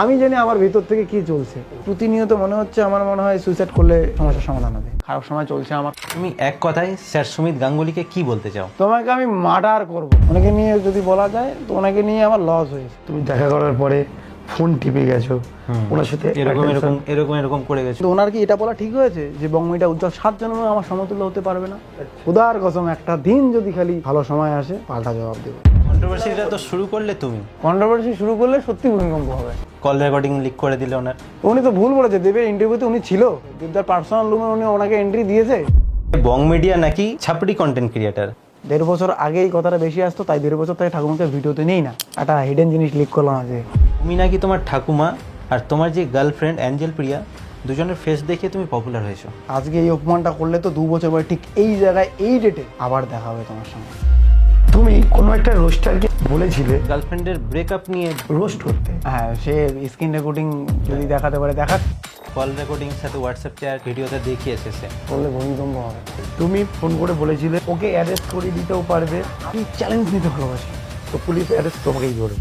আমি জানি আমার ভিতর থেকে কি চলছে। প্রতিনিয়ত মনে হচ্ছে, আমার মনে হয় সুইসাইড করলে সমস্যার সমাধান হবে। খারাপ সময় চলছে আমার। তুমি এক কথায় স্যার সুমিত গাঙ্গুলিকে কি বলতে চাও? তোমাকে আমি মার্ডার করব। ওনাকে নিয়ে যদি বলা যায় তো ওনাকে নিয়ে আমার লস হয়েছে। তুমি দেখা করার পরে ফোন টিপে গেছো ওনার সাথে এরকম করে গেছে। তো ওনার কি এটা বলা ঠিক হয়েছে যে বঙ্গমিটা উজ্জ্বল 7 জন্মে আমার সমতুল্য হতে পারবে না? খুদার কসম, একটা দিন যদি খালি ভালো সময় আসে পাল্টা জবাব দেবো। কন্ট্রোভার্সিটা তো শুরু করলে তুমি। কন্ট্রোভার্সি শুরু করলে সত্যি ভূমিকম্প হবে। কল রেকর্ডিং লিক করে দিলে ওনার। উনি তো ভুল বলেছে, দেবের ইন্টারভিউতে উনি ছিল, দেবদার পার্সোনাল রুমে উনি ওনাকে এন্ট্রি দিয়েছে। বং মিডিয়া নাকি ছাপড়ি কন্টেন্ট ক্রিয়েটার। 1.5 বছর আগে এই কথাটা বেশি আসতো, তাই 1.5 বছর থেকে ঠাকুমাকে ভিডিওতে নেই না। একটা হিডেন জিনিস লিক করলাম আজকে। তুমি নাকি তোমার ঠাকুমা আর তোমার যে গার্লফ্রেন্ড অ্যাঞ্জেল প্রিয়া দুজনের ফেস দেখে তুমি পপুলার হয়েছো। আজকে এই অপমানটা করলে তো 2 বছর পরে ঠিক এই জায়গায় এই ডেটে আবার দেখা হবে তোমার সঙ্গে। তুমি কোনো একটা রোস্টারকে বলেছিলে গার্লফ্রেন্ডের ব্রেকআপ নিয়ে রোস্ট করতে। হ্যাঁ, সে স্ক্রিন রেকর্ডিং যদি দেখাতে পারে দেখাক, কল রেকর্ডিং সাথে হোয়াটসঅ্যাপ চ্যাট ভিডিওতে দেখিয়েছে সে। করলে ভূমিকম্প হবে। তুমি ফোন করে বলেছিলে ওকে অ্যারেস্ট করে দিতেও পারবে, আমি চ্যালেঞ্জ নিতে ভালোবাসি। তো পুলিশ অ্যারেস্ট তোমাকেই করবে।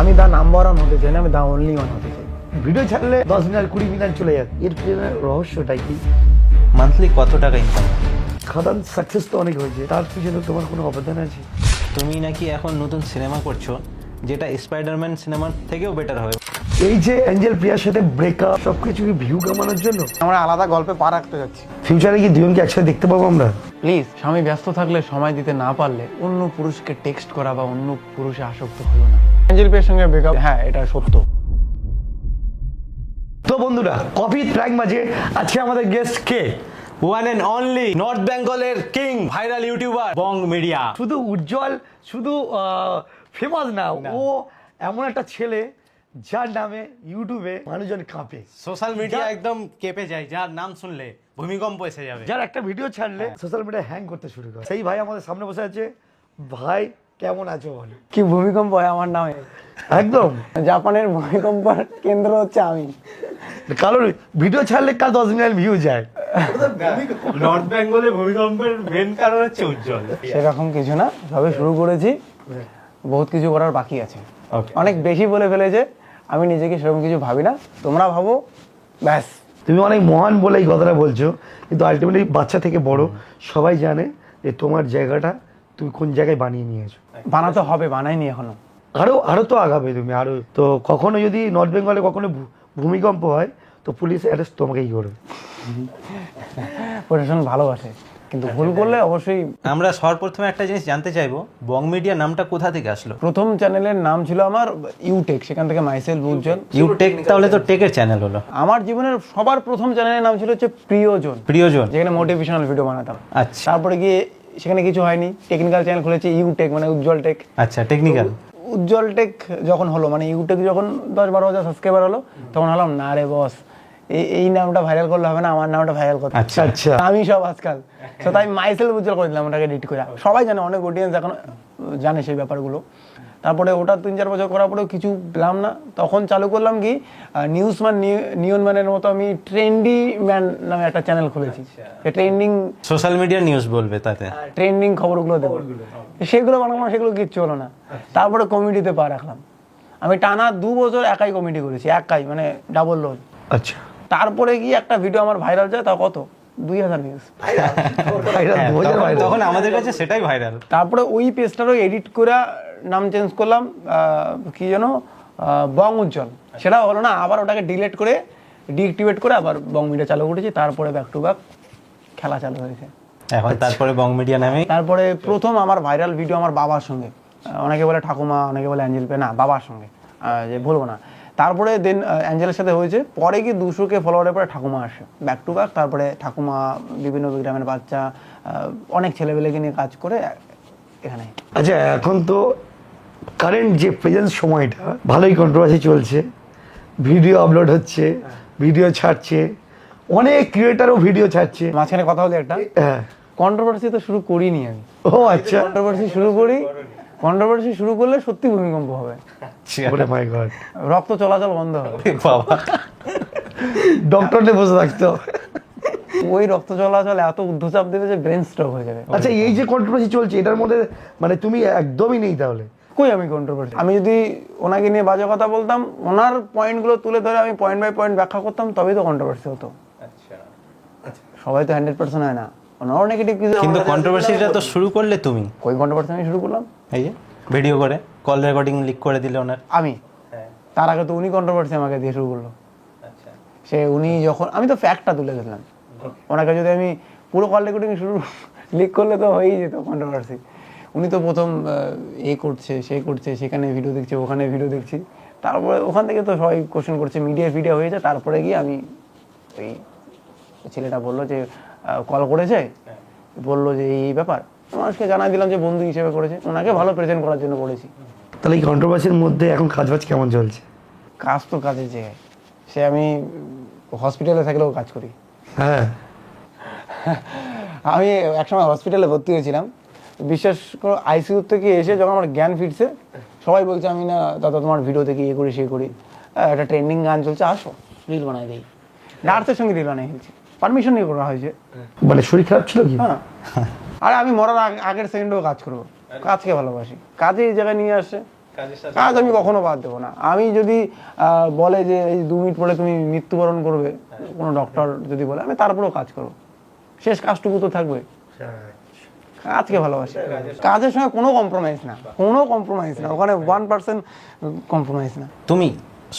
আমি দা নাম্বার 1 হতে চাই না, আমি দা অনলি 1 হতে চাই। ভিডিও ছাড়লে 10 মিনিট 20 মিনিট চলে যায়। এর পিছনে রহস্যটাই কি? মান্থলি কত টাকা ইনকাম? খাদান সাকসেস তো অনেক হয়েছে, তার পিছনে তোমার কোনো অবদান আছে? তুমি নাকি এখন নতুন সিনেমা করছো যেটা স্পাইডারম্যান সিনেমার থেকেও বেটার হবে। এই যে অ্যাঞ্জেল প্রিয়ার সাথে ব্রেকআপ সবকিছু কি ভিউ কামানোর জন্য? আমরা আলাদা গল্পে পা রাখতে যাচ্ছি। ফিউচারে কি দুজনকে একসাথে দেখতে পাবো আমরা? প্লিজ, স্বামী ব্যস্ত থাকলে সময় দিতে না পারলে অন্য পুরুষকে টেক্সট করা বা অন্য পুরুষে আসক্ত হলো না। অ্যাঞ্জেল পের সঙ্গে ব্রেকআপ, হ্যাঁ এটা সত্য। তো বন্ধুরা, কফি ট্র্যাক মাঝে আজকে আমাদের guest K? One and only north বেঙ্গলের কিং ভাইরাল ইউটিউবার বং মিডিয়া। শুধু উজ্জ্বল, শুধু ফেমাস না, ও এমন একটা ছেলে যার নামে ইউটিউবে মানুষজন কাঁপে। সোশ্যাল মিডিয়া একদম কেঁপে যায়, যার নাম শুনলে ভূমিকম্প এসে যাবে। যার একটা ভিডিও ছাড়লে সোশ্যাল মিডিয়া হ্যাং করতে শুরু করে। সেই ভাই আমাদের সামনে বসে আছে। ভাই কেমন আছো বলো? কি ভূমিকম্প হয় আমার নামে? একদম জাপানের ভূমিকম্পের কেন্দ্র হচ্ছে আমি। কারোর ভিডিও ছাড়লে কাল 10 মিলিয়ন ভিউ যায়। নর্থ বেঙ্গলে ভূমিকম্পের মেন কারণ হচ্ছে উজ্জ্বল। সেরকম কিছু না, সবে শুরু করেছি, বহুত কিছু করার বাকি আছে। অনেক বেশি বলে ফেলেছে, আমি নিজেকে সেরকম কিছু ভাবি না, তোমরা ভাবো ব্যাস। তুমি অনেক মহান বলে এই কথাটা বলছো, কিন্তু আলটিমেটলি বাচ্চা থেকে বড় সবাই জানে যে তোমার জায়গাটা তুমি কোন জায়গায় বানিয়ে নিয়েছো। বানাতে হবে, বানাইনি এখনো। আরো তো আগাবে তুমি আরো। তো কখনো যদি নর্থ বেঙ্গলে কখনো ভূমিকম্প হয় তো পুলিশ অ্যারেস্ট তোমাকেই করবে। প্রশাসন ভালোবাসে, কিন্তু ভুল করলে অবশ্যই। আমরা সর্বপ্রথমে একটা জিনিস জানতে চাইবো, বং মিডিয়া নামটা কোথা থেকে আসলো? প্রথম চ্যানেলের নাম ছিল আমার ইউটেক, সেখান থেকে মাইসেলফ উজ্জ্বল। ইউটেক, তাহলে তো টেকের চ্যানেল হলো। আমার জীবনের সবার প্রথম চ্যানেলের নাম ছিল হচ্ছে প্রিয়জন, যেখানে মোটিভেশনাল ভিডিও বানাতাম। আচ্ছা, তারপরে গিয়ে সেখানে কিছু হয়নি, টেকনিক্যাল চ্যানেল খুলেছি ইউটেক, মানে উজ্জ্বল টেক। আচ্ছা, টেকনিক্যাল। উজ্জ্বল টেক যখন হলো, মানে ইউটেক যখন 10-12 হাজার সাবস্ক্রাইবার হলো, তখন হলাম না রে বস, এই নামটা ভাইরাল করলে হবে না, আমার নামটা ভাইরাল করতে। আচ্ছা আচ্ছা, আমি সব আজকাল তো তাই মাইসেলফ উজ্জ্বল করে দিলাম, ওটাকে এডিট করে। সবাই জানে, অনেক অডিয়েন্স এখন জানে সেই ব্যাপারগুলো। তারপরে ওটা 3-4 বছর করার পরেও কিছু পেলাম না, তখন চালু করলাম কি নিউজম্যান, নিয়ন ম্যানের মতো আমি ট্রেন্ডি ম্যান নামে একটা চ্যানেল খুলেছি। ট্রেন্ডিং সোশ্যাল মিডিয়া নিউজ বলবে, তাতে ট্রেন্ডিং খবরগুলো দেবো, সেগুলো বানালাম, সেগুলো কিচ্ছু হলো না। তারপরে কমেডিতে পা রাখলাম। আমি টানা 2 বছর একাই কমেডি করেছি, একাই, মানে ডাবল রোল। আচ্ছা। তারপরে গিয়ে একটা ভিডিও আমার ভাইরাল যায়, তা কত 2000 ভিউজ। তখন আমাদের কাছে সেটাই ভাইরাল। তারপরে ওই পেজটারও এডিট করে নাম চেঞ্জ করলাম, কি যেন বং উজ্জ্বল, সেটাও হলো না। আবার ওটাকে ডিলিট করে ডিঅ্যাক্টিভেট করে আবার বং মিডিয়া চালু করেছি। তারপরে ব্যাক টু ব্যাক খেলা চালু হয়েছে এখন। তারপরে বং মিডিয়া নামে। তারপরে প্রথম আমার ভাইরাল ভিডিও আমার বাবার সঙ্গে, অনেকে বলে ঠাকুমা, অনেকে বলে অ্যাঞ্জেল পে, না বাবার সঙ্গে, যে বলবো না। তারপরে দেন অ্যাঞ্জেলের সাথে হয়েছে, পরে কি 200K ফলোয়ারের পরে ঠাকুমা আসে ব্যাক টু ব্যাক। তারপরে ঠাকুমা, বিভিন্ন গ্রামের বাচ্চা, অনেক ছেলেবেলেকে নিয়ে কাজ করে এখানে। আচ্ছা, এখন তো কারেন্ট যে প্রেজেন্ট সময়টা ভালোই কন্ট্রোভার্সি চলছে, ভিডিও আপলোড হচ্ছে, ভিডিও ছাড়ছে, অনেক ক্রিয়েটারও ভিডিও ছাড়ছে। মাঝখানে কথা হলো একটা, হ্যাঁ, কন্ট্রোভার্সি তো শুরু করিনি আমি। ও আচ্ছা, কন্ট্রোভার্সি শুরু করলে সত্যি ভূমিকম্প হবে। মাই গড, রক্ত চলাচল বন্ধ হবে, বাবা ডক্টর নিয়ে বসে থাকতো। ওই রক্ত চলাচল এত ঊর্ধ্বচাপ দেবে যে ব্রেন স্ট্রোক হয়ে যাবে। আচ্ছা, এই যে কন্ট্রোভার্সি চলছে এটার মধ্যে মানে তুমি একদমই নেই তাহলে? কই আমি কন্ট্রোভার্সি, আমি যদি ওনাকে নিয়ে বাজে কথা বলতাম, ওনার পয়েন্টগুলো তুলে ধরে আমি পয়েন্ট বাই পয়েন্ট ব্যাখ্যা করতাম, তবেই তো কন্ট্রোভার্সি হতো। সবাই তো 100% হয় না, ওনারও নেগেটিভ কিছু। কিন্তু কন্ট্রোভার্সিটা তো শুরু করলে তুমি। কই কন্ট্রোভার্সি আমি শুরু করলাম? এই যে ভিডিও করে কল রেকর্ডিং লিক করে দিলে ওনার। আমি তার আগে তো উনি কন্ট্রোভার্সি আমাকে দিয়ে শুরু করলো। সে উনি যখন, আমি তো ফ্যাক্টটা তুলে দিলাম, ওনাকে যদি আমি পুরো কল রেকর্ডিং শুরু লিক করলে তো হয়েই যেত কন্ট্রোভার্সি। উনি তো প্রথম এ করছে, সে করছে, সেখানে ভিডিও দেখছে, ওখানে ভিডিও দেখছি, তারপরে ওখান থেকে তো সবাই কোশ্চেন করছে, মিডিয়া হয়েছে, তারপরে গিয়ে আমি ওই ছেলেটা বললো যে কল করেছে, বললো যে এই ব্যাপার, মানুষকে জানাই দিলাম যে বন্ধু হিসেবে করেছে, ওনাকে ভালো প্রেজেন্ট করার জন্য করেছি। তাহলে এই কন্ট্রোভার্সির মধ্যে এখন কাজবাজ কেমন চলছে? কাজ তো কাজের জায়গায়, সে আমি হসপিটালে থাকলেও কাজ করি। হ্যাঁ, আমি একসময় হসপিটালে ভর্তি হয়েছিলাম, বিশ্বাস করো, আইসিইউ থেকে এসে যখন আমার জ্ঞান ফিরছে, সবাই বলছে আমি না দাদা তোমার ভিডিও দেখি, এ করি সে করি, একটা ট্রেন্ডিং গান চলছে, আসো রিল বানাই দিই। নার্সের সঙ্গে রিল বানাই ফেলছি, পারমিশন নিয়ে করা হয়েছে। মানে শরীর খারাপ ছিল কি? হ্যাঁ, আরে আমি মরার আগের সেকেন্ডেও কাজ করবো, কাজকে ভালোবাসি, কাজে এই জায়গায় নিয়ে আসছে, কাজ আমি কখনো বাদ দেবো না। আমি যদি বলে যে এই 2 মিনিট পরে তুমি মৃত্যুবরণ করবে, কোনো ডক্টর যদি বলে, আমি তারপরেও কাজ করবো, শেষ কাজটুকু তো থাকবে। কাজকে ভালোবাসি, কাজের সঙ্গে কোনো কম্প্রোমাইজ না, কোনো কম্প্রোমাইজ না, ওখানে 1% কম্প্রোমাইজ না। তুমি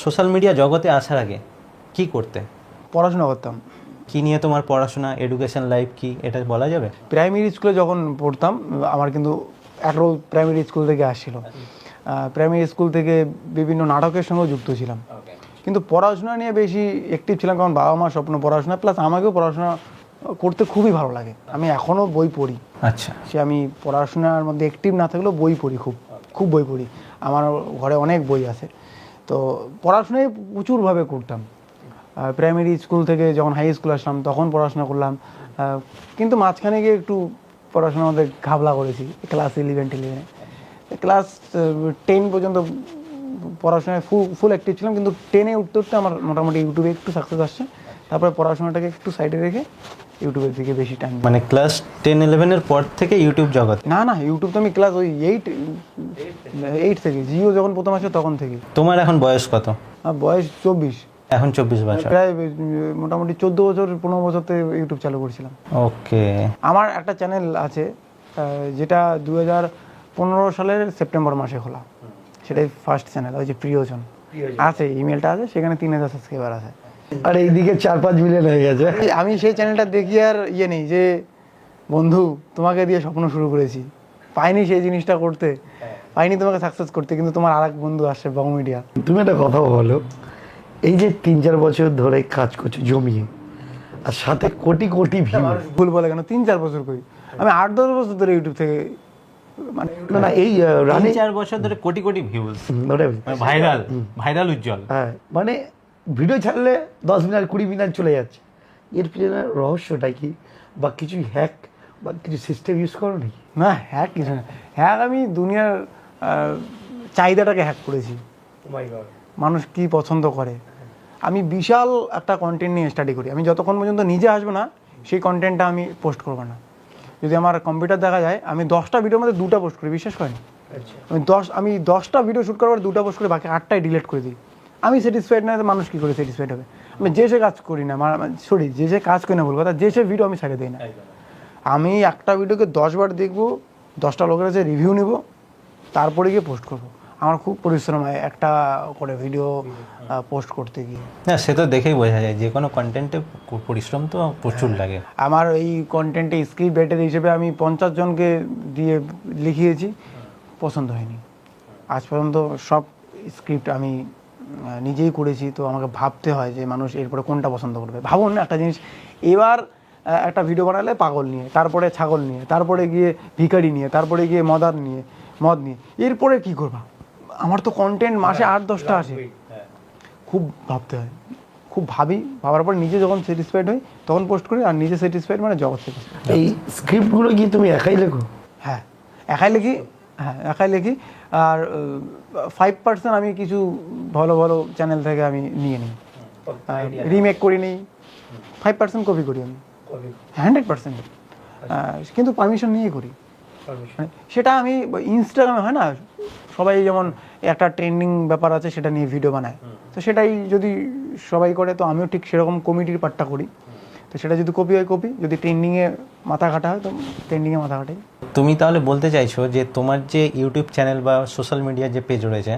সোশ্যাল মিডিয়া জগতে আসার আগে কি করতে? পড়াশোনা করতাম। কি নিয়ে তোমার পড়াশোনা, এডুকেশন লাইফ কি, এটা বলা যাবে? প্রাইমারি স্কুলে যখন পড়তাম, আমার কিন্তু একরোল প্রাইমারি স্কুল থেকে আসছিল, প্রাইমারি স্কুল থেকে বিভিন্ন নাটকের সঙ্গেও যুক্ত ছিলাম, কিন্তু পড়াশোনা নিয়ে বেশি অ্যাক্টিভ ছিলাম, কারণ বাবা মার স্বপ্ন পড়াশোনা, প্লাস আমাকেও পড়াশোনা করতে খুবই ভালো লাগে, আমি এখনও বই পড়ি। আচ্ছা, সে আমি পড়াশোনার মধ্যে অ্যাক্টিভ না থাকলেও বই পড়ি, খুব বই পড়ি, আমার ঘরে অনেক বই আছে, তো পড়াশোনায় প্রচুরভাবে করতাম। প্রাইমারি স্কুল থেকে যখন হাই স্কুল আসলাম তখন পড়াশোনা করলাম, কিন্তু মাঝখানে গিয়ে একটু পড়াশোনার মধ্যে ঘাবলা করেছি, ক্লাস 11-12, ক্লাস 10 পর্যন্ত পড়াশোনায় ফুল অ্যাক্টিভ ছিলাম, কিন্তু 10-এ উঠতে উঠতে আমার মোটামুটি ইউটিউবে একটু সাকসেস আসছে, তারপরে পড়াশোনাটাকে একটু সাইডে রেখে ইউটিউবের দিকে বেশি টাইম। মানে ক্লাস 10-11 পর থেকে ইউটিউব জগৎ? না, ইউটিউব তো আমি ক্লাস ওই 8 থেকে, জিও যখন প্রথম আসে তখন থেকে। তোমার এখন বয়স কত? বয়স 24। এখন 24 বছর, প্রায় মোটামুটি 14 বছর 15 বছরতে ইউটিউব চালু করেছিলাম। ওকে। আমার একটা চ্যানেল আছে যেটা 2015 সালের সেপ্টেম্বর মাসে খোলা, সেটাই ফার্স্ট চ্যানেল, ওই যে প্রিয়জন আছে, ইমেলটা আছে, সেখানে 3000 সাবস্ক্রাইবার আছে। আর এইদিকে 4-5 মিলিয়ন হয়ে গেছে। আমি সেই চ্যানেলটা দেখি আর নেই যে বন্ধু তোমাকে দিয়ে স্বপ্ন শুরু করেছি, পাইনি সেই জিনিসটা করতে, পাইনি তোমাকে সাকসেস করতে, কিন্তু তোমার আরেক বন্ধু আসছে বাবু মিডিয়া। তুমি একটা কথা বলো, এই যে 3-4 বছর ধরে কাজ করছো জমিয়ে, আর সাথে কোটি কোটি ভিউ। ভুল বলে কেন, 3-4 বছর করি, আমি 8-10 বছর ধরে ইউটিউব থেকে, মানে না এই রানি 4 বছর ধরে কোটি কোটি ভিউজ, ওটা ভাইরাল উজ্জ্বল। হ্যাঁ, মানে ভিডিও ছাড়লে 10 মিনিট 20 মিনিট চলে যাচ্ছে, এর পিছনে রহস্যটা কি, বা কিছু হ্যাক বা কিছু সিস্টেম ইউজ করো নাকি? না, হ্যাক কিছু না, হ্যাক আমি দুনিয়ার চাহিদাটাকে হ্যাক করেছি, মানুষ কি পছন্দ করে। আমি বিশাল একটা কন্টেন্ট নিয়ে স্টাডি করি, আমি যতক্ষণ পর্যন্ত নিজে আসবো না সেই কন্টেন্টটা আমি পোস্ট করবো না। যদি আমার কম্পিউটার দেখা যায়, আমি 10টা ভিডিওর মধ্যে 2টা পোস্ট করি, বিশ্বাস করেন, আমি 10টা ভিডিও শ্যুট করার 2টা পোস্ট করি, বাকি 8টাই ডিলিট করে দিই। আমি স্যাটিসফাইড না, মানুষ কী করে স্যাটিসফাইড হবে? আমি যে সে কাজ করি না, যে কাজ করি না বলবো কথা, যে সে ভিডিও আমি ছেড়ে দিই না। আমি একটা ভিডিওকে 10 বার দেখবো, 10টা লোকের কাছে রিভিউ নেব, তারপরে গিয়ে পোস্ট করব। আমার খুব পরিশ্রম হয় একটা করে ভিডিও পোস্ট করতে গিয়ে। না, সে তো দেখেই বোঝা যায়, যে কোনো কন্টেন্টে পরিশ্রম তো প্রচুর লাগে। আমার এই কন্টেন্টে স্ক্রিপ্ট রাইটার হিসেবে আমি 50 জনকে দিয়ে লিখিয়েছি, পছন্দ হয়নি। আজ পর্যন্ত সব স্ক্রিপ্ট আমি নিজেই করেছি, তো আমাকে ভাবতে হয় যে মানুষ এরপরে কোনটা পছন্দ করবে। ভাবুন না একটা জিনিস, এবার একটা ভিডিও বানালে পাগল নিয়ে, তারপরে ছাগল নিয়ে, তারপরে গিয়ে ভিখারি নিয়ে, তারপরে গিয়ে মদ নিয়ে, এরপরে কি করবা? আমার তো কন্টেন্ট মাসে 8-10টা আসে, খুব ভাবতে হয়, খুব ভাবার পর নিজে যখন স্যাটিসফাইড হই তখন পোস্ট করি, আর নিজে স্যাটিসফাইড মানে জগৎ স্যাটিসফাইড। এই স্ক্রিপ্টগুলো কি তুমি একাই লেখো? হ্যাঁ, একাই লিখি, আর 5% আমি কিছু ভালো চ্যানেল থেকে আমি নিয়ে নিই, রিমেক করে নিই, 5% কপি করি আমি, 100%, কিন্তু পারমিশন নিয়ে করি। মানে সেটা আমি ইনস্টাগ্রামে হয় না, সবাই যেমন একটা ট্রেন্ডিং ব্যাপার আছে সেটা নিয়ে ভিডিও বানায়, তো সেটাই যদি সবাই করে তো আমিও ঠিক সেরকম কমিটির পার্টটা করি। তো সেটা যদি কপি হয় কপি, যদি ট্রেন্ডিংয়ে মাথা ঘাটা হয় তো ট্রেন্ডিংয়ে মাথা ঘাটাই। তুমি তাহলে বলতে চাইছো যে তোমার যে ইউটিউব চ্যানেল বা সোশ্যাল মিডিয়ার যে পেজ রয়েছে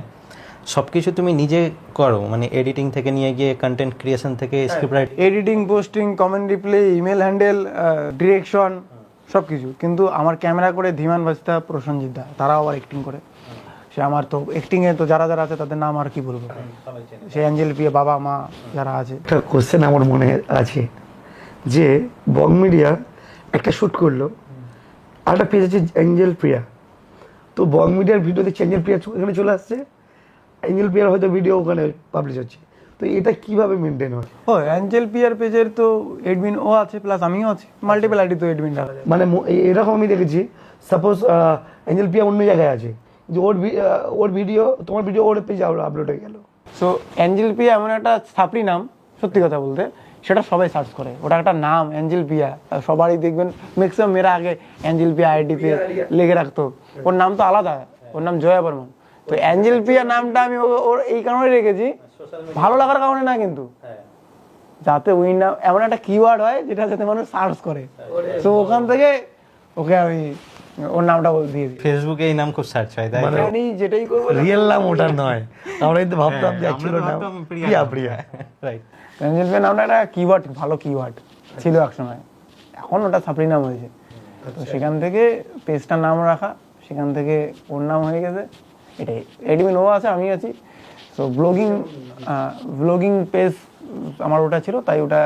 সব কিছু তুমি নিজে করো, মানে এডিটিং থেকে নিয়ে গিয়ে কন্টেন্ট ক্রিয়েশন থেকে script writing? Editing, posting, comment reply, email handle, direction সব কিছু। কিন্তু আমার ক্যামেরা করে ধীমান ভাস্তা, প্রসেনজিৎ দা, তারাও আবার অ্যাক্টিং করে। সে আমার তো অ্যাক্টিংয়ে তো যারা যারা আছে তাদের নাম আর কি বলবো, সে অ্যাঞ্জেল পিয়া, বাবা মা যারা আছে। একটা কোশ্চেন আমার মনে আছে যে বং মিডিয়া একটা শ্যুট করলো, আর একটা পেজ আছে অ্যাঞ্জেল প্রিয়া, তো বং মিডিয়ার ভিডিও দেখছি অ্যাঞ্জেল প্রিয়া এখানে চলে আসছে, অ্যাঞ্জেল প্রিয়ার হয়তো ভিডিও ওখানে পাবলিশ হচ্ছে, তো এটা কিভাবে মেনটেন হয়? ও অ্যাঞ্জেল পিয়ার পেজের তো এডমিন ও আছে, প্লাস আমিও আছি, মাল্টিপল আইডি তো এডমিন রাখা যায়। মানে এরকম আমি দেখেছি, সাপোজ অ্যাঞ্জেল প্রিয়া অন্য জায়গায় আছে, যে ওর ভিডিও, তোমার ভিডিও ওর পেজে আপলোড হয়ে গেল। সো অ্যাঞ্জেল পিয়া এমন একটা ছাপড়ি নাম, সত্যি কথা বলতে সেটা সবাই সার্চ করে, ওটা একটা নাম অ্যাঞ্জেল পিয়া। সবারই দেখবেন ম্যাক্সিমাম মেয়েরা আগে অ্যাঞ্জেল পিয়া আইডিতে লিখে রাখতো, ওর নাম তো আলাদা, ওর নাম জয়া বর্মন। তো অ্যাঞ্জেল পিয়া নামটা আমি ওর এই কারণে রেখেছি, ভালো লাগার কারণে না, কিন্তু যাতে ওই নাম এমন একটা কিওয়ার্ড হয় যেটা যাতে মানুষ সার্চ করে, তো ওখান থেকে ওকে আমি ওর নামটা দিয়ে দিই। ফেসবুকে এই নাম খুব সার্চ হয়, তাই? মানে আমি যেটাই করবো রিয়েল নাম ওটা নয়, আমরা কিন্তু ভাবতাম যে ছিল নাম প্রিয়া প্রিয়া। রাইট। অ্যাঞ্জেল পিয়া নামটা একটা কিওয়ার্ড, ভালো কিওয়ার্ড ছিল একসময়, এখন ওটা ছাপড়ি নাম হয়েছে। তো সেখান থেকে পেজটার নাম রাখা, সেখান থেকে ওর নাম হয়ে গেছে, এটাই। এডমিন ও আছে, আমি আছি। তো ব্লগিং পেজ আমার ওটা ছিল, তাই ওটা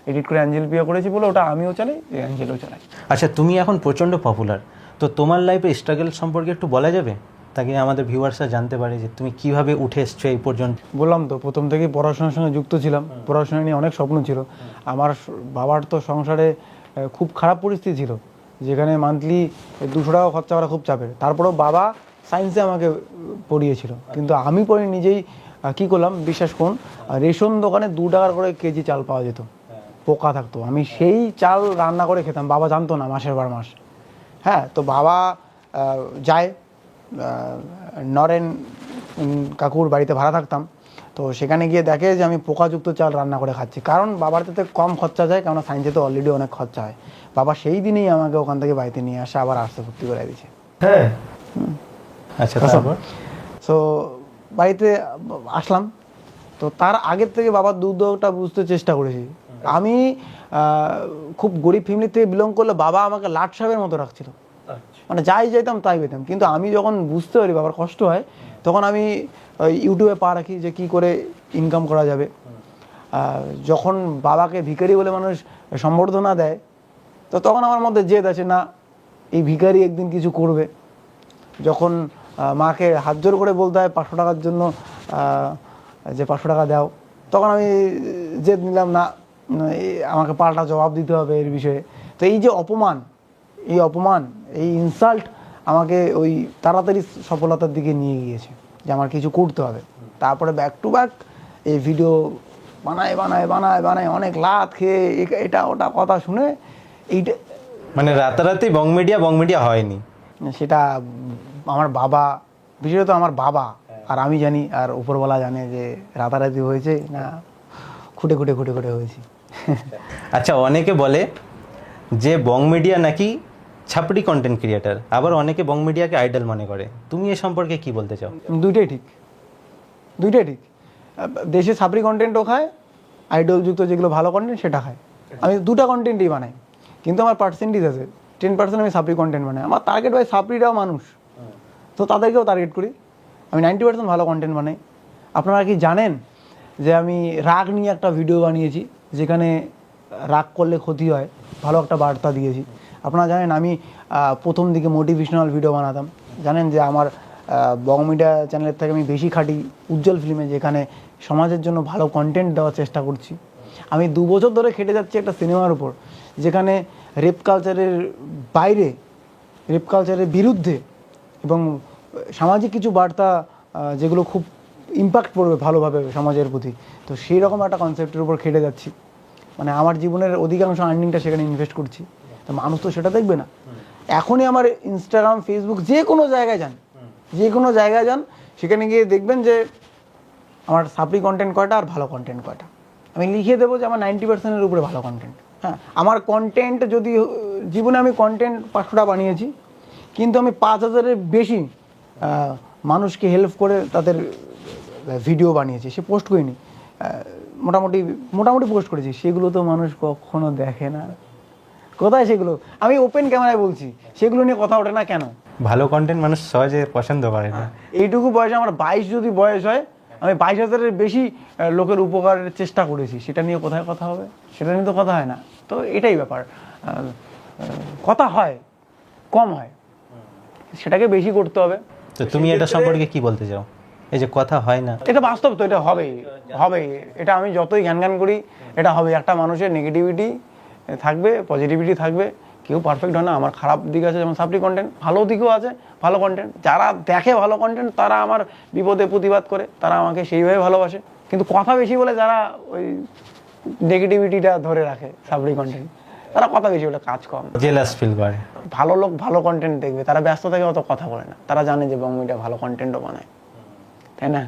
এডিট করে অ্যাঞ্জেল পিয়া করেছি বলে ওটা আমিও চালাই, অ্যাঞ্জেলও চালাই। আচ্ছা, তুমি এখন প্রচণ্ড পপুলার, তো তোমার লাইফে স্ট্রাগল সম্পর্কে একটু বলা যাবে, তাকে আমাদের ভিউয়ার্সরা জানতে পারে যে তুমি কিভাবে উঠে এসছো এই পর্যন্ত? বললাম তো প্রথম থেকেই পড়াশোনার সঙ্গে যুক্ত ছিলাম, পড়াশোনা নিয়ে অনেক স্বপ্ন ছিল আমার। বাবার তো সংসারে খুব খারাপ পরিস্থিতি ছিল, যেখানে মান্থলি 200 টাকা খরচা করা খুব চাপের। তারপরেও বাবা সায়েন্সে আমাকে পড়িয়েছিল, কিন্তু আমি পরে নিজেই কী করলাম বিশ্বাস করুন, রেশন দোকানে 2 টাকার করে কেজি চাল পাওয়া যেত, পোকা থাকতো, আমি সেই চাল রান্না করে খেতাম, বাবা জানতো না মাসের পর মাস। হ্যাঁ, তো বাবা যায় নরেন কাকুর বাড়িতে ভাড়া থাকতাম, তো সেখানে গিয়ে দেখে যে আমি পোকাযুক্ত চাল রান্না করে খাচ্ছি, কারণ বাবার তাতে কম খরচা যায়, কারণ সায়েন্সে তো অলরেডি অনেক খরচা হয়। বাবা সেই দিনেই আমাকে ওখান থেকে বাড়িতে নিয়ে আসে, আবার আর্টসে ভর্তি করে দিয়েছে। হ্যাঁ, আচ্ছা, তারপর? সো বাড়িতে আসলাম, তো তার আগের থেকে বাবার দুর্দশাটা বুঝতে চেষ্টা করেছি। আমি খুব গরিব ফ্যামিলি থেকে বিলং করলে বাবা আমাকে লাট সাহেবের মতো রাখছিল, মানে যাই যাইতাম তাই পেতাম। কিন্তু আমি যখন বুঝতে পারি বাবার কষ্ট হয়, তখন আমি ইউটিউবে পা রাখি যে কী করে ইনকাম করা যাবে। যখন বাবাকে ভিখারি বলে মানুষ সম্বর্ধনা দেয়, তো তখন আমার মধ্যে জেদ আছে, না এই ভিখারি একদিন কিছু করবে। যখন মাকে হাত জোর করে বলতে হয় 500 টাকার জন্য যে 500 টাকা দাও, তখন আমি জেদ নিলাম, না আমাকে পাল্টা জবাব দিতে হবে এর বিষয়ে। তো এই যে অপমান, এই ইনসাল্ট আমাকে ওই তাড়াতাড়ি সফলতার দিকে নিয়ে গিয়েছে, যে আমার কিছু করতে হবে। তারপরে ব্যাক টু ব্যাক এই ভিডিও বানায় অনেক লাত খেয়ে এটা ওটা কথা শুনে এইটা, মানে রাতারাতি বং মিডিয়া হয়নি, সেটা আমার বাবা, বিশেষত আমার বাবা আর আমি জানি, আর উপরওয়ালা জানে যে রাতারাতি হয়েছে না খুঁটে হয়েছে। আচ্ছা, অনেকে বলে যে বং মিডিয়া নাকি ছাপড়ি কন্টেন্ট ক্রিয়েটার, আবার অনেকে বং মিডিয়াকে আইডল মনে করে, তুমি এ সম্পর্কে কি বলতে চাও? দুইটাই ঠিক। দেশে ছাপড়ি কন্টেন্টও খায়, আইডলযুক্ত যেগুলো ভালো কন্টেন্ট সেটা খায়। আমি দুটা কন্টেন্টই বানাই, কিন্তু আমার পার্সেন্টেজ আছে 10% আমি ছাপড়ি কন্টেন্ট বানাই। আমার টার্গেট ভাই ছাপড়িরাও মানুষ, তো তাদেরকেও টার্গেট করি। আমি 90% ভালো কন্টেন্ট বানাই। আপনারা কি জানেন যে আমি রাগ নিয়ে একটা ভিডিও বানিয়েছি, যেখানে রাগ করলে ক্ষতি হয়, ভালো একটা বার্তা দিয়েছি। আপনারা জানেন আমি প্রথম দিকে মোটিভেশনাল ভিডিও বানাতাম। জানেন যে আমার বং মিডিয়া চ্যানেলের থেকে আমি বেশি খাটি উজ্জ্বল ফিল্মে, যেখানে সমাজের জন্য ভালো কন্টেন্ট দেওয়ার চেষ্টা করছি। আমি 2 বছর ধরে খেটে যাচ্ছি একটা সিনেমার উপর, যেখানে রেপ কালচারের বাইরে, রেপ কালচারের বিরুদ্ধে এবং সামাজিক কিছু বার্তা যেগুলো খুব ইম্প্যাক্ট পড়বে ভালোভাবে সমাজের প্রতি। তো সেই রকম একটা কনসেপ্টের উপর খেটে যাচ্ছি, মানে আমার জীবনের অধিকাংশ আর্নিংটা সেখানে ইনভেস্ট করছি। তো মানুষ তো সেটা দেখবে না। এখনই আমার ইনস্টাগ্রাম, ফেসবুক যে কোনো জায়গায় যান, যে কোনো জায়গায় যান, সেখানে গিয়ে দেখবেন যে আমার সাপ্লি কন্টেন্ট কয়টা আর ভালো কন্টেন্ট কয়টা। আমি লিখে দেবো যে আমার 90%-এর উপরে ভালো কন্টেন্ট। হ্যাঁ, আমার কন্টেন্ট যদি জীবনে আমি কন্টেন্ট 500টা বানিয়েছি, কিন্তু আমি 5000-এর বেশি মানুষকে হেল্প করে তাদের ভিডিও বানিয়েছি, সে পোস্ট করিনি, মোটামুটি পোস্ট করেছি, সেগুলো তো মানুষ কখনো দেখে না। কোথায় সেগুলো? আমি ওপেন ক্যামেরায় বলছি, সেগুলো নিয়ে কথা ওঠে না কেন? ভালো কন্টেন্ট মানুষ সহজে পছন্দ করে না। এইটুকু বয়সে আমার 22 যদি বয়স হয়, আমি 22,000-এর বেশি লোকের উপকারের চেষ্টা করেছি, সেটা নিয়ে কোথায় কথা হবে? সেটা নিয়ে তো কথা হয় না। তো এটাই ব্যাপার, কথা হয়, কম হয়, সেটাকে বেশি করতে হবে। তো তুমি এটা সম্পর্কে কি বলতে চাও, এই যে কথা হয় না? এটা বাস্তব, তো এটা হবে, এটা আমি যতই জ্ঞান করি এটা হবে। একটা মানুষের নেগেটিভিটি থাকবে, পজিটিভিটি থাকবে, কেউ পারফেক্ট হয় না। আমার খারাপ দিক আছে, যেমন সাপ্লি কন্টেন্ট, ভালো দিকও আছে। ভালো কন্টেন্ট যারা দেখে, ভালো কন্টেন্ট, তারা আমার বিপদে প্রতিবাদ করে, তারা আমাকে সেইভাবে ভালোবাসে। কিন্তু কথা বেশি বলে যারা ওই নেগেটিভিটিটা ধরে রাখে, সাপ্লি কন্টেন্ট, তারা কথা বেশি বলে, কাজ কম। জেলাস ফিল করে। ভালো লোক ভালো কন্টেন্ট দেখবে, তারা ব্যস্ত থাকে, অত কথা বলে না, তারা জানে যে বঙ্গমিডিয়া ভালো কন্টেন্টও বানায়, তাই না?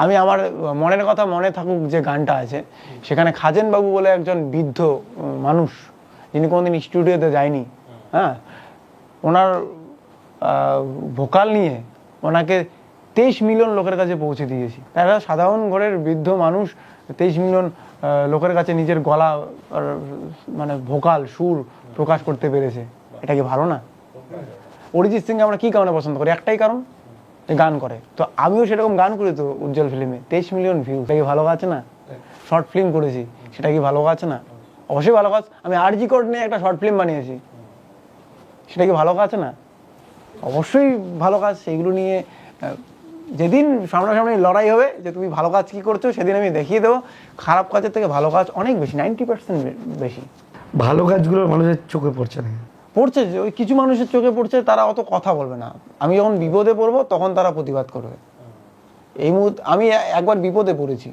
আমি আমার মনের কথা মনে থাকুক যে গানটা আছে, সেখানে খাজেন বাবু বলে একজন বৃদ্ধ মানুষ, যিনি কোনোদিন স্টুডিওতে যায়নি, হ্যাঁ, ওনার ভোকাল নিয়ে ওনাকে 23 মিলিয়ন লোকের কাছে পৌঁছে দিয়েছি। একটা সাধারণ ঘরের বৃদ্ধ মানুষ 23 মিলিয়ন লোকের কাছে নিজের গলা মানে ভোকাল সুর প্রকাশ করতে পেরেছে। এটা কি ভালো না? অরিজিৎ সিংকে আমরা কি কারণে পছন্দ করি? একটাই কারণ, যে গান করে। তো আমিও সেরকম গান করি তো, উজ্জ্বল ফিল্মে 23 মিলিয়ন ভিউ, এটা কি ভালো কাজ না? শর্ট ফিল্ম করেছি, সেটা কি ভালো কাজ না? অবশ্যই ভালো কাজ। আমি আরজি কোড নিয়ে একটা শর্ট ফিল্ম বানিয়েছি, সেটা কি ভালো কাজ না? অবশ্যই ভালো কাজ। সেইগুলো নিয়ে যেদিন সামনাসামনি লড়াই হবে যে তুমি ভালো কাজ কি করছো, সেদিন আমি দেখিয়ে দেবো খারাপ কাজের থেকে ভালো কাজ অনেক বেশি, 90% বেশি। ভালো কাজগুলো মানুষের চোখে পড়ছে না। পড়ছে, যে ওই কিছু মানুষের চোখে পড়ছে, তারা অত কথা বলবে না। আমি যখন বিপদে পড়বো তখন তারা প্রতিবাদ করবে। এই মুহূর্তে আমি একবার বিপদে পড়েছি,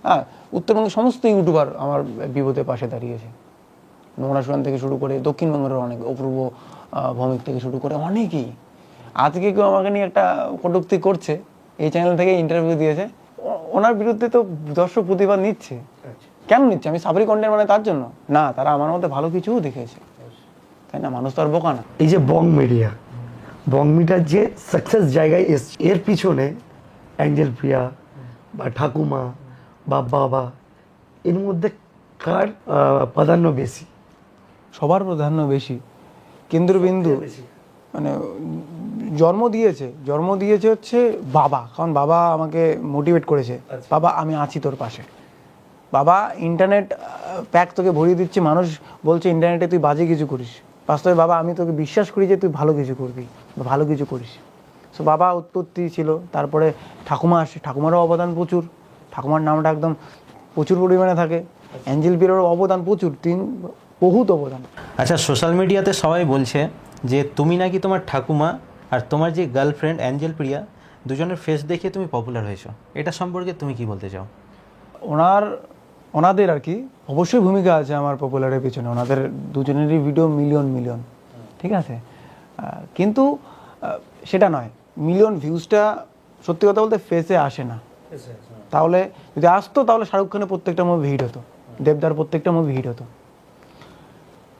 হ্যাঁ, উত্তরবঙ্গের সমস্ত ইউটিউবার আমার বিপদে পাশে দাঁড়িয়েছে। নোংরা সুরান থেকে শুরু করে দক্ষিণবঙ্গের অনেক, অপূর্ব ভৌমিক থেকে শুরু করে অনেকেই। আজকে কেউ আমাকে নিয়ে একটা কটূক্তি করছে, এই চ্যানেল থেকে ইন্টারভিউ দিয়েছে, ওনার বিরুদ্ধে তো দর্শক প্রতিবাদ নিচ্ছে। কেন নিচ্ছে? আমি সাবরি কন্টেন্ট মানে তার জন্য না, তারা আমার মধ্যে ভালো কিছুও দেখেছে, তাই না? মানুষ তো আর বোকা না। এই যে বং মিডিয়ার যে সাকসেস জায়গায় এসছে, এর পিছনে অ্যাঞ্জেল প্রিয়া বা ঠাকুমা বা বাবা, এর মধ্যে কার প্রাধান্য বেশি? সবার প্রাধান্য বেশি, কেন্দ্রবিন্দু মানে জন্ম দিয়েছে হচ্ছে বাবা। কারণ বাবা আমাকে মোটিভেট করেছে, বাবা আমি আছি তোর পাশে। বাবা ইন্টারনেট প্যাক তোকে ভরিয়ে দিচ্ছে, মানুষ বলছে ইন্টারনেটে তুই বাজে কিছু করিস, বাস্তবে বাবা আমি তোকে বিশ্বাস করি যে তুই ভালো কিছু করবি বা ভালো কিছু করিস। সো বাবা উৎপত্তি ছিল, তারপরে ঠাকুমা আসে, ঠাকুমারও অবদান প্রচুর, ঠাকুমার নামটা একদম প্রচুর পরিমাণে থাকে। অ্যাঞ্জেল পিয়ারও অবদান প্রচুর, বহুত অবদান। আচ্ছা, সোশ্যাল মিডিয়াতে সবাই বলছে যে তুমি নাকি তোমার ঠাকুমা আর তোমার যে গার্লফ্রেন্ড অ্যাঞ্জেল প্রিয়া, দুজনের ফেস দেখে তুমি পপুলার হয়েছো, এটা সম্পর্কে তুমি কি বলতে চাও? ওনাদের আর কি অবশ্যই ভূমিকা আছে আমার পপুলারের পিছনে। ওনাদের দুজনেরই ভিডিও মিলিয়ন, ঠিক আছে, কিন্তু সেটা নয়, মিলিয়ন ভিউজটা সত্যি কথা বলতে ফেসে আসে না। তাহলে যদি আসতো, তাহলে শাহরুখ খানের প্রত্যেকটা মুভি হিট হতো, দেবদার প্রত্যেকটা মুভি হিট হতো,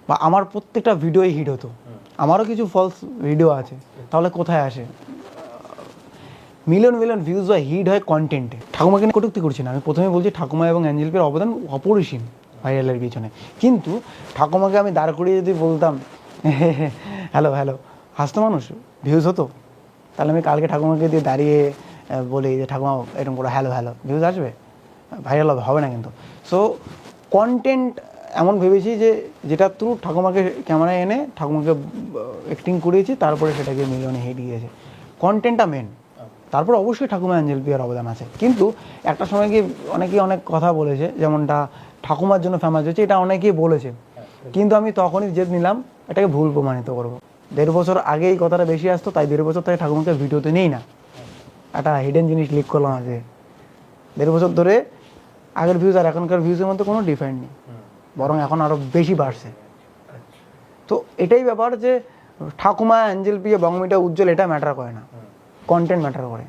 বা আমার প্রত্যেকটা ভিডিওই হিট হতো। আমারও কিছু ফলস ভিডিও আছে, তাহলে কোথায় আসে? মিলিয়ন ভিউজ বা হিট হয় কন্টেন্টে। ঠাকুমাকে নিয়ে কটূক্তি করছি না, আমি প্রথমে বলছি ঠাকুমা এবং অ্যাঞ্জেল পিয়ার অবদান অপরিসীম ভাইরালের পিছনে। কিন্তু ঠাকুমাকে আমি দাঁড় করিয়ে যদি বলতাম হ্যালো হাসতো মানুষ, ভিউজ হতো? তাহলে আমি কালকে ঠাকুমাকে দিয়ে দাঁড়িয়ে বলি যে ঠাকুমা এরকম করে হ্যালো ভিউজ আসবে, ভাইরাল হবে না কিন্তু। সো কন্টেন্ট এমন ভেবেছি যে যেটা থ্রু ঠাকুমাকে ক্যামেরায় এনে ঠাকুমাকে অ্যাক্টিং করিয়েছি, তারপরে সেটাকে মিলিয়নে হিট গিয়েছে। কন্টেন্টটা মেন, তারপর অবশ্যই ঠাকুমা অ্যাঞ্জেল পিয়ার অবদান আছে। কিন্তু একটা সময় গিয়ে অনেকেই অনেক কথা বলেছে, যেমনটা ঠাকুমার জন্য ফেমাস হয়েছে, এটা অনেকেই বলেছে, কিন্তু আমি তখনই জেদ নিলাম এটাকে ভুল প্রমাণিত করবো। 1.5 বছর আগে এই কথাটা বেশি আসতো, তাই 1.5 বছর থেকে ঠাকুমাকে ভিডিওতে নেই না। একটা হিডেন জিনিস লিক করলাম আজকে। 1.5 বছর ধরে আগের ভিউজ আর এখনকার ভিউজের মধ্যে কোনো ডিফারেন্ট নেই, বরং এখন আরও বেশি বাড়ছে। তো এটাই ব্যাপার যে ঠাকুমা, অ্যাঞ্জেল পিয়া, বংমিটা, উজ্জ্বল এটা ম্যাটার করে না, কন্টেন্ট ম্যাটার করে।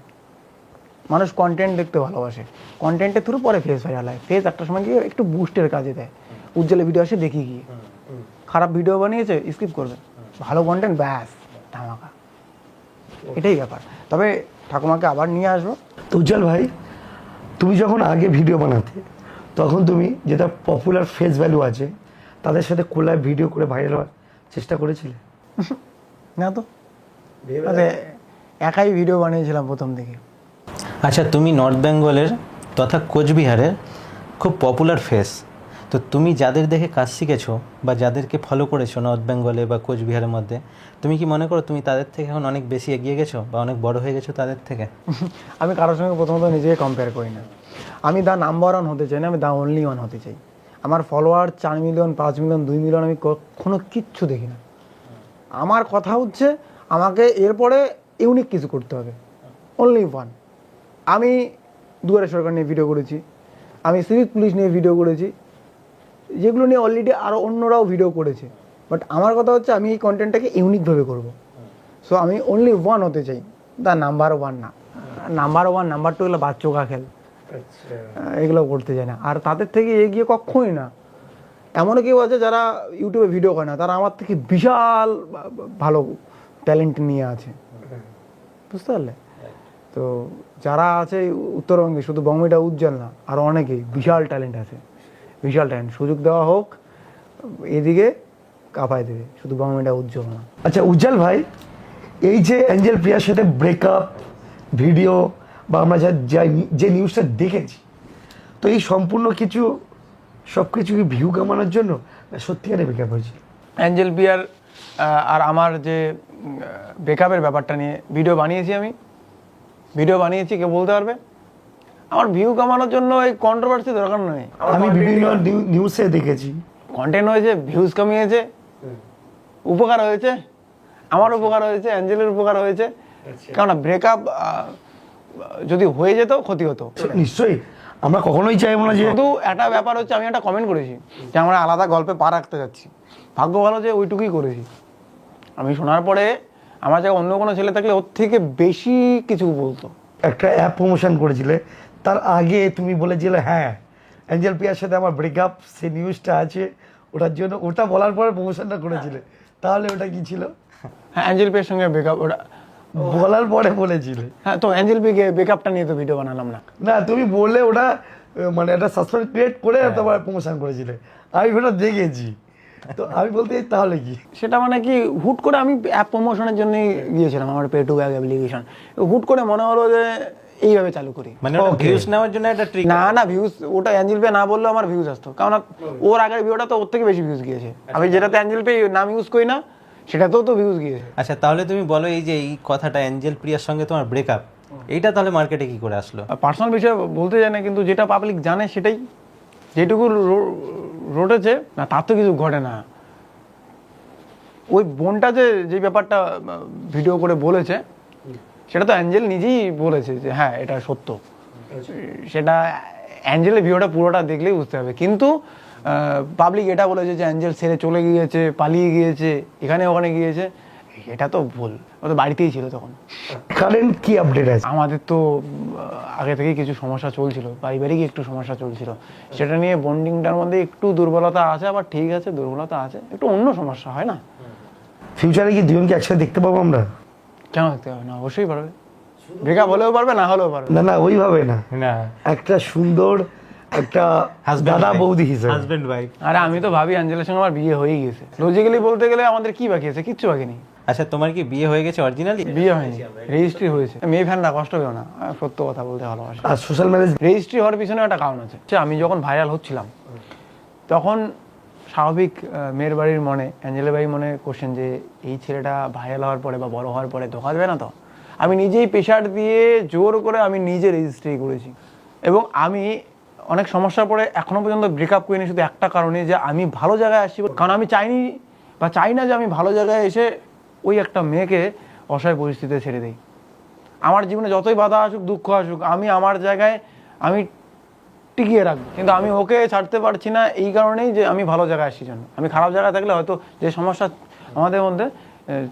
মানুষ কন্টেন্ট দেখতে ভালোবাসে, কন্টেন্টের থ্রু পরে ফেস ভাইরাল হয়। ফেস একটা সময় গিয়ে একটু বুস্টের কাজে দেয়। উজ্জ্বলের ভিডিও আসে দেখি গিয়ে, খারাপ ভিডিও বানিয়েছে স্কিপ করবে, ভালো কন্টেন্ট ব্যাস ধামাকা, এটাই ব্যাপার। তবে ঠাকুমাকে আবার নিয়ে আসবো। তো উজ্জ্বল ভাই, তুমি যখন আগে ভিডিও বানাতে, তখন তুমি যেটা পপুলার ফেস ভ্যালু আছে তাদের সাথে কোলাব ভিডিও করে ভাইরাল হওয়ার চেষ্টা করেছিলে? না তো, আরে একাই ভিডিও বানিয়েছিলাম প্রথম থেকে। আচ্ছা, তুমি নর্থ বেঙ্গলের তথা কোচবিহারের খুব পপুলার ফেস, তো তুমি যাদের দেখে কাজ শিখেছো বা যাদেরকে ফলো করেছো নর্থ বেঙ্গলে বা কোচবিহারের মধ্যে, তুমি কি মনে করো তুমি তাদের থেকে এখন অনেক বেশি এগিয়ে গেছো বা অনেক বড় হয়ে গেছো তাদের থেকে? আমি কারোর সঙ্গে প্রথমত নিজেকে কম্পেয়ার করি না। আমি দা নাম্বার ওয়ান হতে চাই না, আমি দা অনলি ওয়ান হতে চাই। আমার ফলোয়ার 4 মিলিয়ন, 5 মিলিয়ন, 2 মিলিয়ন আমি কখনো কিচ্ছু দেখি না। আমার কথা হচ্ছে আমাকে এরপরে ইউনিক কিছু করতে হবে, অনলি ওয়ান। আমি দুয়ারে সরকার নিয়ে ভিডিও করেছি, আমি সিভিক পুলিশ নিয়ে ভিডিও করেছি, যেগুলো নিয়ে অলরেডি আরও অন্যরাও ভিডিও করেছে। বাট আমার কথা হচ্ছে আমি এই কন্টেন্টটাকে ইউনিকভাবে করব। সো আমি অনলি ওয়ান হতে চাই, দা নাম্বার ওয়ান না। নাম্বার ওয়ান, নাম্বার টু এগুলো বাচ্চোকা খেল, এগুলো করতে চাই না। আর তাদের থেকে এগিয়ে কখনই না। এমনও কেউ আছে যারা ইউটিউবে ভিডিও করে না, তারা আমার থেকে বিশাল ভালো ট্যালেন্ট নিয়ে আছে, বুঝতে পারলে? তো যারা আছে উত্তরবঙ্গে, শুধু বঙ্গমিটা উজ্জ্বল না, আরও অনেকেই বিশাল ট্যালেন্ট আছে, বিশাল ট্যালেন্ট। সুযোগ দেওয়া হোক, এদিকে কাঁপায় দেবে, শুধু বঙ্গমিটা উজ্জ্বল না। আচ্ছা উজ্জ্বল ভাই, এই যে অ্যাঞ্জেল প্রিয়ার সাথে ব্রেকআপ ভিডিও বা আমরা যে নিউজটা দেখেছি, তো এই সম্পূর্ণ কিছু সব কিছু কি ভিউ কামানোর জন্য না সত্যিকারে ব্রেকআপ হয়েছে? অ্যাঞ্জেল পিয়ার আর আমার যে ব্রেকআপের ব্যাপারটা নিয়ে ভিডিও বানিয়েছি, আমি ভিডিও বানিয়েছি, কেউ বলতে পারবে? আমার ভিউ কামানোর জন্য এই কন্ট্রোভার্সি দরকার নয়। আমি বিভিন্ন নিউজে দেখেছি কন্টেন্ট হয়েছে, ভিউজ কমিয়েছে, উপকার হয়েছে, আমার উপকার হয়েছে, অ্যাঞ্জেলের উপকার হয়েছে। কেননা ব্রেকআপ যদি হয়ে যেত ক্ষতি হতো নিশ্চয়ই, আমরা কখনোই চাইবো না যে। শুধু একটা ব্যাপার হচ্ছে, আমি একটা কমেন্ট করেছি যে আমরা আলাদা গল্পে পা রাখতে যাচ্ছি। ভাগ্য ভালো যে ওইটুকুই করেছি। আমি শোনার পরে আমার জায়গায় অন্য কোনো ছেলে থাকলে ওর থেকে বেশি কিছু বলতো। একটা অ্যাপ প্রমোশন করেছিলে, তার আগে তুমি বলেছিলে হ্যাঁ অ্যাঞ্জেল প্রিয়ার সাথে আমার ব্রেকআপ, সেই নিউজটা আছে, ওটার জন্য ওটা বলার পরে প্রমোশনটা করেছিলে। তাহলে ওটা কি ছিল? হ্যাঁ, অ্যাঞ্জেল পের সঙ্গে ব্রেকআপ, ওটা বলার পরে বলেছিলে। হ্যাঁ, তো অ্যাঞ্জেল পে ব্রেকআপটা নিয়ে তো ভিডিও বানালাম না। না, তুমি বললে ওটা মানে একটা সাসপেন্স ক্রিয়েট করে তোমার প্রমোশন করেছিলে, আমি ওটা দেখেছি। তো আমি বলতে চাই তাহলে কি সেটা মানে কি, হুট করে আমি অ্যাপ প্রমোশনের জন্যই গিয়েছিলাম, আমার পে টু ব্যাগ অ্যাপ্লিকেশন। হুট করে মনে হলো যে এইভাবে চালু করি। মানে ভিউজ নেওয়ার জন্য একটা ট্রিক? না না, ভিউজ ওটা অ্যাঞ্জেল পে না বললেও আমার ভিউজ আসতো, কারণ ওর আগের ভিডিওটা তো ওর থেকে বেশি ভিউজ গিয়েছে। আমি যেটাতে অ্যাঞ্জেল পে নাম ইউজ করি না সেটাতেও তো ভিউজ গিয়েছে। আচ্ছা, তাহলে তুমি বলো এই যে এই কথাটা অ্যাঞ্জেল প্রিয়ার সঙ্গে তোমার ব্রেকআপ, এইটা তাহলে মার্কেটে কি করে আসলো? পার্সোনাল বিষয়ে বলতে চাই না, কিন্তু যেটা পাবলিক জানে সেটাই, যেটুকু রটেছে না তার তো কিছু ঘটে না। ওই বোনটা যে ব্যাপারটা ভিডিও করে বলেছে, সেটা তো অ্যাঞ্জেল নিজেই বলেছে যে হ্যাঁ এটা সত্য। সেটা অ্যাঞ্জেলের ভিডিওটা পুরোটা দেখলেই বুঝতে হবে। কিন্তু পাবলিক এটা বলেছে যে অ্যাঞ্জেল ছেড়ে চলে গিয়েছে, পালিয়ে গিয়েছে, এখানে ওখানে গিয়েছে, এটা তো ভুল। ও তো বাড়িতেই ছিল তখন। কারেন্ট কি আপডেট আছে? আমাদের তো আগে থেকেই কিছু সমস্যা চলছিল, পারিবারিক একটু সমস্যা চলছিল, সেটা নিয়ে বন্ডিংটার মধ্যে একটু দুর্বলতা আছে। আবার ঠিক আছে, দুর্বলতা আছে, একটু অন্য সমস্যা হয় না। ফিউচারে কি দুজনকে একসাথে দেখতে পাবো আমরা? কেন দেখতে পাবে না? অবশ্যই পারবে। ব্রেকআপ হলেও পারবে, না হলেও পারবে। না না, ওইভাবে না, না, একটা সুন্দর একটা দাদা বৌদি হিসেবে। Husband wife. আরে আমি তো ভাবি অ্যাঞ্জেলের সঙ্গে আমার বিয়ে হয়ে গেছে। লজিক্যালি বলতে গেলে আমাদের কি বাকি আছে? কিচ্ছু বাকি নেই। আচ্ছা, তোমার কি বিয়ে হয়ে গেছে অরিজিনালি? বিয়ে হয়নি, রেজিস্ট্রি হয়েছে। মেয়ে ফ্যানরা কষ্ট পেও না, সত্য কথা বলতে ভালোবাসি। আর সোশ্যাল ম্যারেজ রেজিস্ট্রি হওয়ার পিছনে একটা কারণ আছে। আমি যখন ভাইরাল হচ্ছিলাম তখন স্বাভাবিক মেয়ের বাড়ির মনে, অ্যাঞ্জেলের বাড়ির মনে কোশ্চেন যে এই ছেলেটা ভাইরাল হওয়ার পরে বা বড় হওয়ার পরে ধোকা দেবে না তো। আমি নিজেই প্রেশার দিয়ে জোর করে আমি নিজে রেজিস্ট্রি করেছি। এবং আমি অনেক সমস্যার পরে এখনো পর্যন্ত ব্রেকআপ করিনি, শুধু একটা কারণে যে আমি ভালো জায়গায় আসি। কারণ আমি চাইনি বা চাই না যে আমি ভালো জায়গায় এসে ওই একটা মেয়েকে অসহায় পরিস্থিতিতে ছেড়ে দিই। আমার জীবনে যতই বাধা আসুক, দুঃখ আসুক, আমি আমার জায়গায় আমি টিকিয়ে রাখবো। কিন্তু আমি ওকে ছাড়তে পারছি না এই কারণেই যে আমি ভালো জায়গায় আসি জন্য। আমি খারাপ জায়গায় থাকলে হয়তো যে সমস্যা আমাদের মধ্যে,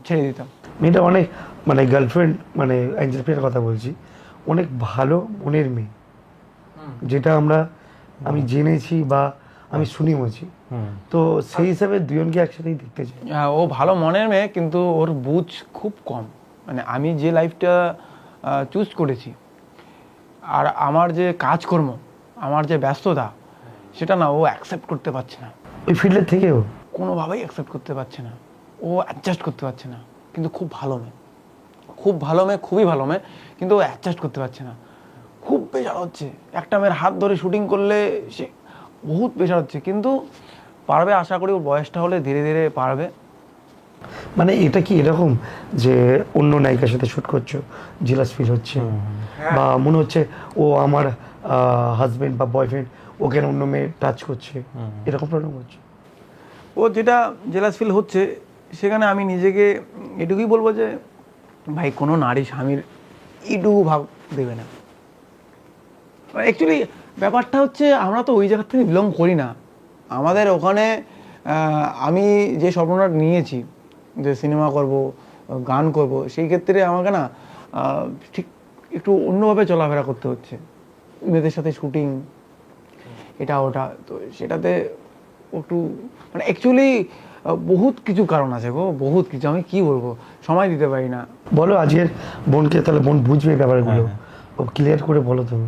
ছেড়ে দিতাম। মেয়েটা অনেক মানে গার্লফ্রেন্ড মানে অ্যাঞ্জেল প্রিয়ার কথা বলছি, অনেক ভালো মনের মেয়ে, যেটা আমি জেনেছি বা আমি শুনেওছি। তো সেই হিসাবে দুজনকে একসাথেই দেখতে চাই। হ্যাঁ, ও ভালো মনের মেয়ে, কিন্তু ওর বুঝ খুব কম। মানে আমি যে লাইফটা চুজ করেছি আর আমার যে কাজকর্ম, আমার যে ব্যস্ততা, সেটা না ও অ্যাকসেপ্ট করতে পারছে না। ওই ফিল্ডের থেকেও কোনোভাবেই অ্যাকসেপ্ট করতে পারছে না, ও অ্যাডজাস্ট করতে পারছে না। কিন্তু খুব ভালো মেয়ে, খুব ভালো মেয়ে, খুবই ভালো মেয়ে, কিন্তু ও অ্যাডজাস্ট করতে পারছে না। খুব প্রেশার হচ্ছে, একটা মেয়ের হাত ধরে শুটিং করলে সে বহুত প্রেশার হচ্ছে, কিন্তু পারবে আশা করি। ওর বয়সটা হলে ধীরে ধীরে পারবে। মানে এটা কি এরকম যে অন্য নায়িকার সাথে শুট করছো, জেলাস ফিল হচ্ছে বা মনে হচ্ছে ও আমার হাজবেন্ড বা বয়ফ্রেন্ড, ও কেন অন্য মেয়ে টাচ করছে, এরকম প্রবলেম হচ্ছে? ও যেটা জেলাস ফিল হচ্ছে, সেখানে আমি নিজেকে এটুকুই বলবো যে ভাই, কোনো নারী স্বামীর এইটুকু ভাব দেবে না। অ্যাকচুয়ালি ব্যাপারটা হচ্ছে, আমরা তো ওই জায়গা থেকে বিলং করি না। আমাদের ওখানে আমি যে স্বপ্নটা নিয়েছি যে সিনেমা করব, গান করব, সেই ক্ষেত্রে আমাকে না ঠিক একটু অন্যভাবে চলাফেরা করতে হচ্ছে। মেয়েদের সাথে শুটিং, এটা ওটা, তো সেটাতে একটু মানে অ্যাকচুয়ালি বহুত কিছু কারণ আছে গো, বহুত কিছু। আমি কি বলবো, সময় দিতে পারি না। বলো আজকের বোনকে, তাহলে বোন বুঝবে এই ব্যাপারগুলো, ও ক্লিয়ার করে বলো তুমি।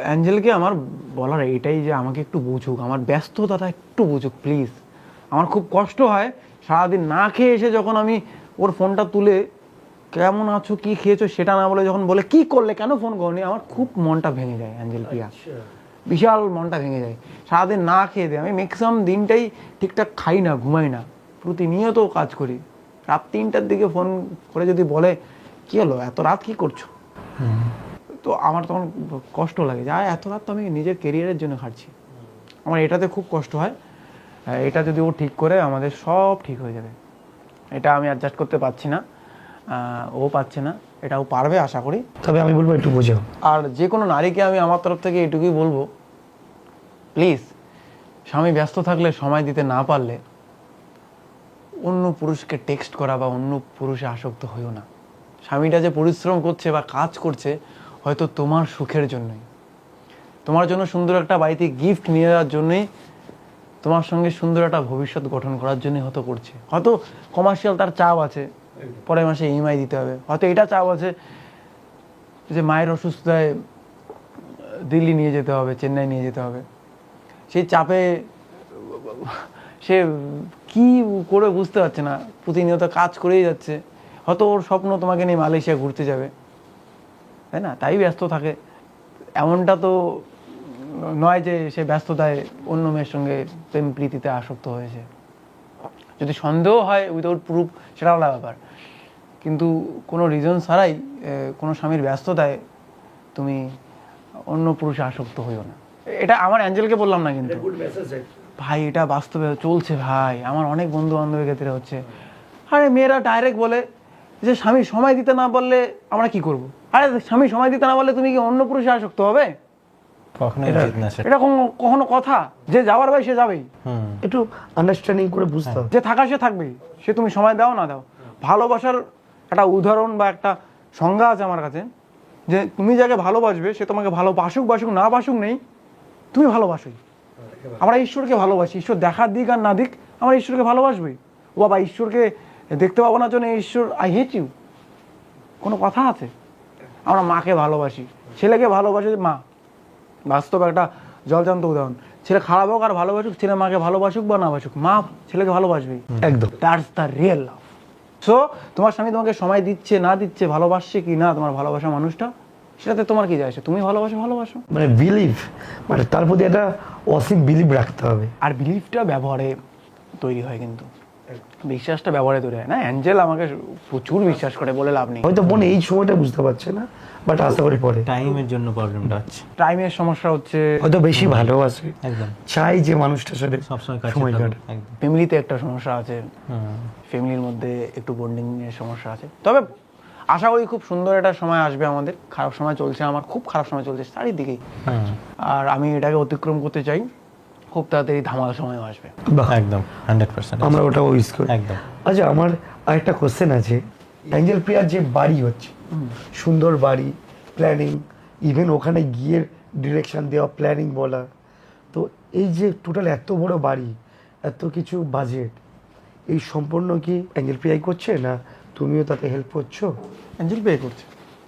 অ্যাঞ্জেলকে আমার বলার এটাই যে আমাকে একটু বুঝুক, আমার ব্যস্ততাটা একটু বুঝুক প্লিজ। আমার খুব কষ্ট হয় সারাদিন না খেয়ে এসে যখন আমি ওর ফোনটা তুলে কেমন আছো, কি খেয়েছো সেটা না বলে যখন বলে কি করলে, কেন ফোন করনি, আমার খুব মনটা ভেঙে যায় অ্যাঞ্জেল প্রিয়া, বিশাল মনটা ভেঙে যায়। সারাদিন না খেয়ে দেয়, আমি ম্যাক্সিমাম দিনটাই ঠিকঠাক খাই না, ঘুমাই না, প্রতিনিয়ত কাজ করি। রাত 3টার দিকে ফোন করে যদি বলে কি হলো, এত রাত কি করছো, তো আমার তখন কষ্ট লাগে যে এত রাত তো আমি নিজের কেরিয়ারের জন্য খাটছি। আমার এটাতে খুব কষ্ট হয়। এটা যদি ও ঠিক করে, আমাদের সব ঠিক হয়ে যাবে। এটা আমি অ্যাডজাস্ট করতে পারছি না, ও পারছে না, এটা ও পারবে আশা করি। তবে আমি বলবো একটু বোঝাও। আর যে কোনো নারীকে আমি আমার তরফ থেকে এটুকুই বলবো, প্লিজ, স্বামী ব্যস্ত থাকলে, সময় দিতে না পারলে অন্য পুরুষকে টেক্সট করা বা অন্য পুরুষে আসক্ত হইও না। স্বামীটা যে পরিশ্রম করছে বা কাজ করছে, হয়তো তোমার সুখের জন্যই, তোমার জন্য সুন্দর একটা বাড়িতে গিফট নিয়ে যাওয়ার জন্যই, তোমার সঙ্গে সুন্দর একটা ভবিষ্যৎ গঠন করার জন্যই হয়তো করছে। হয়তো কমার্শিয়াল তার চাপ আছে, পরের মাসে ইএমআই দিতে হবে, হয়তো এটা চাপ আছে যে মায়ের অসুস্থতায় দিল্লি নিয়ে যেতে হবে, চেন্নাই নিয়ে যেতে হবে। সেই চাপে সে কি করে বুঝতে পারছে না, প্রতিনিয়ত কাজ করেই যাচ্ছে। হয়তো ওর স্বপ্ন তোমাকে নিয়ে মালয়েশিয়া ঘুরতে যাবে, তাই না? তাই ব্যস্ত থাকে। এমনটা তো নয় যে সে ব্যস্ততায় অন্য মেয়ের সঙ্গে প্রেম প্রীতিতে আসক্ত হয়েছে। যদি সন্দেহ হয় উইদাউট প্রুফ, সেটা আলাদা ব্যাপার, কিন্তু কোনো রিজন ছাড়াই কোনো স্বামীর ব্যস্ততায় তুমি অন্য পুরুষে আসক্ত হইও না। এটা আমার অ্যাঞ্জেলকে বললাম না, কিন্তু ভাই এটা বাস্তবে চলছে ভাই, আমার অনেক বন্ধু বান্ধবের ক্ষেত্রে হচ্ছে। আরে মেয়েরা ডাইরেক্ট বলে যে স্বামী সময় দিতে না বললে আমরা কি করব। আরে স্বামী সময় দিতে না বললে তুমি কি অন্য পুরুষে আসক্ত হবে? কখনোই উচিত না সেটা। এটা কখনো কথা? যে যাওয়ার ভাই সে যাবেই, একটু আন্ডারস্ট্যান্ডিং করে বুঝতে হবে। যে থাকা সে থাকবেই, সে তুমি সময় দাও না দাও। ভালোবাসার একটা উদাহরণ বা একটা সংজ্ঞা আছে আমার কাছে, যে তুমি যাকে ভালোবাসবে সে তোমাকে ভালোবাসুক বাসুক না বাসুক নেই, তুমি ভালোবাসোই। আমরা ঈশ্বরকে ভালোবাসি, ঈশ্বর দেখার দিক আর না দিক, আমরা ঈশ্বরকে ভালোবাসবই। ও বাবা, ঈশ্বরকে দেখতে পাবো না জন্য ঈশ্বর আই হেট ইউ, কোনো কথা আছে? আমরা মাকে ভালোবাসি, ছেলেকে ভালোবাসে মা, বাস্তব একটা জলজান্ত উদাহরণ। ছেলে খারাপ হোক আর ভালোবাসুক, ছেলে মাকে ভালোবাসুক বা না বাসুক, মা ছেলেকে ভালোবাসবেই। একদম। That's the real love. So তোমার স্বামী তোমাকে সময় দিচ্ছে না দিচ্ছে, ভালোবাসছে কি না তোমার ভালোবাসা মানুষটা, সেটাতে তোমার কি যায় আসে? তুমি ভালোবাসো। মানে বিলিভ, মানে তার প্রতি একটা অসীম বিলিভ রাখতে হবে। আর বিলিফটা ব্যবহারে তৈরি হয়, কিন্তু বিশ্বাসটা ব্যবহারে তৈরি হয় না। অ্যাঞ্জেল আমাকে প্রচুর বিশ্বাস করে, বলে লাভ নেই। হয়তো বোন এই সময়টা বুঝতে পারছে না, বাট আশা করি পরে। টাইমের জন্য প্রবলেমটা হচ্ছে, টাইমের সমস্যা হচ্ছে, হয়তো বেশি ভালোবাসে, একদম চাই যে মানুষটার সাথে সবসময় কাছে সময় থাকুক, কাটে। একদম। ফ্যামিলিতে একটা সমস্যা আছে, ফ্যামিলির মধ্যে একটু বন্ডিং এর সমস্যা আছে। তবে আশা করি খুব সুন্দর একটা সময় আসবে আমাদের। খারাপ সময় চলছে, আমার খুব খারাপ সময় চলছে চারিদিকেই, আর আমি এটাকে অতিক্রম করতে চাই। খুব তাড়াতাড়ি ধামাল সময় আসবে। বাহ, একদম 100%। আমরা ওটা উইশ করি। একদম। আচ্ছা, আমার আরেকটা কোশ্চেন আছে, অ্যাঞ্জেল প্রিয়ার যে বাড়ি হচ্ছে, সুন্দর বাড়ি, প্ল্যানিং, ইভেন ওখানে গিয়ে ডিরেকশন দেওয়া, প্ল্যানিং বলা, তো এই যে টোটাল এত বড় বাড়ি, এত কিছু বাজেট, এই সম্পূর্ণ কি অ্যাঞ্জেল প্রিয়াই করছে, না তুমিও তাতে হেল্প করছো? অ্যাঞ্জেল পে করছে।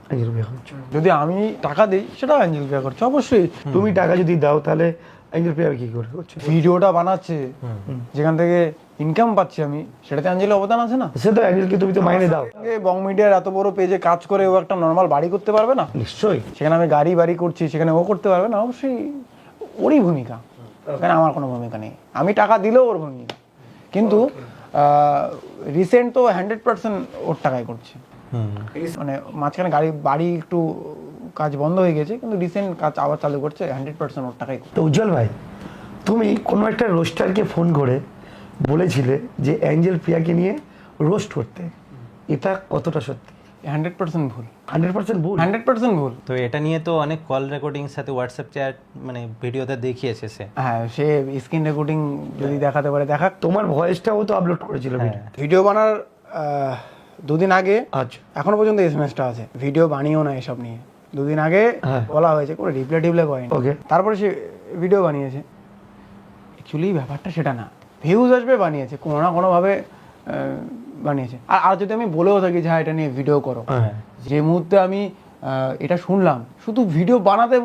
অ্যাঞ্জেল প্রিয়া করছো। যদি আমি টাকা দিই সেটাও অ্যাঞ্জেল পে করছে অবশ্যই। তুমি টাকা যদি দাও তাহলে অ্যাঞ্জেল প্রিয়া কি করে করছে? ভিডিওটা বানাচ্ছে যেখান থেকে ইনকাম পাচ্ছি আমি, সেটাতে অ্যাঞ্জেলের অবদান আছে না? সে তো অ্যাঞ্জেলকে তুমি তো মাইনে দাও। বং মিডিয়ার এত বড় পেজে কাজ করে ও একটা নর্মাল বাড়ি করতে পারবে না? নিশ্চয়ই। সেখানে আমি গাড়ি বাড়ি করছি, সেখানে ও করতে পারবে না? অবশ্যই ওরই ভূমিকা, এখানে আমার কোনো ভূমিকা নেই। আমি টাকা দিলেও ওর ভূমিকা, কিন্তু রিসেন্ট তো 100% ওর টাকায় করছে। মানে মাঝখানে বাড়ি একটু কাজ বন্ধ হয়ে গেছে, কিন্তু রিসেন্ট কাজ আবার চালু করছে, 100% ওর টাকাই করছে। তো উজ্জ্বল ভাই, তুমি কোনো একটা রোস্টারকে ফোন করে বলেছিলে যে অ্যাঞ্জেল প্রিয়াকে নিয়ে রোস্ট করতে, এটা কতটা সত্যি? 100% ভুল। 100% ভুল? 100% ভুল। তো এটা নিয়ে তো অনেক কল রেকর্ডিং সাথে হোয়াটসঅ্যাপ চ্যাট মানে ভিডিওতে দেখিয়েছে সে। হ্যাঁ, সে স্ক্রিন রেকর্ডিং যদি দেখাতে পারে দেখাক। তোমার ভয়েসটাও তো আপলোড করেছিল ভিডিও। ভিডিও বানার 2 দিন আগে, আচ্ছা, এখনো পর্যন্ত এসএমএসটা আছে, ভিডিও বানিয়েও না এসব নিয়ে। 2 দিন আগে হ্যাঁ। বলা হয়েছে, কোনো রিপ্লাই টিপ্লাই করেনি। ওকে। তারপরে সে ভিডিও বানিয়েছে। অ্যাকচুয়ালি ব্যাপারটা সেটা না, ভিউজ আসবে বানিয়েছে, কোনো না কোনোভাবে বানিয়েছে। আর যদি আমি বলেও থাকি যে হ্যাঁ এটা নিয়ে ভিডিও করো, হ্যাঁ। যে মুহূর্তে আমি এটা শুনলাম, শুধু ভিডিও বানাতে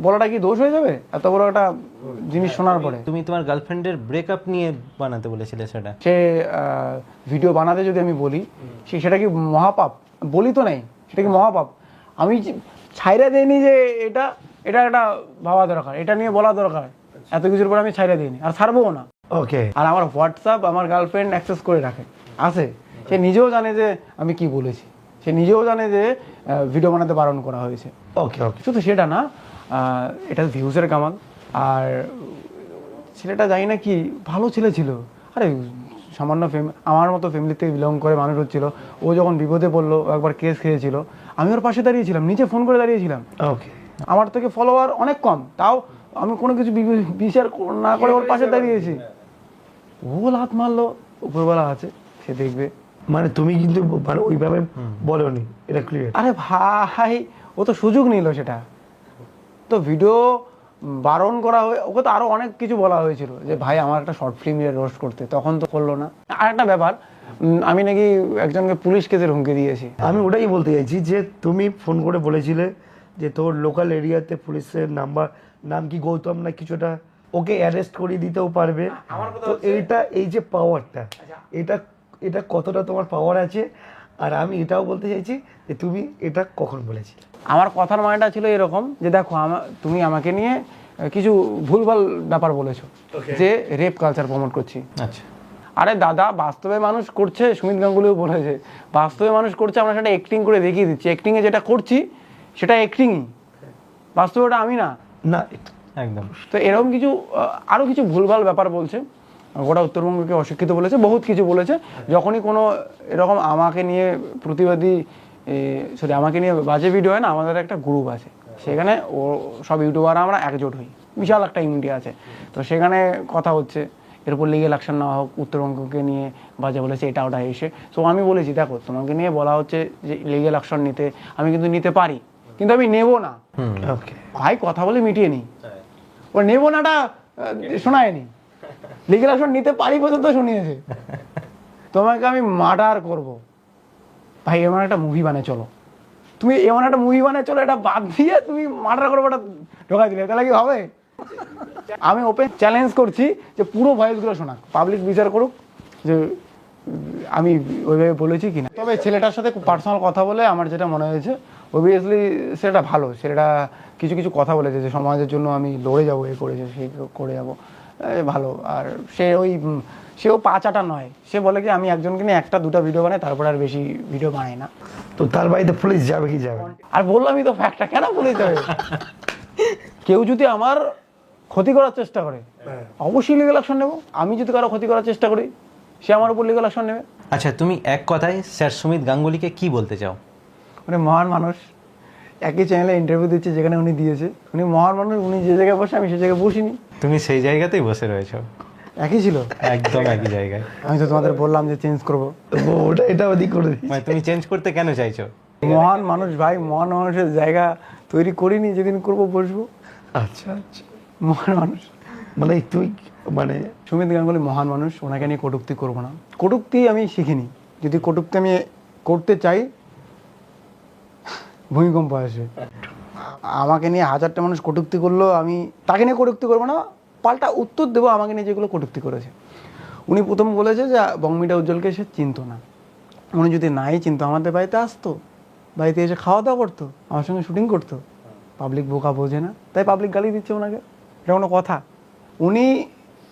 বলাটা কি দোষ হয়ে যাবে এত বড় একটা জিনিস শোনার পরে? তুমি তোমার গার্লফ্রেন্ডের ব্রেকআপ নিয়ে বানাতে বলেছিলে সেটা। সে ভিডিও বানাতে যদি আমি বলি, সেটা কি মহাপাপ? বলি তো নাই, সেটা কি মহাপাপ? আমি ছাইরা দিইনি যে এটা এটা একটা ভাবা দরকার, এটা নিয়ে বলা দরকার, এত কিছুর পর আমি ছাইরা দিইনি, আর ছাড়বও না। ওকে। আর আমার হোয়াটসঅ্যাপ আমার গার্লফ্রেন্ড অ্যাক্সেস করে রাখে, আছে, সে নিজেও জানে যে আমি কি বলেছি, সে নিজেও জানে যে ভিডিও বানাতে বারণ করা হয়েছে। ওকে। ওকে। শুধু সেটা না, এটা ভিউজের কামাল। আর ছেলেটা জানি না কি ভালো ছেলে ছিল, আরে সামান্য আমার মতো ফ্যামিলি থেকে বিলং করে মানুষ হচ্ছিল, ও যখন বিপদে পড়লো, একবার কেস খেয়েছিল, আমি ওর পাশে দাঁড়িয়েছিলাম, নিচে ফোন করে দাঁড়িয়েছিলাম। ওকে। আমার থেকে ফলোয়ার অনেক কম, তাও আমি কোনো কিছু বিচার না করে ওর পাশে দাঁড়িয়েছি। ও লাত মারলো, উপরবেলা আছে, সে দেখবে। মানে তুমি কিন্তু মানে ওইভাবে বলোনি, এটা ক্লিয়ার। আরে ভাই, ও তো সুযোগ নিল সেটা, তো ভিডিও বারণ করা হয়ে, ওকে তো আরো অনেক কিছু বলা হয়েছিল যে ভাই আমার একটা শর্ট ফিল্ম রোস্ট করতে, তখন তো করলো না। আর একটা ব্যাপার, আমি নাকি একজনকে পুলিশ কেসের হুমকি দিয়েছি। আমি ওটাই বলতে চাইছি যে তুমি ফোন করে বলেছিলে যে তোর লোকাল এরিয়াতে পুলিশের নাম কি গৌতম না কিছুটা, ওকে অ্যারেস্ট করে দিতেও পারবে। তো এইটা, এই যে পাওয়ারটা, এটা কতটা তোমার পাওয়ার আছে? আর আমি এটাও বলতে চাইছি যে তুমি এটা কখন বলেছিলে? আমার কথার মানেটা ছিল এরকম যে দেখো, তুমি আমাকে নিয়ে কিছু ভুলভাল ব্যাপার বলেছো, যে রেপ কালচার প্রমোট করছি। আচ্ছা। আরে দাদা, বাস্তবে মানুষ করছে, সুমিত গাঙ্গুলিও বলেছে, বাস্তবে মানুষ করছে, আমরা সেটা অ্যাক্টিং করে দেখিয়ে দিচ্ছি। অ্যাক্টিংয়ে যেটা করছি সেটা অ্যাক্টিংই, বাস্তবে ওটা আমি না। না, একদম। তো এরকম কিছু আরও কিছু ভুলভাল ব্যাপার বলছে, গোটা উত্তরবঙ্গকে অশিক্ষিত বলেছে, বহুত কিছু বলেছে। যখনই কোনো এরকম আমাকে নিয়ে প্রতিবাদী, আমাকে নিয়ে বাজে ভিডিও হয় না, আমাদের একটা গ্রুপ আছে, সেখানে ও সব ইউটিউবার আমরা একজোট হই, বিশাল একটা ইউনিটি আছে। তো সেখানে কথা হচ্ছে, এরপর লিগেল অ্যাকশন নেওয়া হোক, উত্তরবঙ্গকে নিয়ে বাজে বলেছে এটা ওটা এসে। তো আমি বলেছি দেখো, তোমাকে নিয়ে বলা হচ্ছে যে লিগেল অ্যাকশন নিতে, আমি কিন্তু নিতে পারি, কিন্তু আমি নেব না। ওকে ভাই, কথা বলে মিটিয়ে নিই, ও নেব নাটা শোনায়নি, লিগেল অ্যাকশন নিতে পারি পর্যন্ত শুনিয়েছে। তোমাকে আমি মার্ডার করব। ভাই, এমন একটা মুভি বানায় চলো, তুমি এমন একটা মুভি বানায় চলো, এটা বাদ দিয়ে তুমি মার্ডার করবো, এটা ঢোকাই দিলে তাহলে কি হবে? আমি ওপেন চ্যালেঞ্জ করছি যে পুরো ভয়েসগুলো শোনাক, পাবলিক বিচার করুক যে আমি ওইভাবে বলেছি কিনা। তবে ছেলেটার সাথে পার্সোনাল কথা বলে আমার যেটা মনে হয়েছে, অবভিয়াসলি সেটা ভালো, ছেলেটা কিছু কিছু কথা বলেছে যে সমাজের জন্য আমি লড়ে যাবো, এ করেছে, সেই করে যাবো, ভালো। আর সেও পাঁচাটা নয়, সে বলে কি আমি একজনকে নিয়ে 1-2টা ভিডিও বানাই, তারপরে আর বেশি ভিডিও বানাই না। তো তার বাড়িতে পুলিশ যাবে কি যাবে? আর বললামই তো ফ্যাক্টটা, কেন পুলিশ যাবে? কেউ যদি আমার ক্ষতি করার চেষ্টা করে, অবশ্যই লিগ্যাল অ্যাকশন নেবো। আমি যদি কারো ক্ষতি করার চেষ্টা করি, সে আমার উপর লিগ্যাল অ্যাকশন নেবে। আচ্ছা, তুমি এক কথায় স্যার সুমিত গাঙ্গুলিকে কি বলতে চাও? উনি মহান মানুষ, একই চ্যানেলে ইন্টারভিউ দিচ্ছে যেখানে উনি দিয়েছে, উনি মহান মানুষ, উনি যে জায়গায় বসে আমি সে জায়গায় বসিনি। তুমি সেই জায়গাতেই বসে রয়েছো। একই ছিল। একদম একই জায়গায়। আমি তো তোমাদের বললাম যে চেঞ্জ করব। ওটা এটা ওদিক করে দিই। মানে তুমি চেঞ্জ করতে কেন চাইছো? মহান মানুষ ভাই, মহান মানুষের জায়গা তৈরি করিনি, যেদিন করব বসবো। আচ্ছা আচ্ছা, মহান মানুষ মানে তুই মানে সুমিত গাঙ্গুলি মহান মানুষ, ওনাকে নিয়ে কটূক্তি করবো না। কটূক্তি আমি শিখিনি, যদি কটূক্তি আমি করতে চাই ভূমিকম্প আসে। আমাকে নিয়ে হাজারটা মানুষ কটূক্তি করলো, আমি তাকে নিয়ে কটূক্তি করবো না, পাল্টা উত্তর দেবো আমাকে নিয়ে যেগুলো কটূক্তি করেছে। উনি প্রথম বলেছে যে বংমিটা উজ্জ্বলকে সে চিনতো না। উনি যদি নাই চিনতো আমাদের বাড়িতে আসতো, বাড়িতে এসে খাওয়া দাওয়া করতো, আমার সঙ্গে শুটিং করতো। পাবলিক বোকা বোঝে না, তাই পাবলিক গালি দিচ্ছে ওনাকে, এটা কোনো কথা? উনি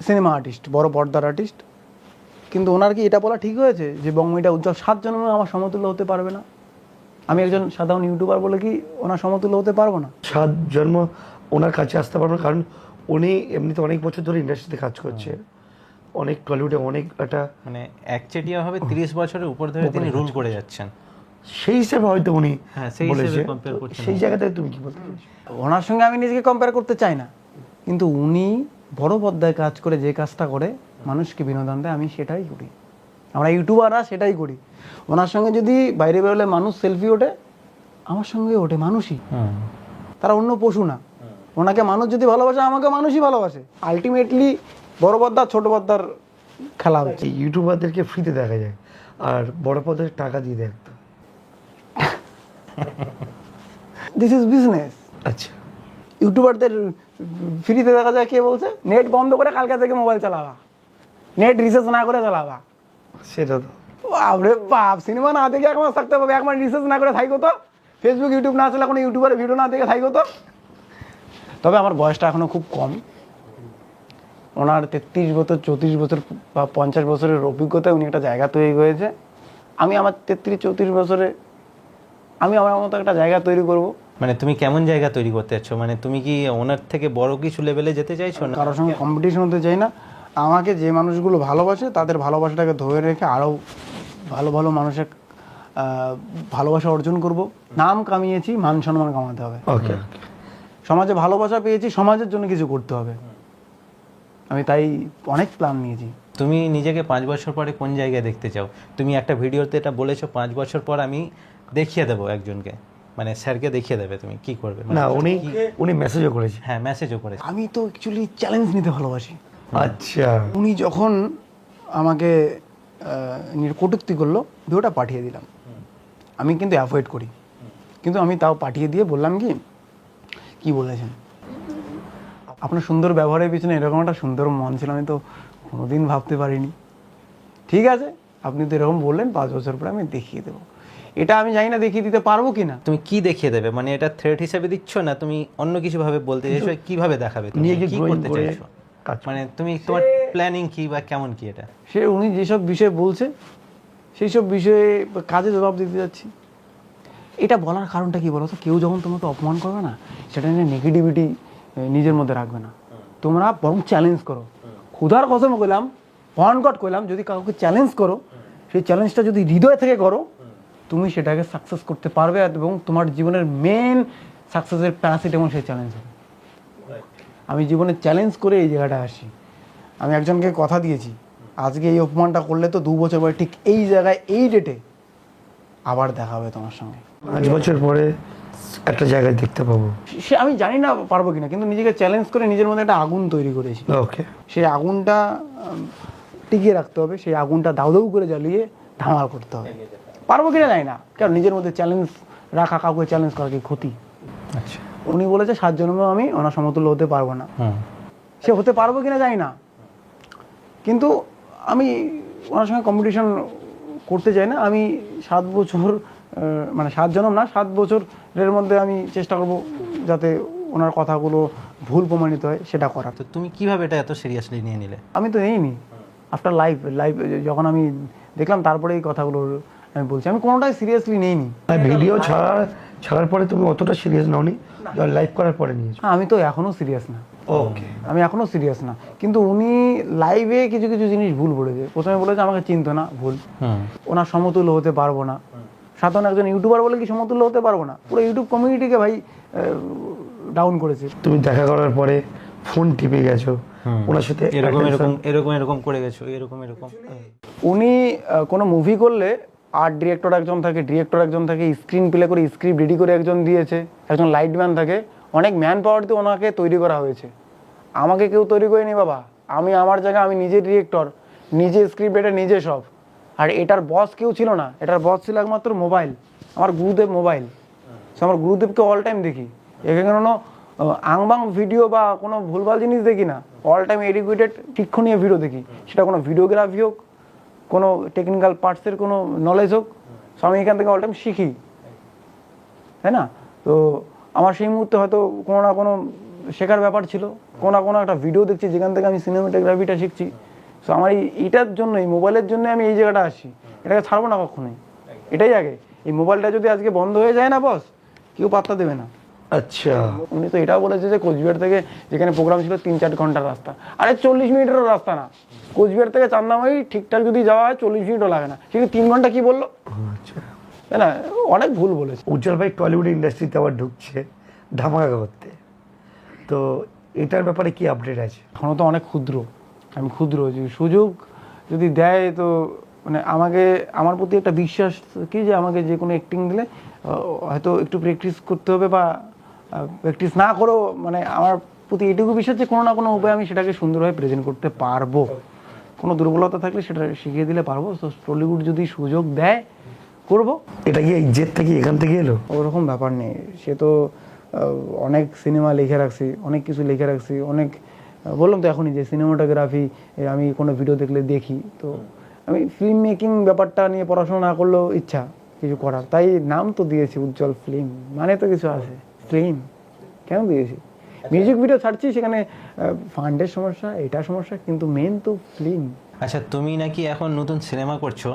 সিনেমা আর্টিস্ট, বড় পর্দার আর্টিস্ট, কিন্তু ওনার কি এটা বলা ঠিক হয়েছে যে বংমিটা উজ্জ্বল 7 জন্মে আমার সমতুল্য হতে পারবে না? আমি একজন সাধারণ ইউটিউবার বলে কি ওনার সমতুল্য হতে পারবো না? 7 জন্ম ওনার কাছে আসতে পারবো না, কারণ উনি এমনিতে অনেক বছর ধরে ইন্ডাস্ট্রিতে কাজ করছে, অনেক টলিউডে অনেক একটা মানে একচেটিয়া ভাবে 30 বছরের উপর ধরে তিনি রুল করে যাচ্ছেন। সেই হিসেবে হয়তো উনি হ্যাঁ, সেই হিসেবে বলেছে। compare করছেন। সেই জায়গাতে তুমি কি বলতে চাইছো? ওনার সঙ্গে আমি নিজেকে কম্পেয়ার করতে চাই না, কিন্তু উনি বড় পর্দায় কাজ করে যে কাজটা করে মানুষকে বিনোদন দেয়, আমি সেটাই করি। আমরা ইউটিউবাররা সেটাই করি। ওনার সঙ্গে যদি বাইরে বেরোলে মানুষ সেলফি ওঠে, আমার সঙ্গে ওঠে মানুষই, তারা অন্য পশু না। ওনাকে মানুষ যদি ভালোবাসে, আমাকে মানুষই ভালোবাসে। আলটিমেটলি বড় পর্দা ছোট পর্দার খেলা হচ্ছে। এই ইউটিউবারদেরকে ফ্রিতে দেখা যায়, আর বড় পদের টাকা দিয়ে দেখতো। This is business. আচ্ছা, ইউটিউবারদের ফ্রিতে দেখা যায়, কে বলছে? নেট বন্ধ করে কালকে থেকে মোবাইল চালাবা, নেট রিসার্চ না করে চালাবা। সেটা তো বাপরে বাপ, সিনেমা না দেখে 1 মাস থাকতে হবে, 1 মাস রিসার্চ না করে থাইকো তো, ফেসবুক ইউটিউব না চলে কোনো ইউটিউবারের ভিডিও না দেখে থাইকো তো। তবে আমার বয়সটা এখনো খুব কম। ওনার 33 বছর 34 বছর বা 50 বছরের অভিজ্ঞতায় উনি একটা জায়গা তৈরি হয়েছে। আমি আমার 33-34 বছরে আমি আমার মতো একটা জায়গা তৈরি করব। মানে তুমি কেমন জায়গা তৈরি করতে চাচ্ছ? মানে তুমি কি ওনার থেকে বড় কিছু লেভেলে যেতে চাইছো না? কারোর সঙ্গে কম্পিটিশন হতে চাই না। আমাকে যে মানুষগুলো ভালোবাসে তাদের ভালোবাসাটাকে ধরে রেখে আরও ভালো ভালো মানুষের ভালোবাসা অর্জন করব। নাম কামিয়েছি, মান সম্মান কামাতে হবে। ওকে, সমাজে ভালোবাসা পেয়েছি, সমাজের জন্য কিছু করতে হবে। আমি তাই অনেক প্ল্যান নিয়েছি। তুমি নিজেকে 5 বছর পরে কোন জায়গায় দেখতে চাও? তুমি একটা ভিডিওতে এটা বলেছো 5 বছর পর আমি দেখিয়ে দেবো একজনকে, মানে স্যারকে দেখিয়ে দেবে। তুমি কি করবে? মানে না উনি মেসেজও করেছে। হ্যাঁ, মেসেজও করেছে। আমি তো অ্যাকচুয়ালি চ্যালেঞ্জ নিতে ভালোবাসি। আচ্ছা, উনি যখন আমাকে কটূক্তি করলো, ভিডিওটা পাঠিয়ে দিলাম। আমি কিন্তু অ্যাভয়েড করি, কিন্তু আমি তাও পাঠিয়ে দিয়ে বললাম কি বলেছেন, আপনার সুন্দর ব্যবহারের পিছনে এরকম একটা সুন্দর মন ছিল, আমি তো কোনোদিন ভাবতে পারিনি। ঠিক আছে, আপনি তো এরকম বললেন, 5 বছর পরে আমি দেখিয়ে দেবো। এটা আমি জানি না দেখিয়ে দিতে পারবো কি না। তুমি কি দেখিয়ে দেবে? মানে এটা থ্রেট হিসেবে দিচ্ছ না তুমি অন্য কিছু ভাবে বলতে চাইছো? কিভাবে দেখাবে? তুমি নিজেকে কি growing করতে করে চাইছো? কাজ মানে তুমি তোমার প্ল্যানিং কি বা কেমন কি এটা? সে উনি যেসব বিষয়ে বলছে সেই সব বিষয়ে কাজে জবাব দিতে যাচ্ছি। এটা বলার কারণটা কি বলো তো? কেউ যখন তোমাকে অপমান করবে না, সেটা নিয়ে নেগেটিভিটি নিজের মধ্যে রাখবে না, তোমরা বরং চ্যালেঞ্জ করো। ক্ষুধার কসম কইলাম, ভয়ঙ্কর কইলাম, যদি কাউকে চ্যালেঞ্জ করো, সেই চ্যালেঞ্জটা যদি হৃদয় থেকে করো, তুমি সেটাকে সাকসেস করতে পারবে, এবং তোমার জীবনের মেন সাকসেসের প্যারাসিটামল সেই চ্যালেঞ্জ হবে। আমি জীবনে চ্যালেঞ্জ করে এই জায়গাটা আসি। আমি একজনকে কথা দিয়েছি, আজকে এই অপমানটা করলে তো 2 বছর পরে ঠিক এই জায়গায় এই ডেটে আবার দেখা হবে তোমার সঙ্গে। 5 বছর পরে একটা জায়গায় দেখতে পাবো। সে আমি জানি না পারবো কিনা, কিন্তু নিজেকে চ্যালেঞ্জ করে নিজের মধ্যে একটা আগুন তৈরি করেছি। ওকে, সেই আগুনটা টিকিয়ে রাখতে হবে, সেই আগুনটা দাউ দাউ করে জ্বালিয়ে ধামাল করতে হবে। পারবো কিনা জানি না, কারণ নিজের মধ্যে চ্যালেঞ্জ রাখা, কাউকে চ্যালেঞ্জ করা কি ক্ষতি? আচ্ছা, উনি বলেছে 7 জন্মেও আমি ওনার সমতুল্য হতে পারবো না। সে হতে পারবো কিনা জানি না, কিন্তু আমি ওনার সঙ্গে কম্পিটিশন করতে চাই না। আমি 7 বছর মানে 7 জন্ম না, 7 বছরের মধ্যে আমি চেষ্টা করব যাতে ওনার কথাগুলো ভুল প্রমাণিত হয় সেটা করার। তো তুমি কিভাবে এটা এত সিরিয়াসলি নিয়ে নিলে? আমি তো নেইনি, আফটার লাইভ যখন আমি দেখলাম তারপরে এই কথাগুলো আমি বলছি। আমি কোনোটাই সিরিয়াসলি নেইনি। ভিডিও ছাড়ার পরে তুমি অতটা সিরিয়াস নাওনি, লাইভ করার পরে নিয়েছো। আমি তো এখনও সিরিয়াস না, ওকে, আমি এখনও সিরিয়াস না, কিন্তু উনি লাইভে কিছু কিছু জিনিস ভুল বলেছে। প্রথমে বলেছে আমাকে চিনতো না, ভুল। ওনার সমতুল্য হতে পারবো না। সাধারণ একজন ইউটিউবার বলে কি সমতুল্য হতে পারবো না? পুরো ইউটিউব কমিউনিটিকে ভাই ডাউন করেছে। তুমি দেখা করার পরে ফোন টিপে গেছো, ওনার সাথে এরকম এরকম এরকম এরকম করে গেছো, এরকম এরকম। উনি কোনো মুভি করলে আর্ট ডিরেক্টর একজন থাকে, ডিরেক্টর একজন থাকে, স্ক্রিন প্লে করে স্ক্রিপ্ট রেডি করে একজন দিয়েছে, একজন লাইটম্যান থাকে, অনেক ম্যান পাওয়ার দিয়ে ওনাকে তৈরি করা হয়েছে। আমাকে কেউ তৈরি করেনি বাবা, আমি আমার জায়গায় আমি নিজে ডিরেক্টর, নিজে স্ক্রিপ্ট, এটা নিজে সব। আর এটার বস কেউ ছিল না, এটার বস ছিল একমাত্র মোবাইল, আমার গুরুদেব মোবাইল। সো আমার গুরুদেবকে অল টাইম দেখি, এখানে কোনো আংবাং ভিডিও বা কোনো ভুলভাল জিনিস দেখি না, অল টাইম এডুকেটেড শিক্ষণীয় ভিডিও দেখি, সেটা কোনো ভিডিওগ্রাফি হোক, কোনো টেকনিক্যাল পার্টসের কোনো নলেজ হোক, সো আমি এখান থেকে অল টাইম শিখি, তাই না? তো আমার সেই মুহূর্তে হয়তো কোনো না কোনো শেখার ব্যাপার ছিল, কোনো না কোনো একটা ভিডিও দেখছি যেখান থেকে আমি সিনেমাটোগ্রাফিটা শিখছি। সো আমার এইটার জন্যই, মোবাইলের জন্য আমি এই জায়গাটা আসি, এটাকে ছাড়বো না কখনোই, এটাই আগে। এই মোবাইলটা যদি আজকে বন্ধ হয়ে যায় না বস, কেউ পাত্তা দেবে না। আচ্ছা, উনি তো এটাও বলেছে যে কোচবিহার থেকে যেখানে প্রোগ্রাম ছিল 3-4 ঘন্টার রাস্তা, আরে 40 মিনিটেরও রাস্তা না, কোচবিহার থেকে চান্দামারি ঠিকঠাক যদি যাওয়া হয় 40 মিনিটও লাগে না, কিন্তু 3 ঘন্টা কি বললো, আচ্ছা। তাই না? অনেক ভুল বলেছে। উজ্জ্বল ভাই টলিউড ইন্ডাস্ট্রিতে আবার ঢুকছে ধামাকা করতে, তো এটার ব্যাপারে কি আপডেট আছে? এখনও তো অনেক ক্ষুদ্র, আমি ক্ষুদ্র, যে সুযোগ যদি দেয় তো মানে আমাকে, আমার প্রতি একটা বিশ্বাস কি যে আমাকে যে কোনো অ্যাক্টিং দিলে হয়তো একটু প্র্যাকটিস করতে হবে, বা প্র্যাকটিস না করেও মানে আমার প্রতি এটুকু বিশ্বাস যে কোনো না কোনো উপায়ে আমি সেটাকে সুন্দরভাবে প্রেজেন্ট করতে পারবো। কোনো দুর্বলতা থাকলে সেটা শিখিয়ে দিলে পারবো। তো টলিউড যদি সুযোগ দেয় করব। এটা কি এই জেদটা কি এখান থেকে এলো? ওরকম ব্যাপার নেই, সে তো অনেক সিনেমা লিখে রাখছি, অনেক কিছু লিখে রাখছি, অনেক বললাম তো এখনই যে সিনেমাটোগ্রাফি আমি কোনো ভিডিও দেখলে দেখি, তো আমি ফিল্ম মেকিং ব্যাপারটা নিয়ে পড়াশোনা না করলেও ইচ্ছা কিছু করার, তাই নাম তো দিয়েছি উজ্জ্বল ফিল্ম, মানে তো কিছু আছে, ফিল্ম কেন দিয়েছি। মিউজিক ভিডিও ছাড়ছি, সেখানে ফান্ডের সমস্যা, এটা সমস্যা, কিন্তু মেন তো ফিল্ম। আচ্ছা, তুমি নাকি এখন নতুন সিনেমা করছো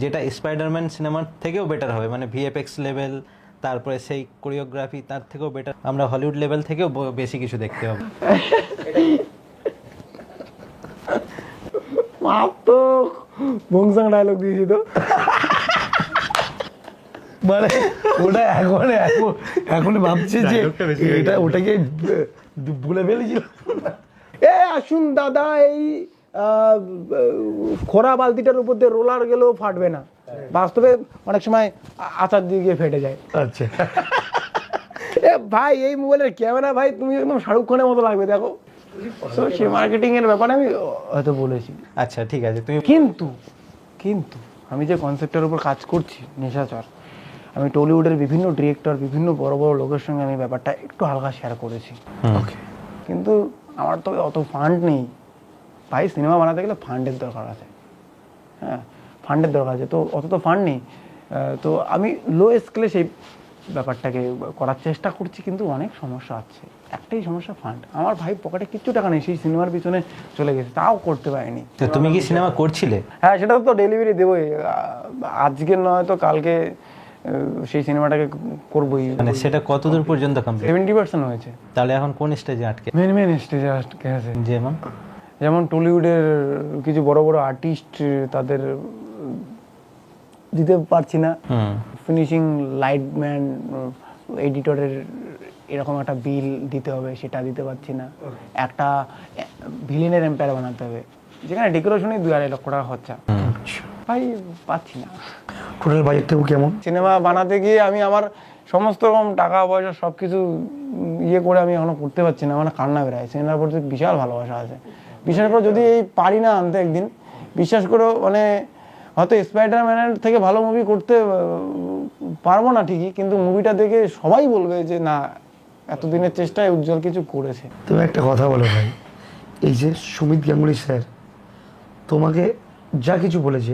যেটা স্পাইডারম্যান সিনেমার থেকেও বেটার হবে, মানে ভিএফএক্স লেভেল, তারপরে সেই কোরিওগ্রাফি তার থেকেও বেটার, আমরা হলিউড লেভেল থেকেও বেশি কিছু দেখতে হবে। মাপ তো বংসাং ডায়লগ দিয়েছি তো, মানে ওটা এখন ভাবছে যে এটা ওটাকে ভুলে ফেলেছিল। এ আসুন দাদা, এই খোরা বালতিটার উপর দিয়ে রোলার গেলেও ফাটবে না, বাস্তবে অনেক সময় আচার দিয়ে গিয়ে ফেটে যায়। আচ্ছা, এ ভাই, এই মোবাইলের ক্যামেরা ভাই তুমি একদম শাহরুখ খানের মতো লাগবে, দেখো। তো সে মার্কেটিং এর ব্যাপারে আমি হয়তো বলেছি। আচ্ছা ঠিক আছে, তুমি কিন্তু কিন্তু আমি যে কনসেপ্টের উপর কাজ করছি, নেশাচর, আমি টলিউডের বিভিন্ন ডিরেক্টর, বিভিন্ন বড় বড় লোকের সঙ্গে আমি ব্যাপারটা একটু হালকা শেয়ার করেছি। ওকে। কিন্তু আমার তো অত ফান্ড নেই ভাই, সিনেমা বানাতে গেলে ফান্ডের দরকার আছে, হ্যাঁ ফান্ডের দরকার আছে, তো অত তো ফান্ড নেই। তো আমি লো স্কেলে সেই ব্যাপারটাকে করার চেষ্টা করছি, কিন্তু অনেক সমস্যা আছে। একটাই সমস্যা, ফান্ড। আমার ভাই পকেটে কিচ্ছু টাকা নেই, সেই সিনেমার পিছনে চলে গেছে, তাও করতে পারিনি। তো তুমি কি সিনেমা করছিলে? হ্যাঁ, সেটা তো ডেলিভারি দেবোই, আজকে নয় তো কালকে সেই সিনেমাটাকে করবোই। মানে সেটা কতদূর পর্যন্ত কমপ্লিট? 70% হয়েছে। তাহলে এখন কোন স্টেজে আটকে? মেন স্টেজে আটকে আছে। যেমন টলিউডের কিছু বড় বড় আর্টিস্ট, তাদের দিতে পারছি না ফিনিশিং, লাইটম্যান, এডিটরের এরকম একটা বিল দিতে হবে, সেটা দিতে পারছি না। একটা ভিলেনের এম্পায়ার বানাতে হবে, যেখানে ডেকোরেশনই 2-2.5 লক্ষ টাকা খরচা, ভাই পাচ্ছি না। টোটাল বাজেটটাও কেমন? সিনেমা বানাতে গিয়ে আমি আমার সমস্ত রকম টাকা পয়সা সব কিছু করে আমি এখনো করতে পারছি না, মানে কান্না বেরোয়। সিনেমার প্রতি বিশাল ভালোবাসা আছে, বিশেষ করে যদি এই পারি না আনতে একদিন, বিশ্বাস করো মানে হয়তো স্পাইডারম্যানের থেকে ভালো মুভি করতে পারবো না ঠিকই, কিন্তু মুভিটা দেখে সবাই বলবে যে না, এতদিনের চেষ্টায় উজ্জ্বল কিছু করেছে। তুমি একটা কথা বলো ভাই, এই যে সুমিত গাঙ্গুলি স্যার তোমাকে যা কিছু বলেছে,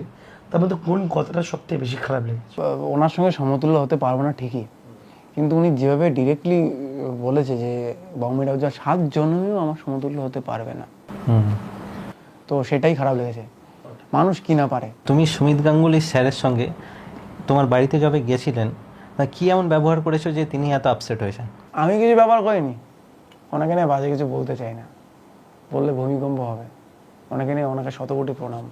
তার মধ্যে কোন কথাটা সবথেকে বেশি খারাপ লেগেছে? ওনার সঙ্গে সমতুল্য হতে পারবো না ঠিকই, কিন্তু উনি যেভাবে ডিরেক্টলি বলেছে যে বংমিরা উজ্জ্বল 7 জন্মেও আমার সমতুল্য হতে পারবে না, তো সেটাই খারাপ লেগেছে। মানুষ কি না পারে। তুমি সুমিত গাঙ্গুলি স্যারের সঙ্গে তোমার বাড়িতে যবে গেছিলেন, কি এমন ব্যবহার করেছো যে তিনি এত আপসেট হয়েছেন? আমি কিছু ব্যবহার করিনি, ওনাকে নিয়ে বাজে কিছু বলতে চাই না, বললে ভূমিকম্প হবে। ওনাকে নিয়ে ওনাকে শতকোটি প্রণাম,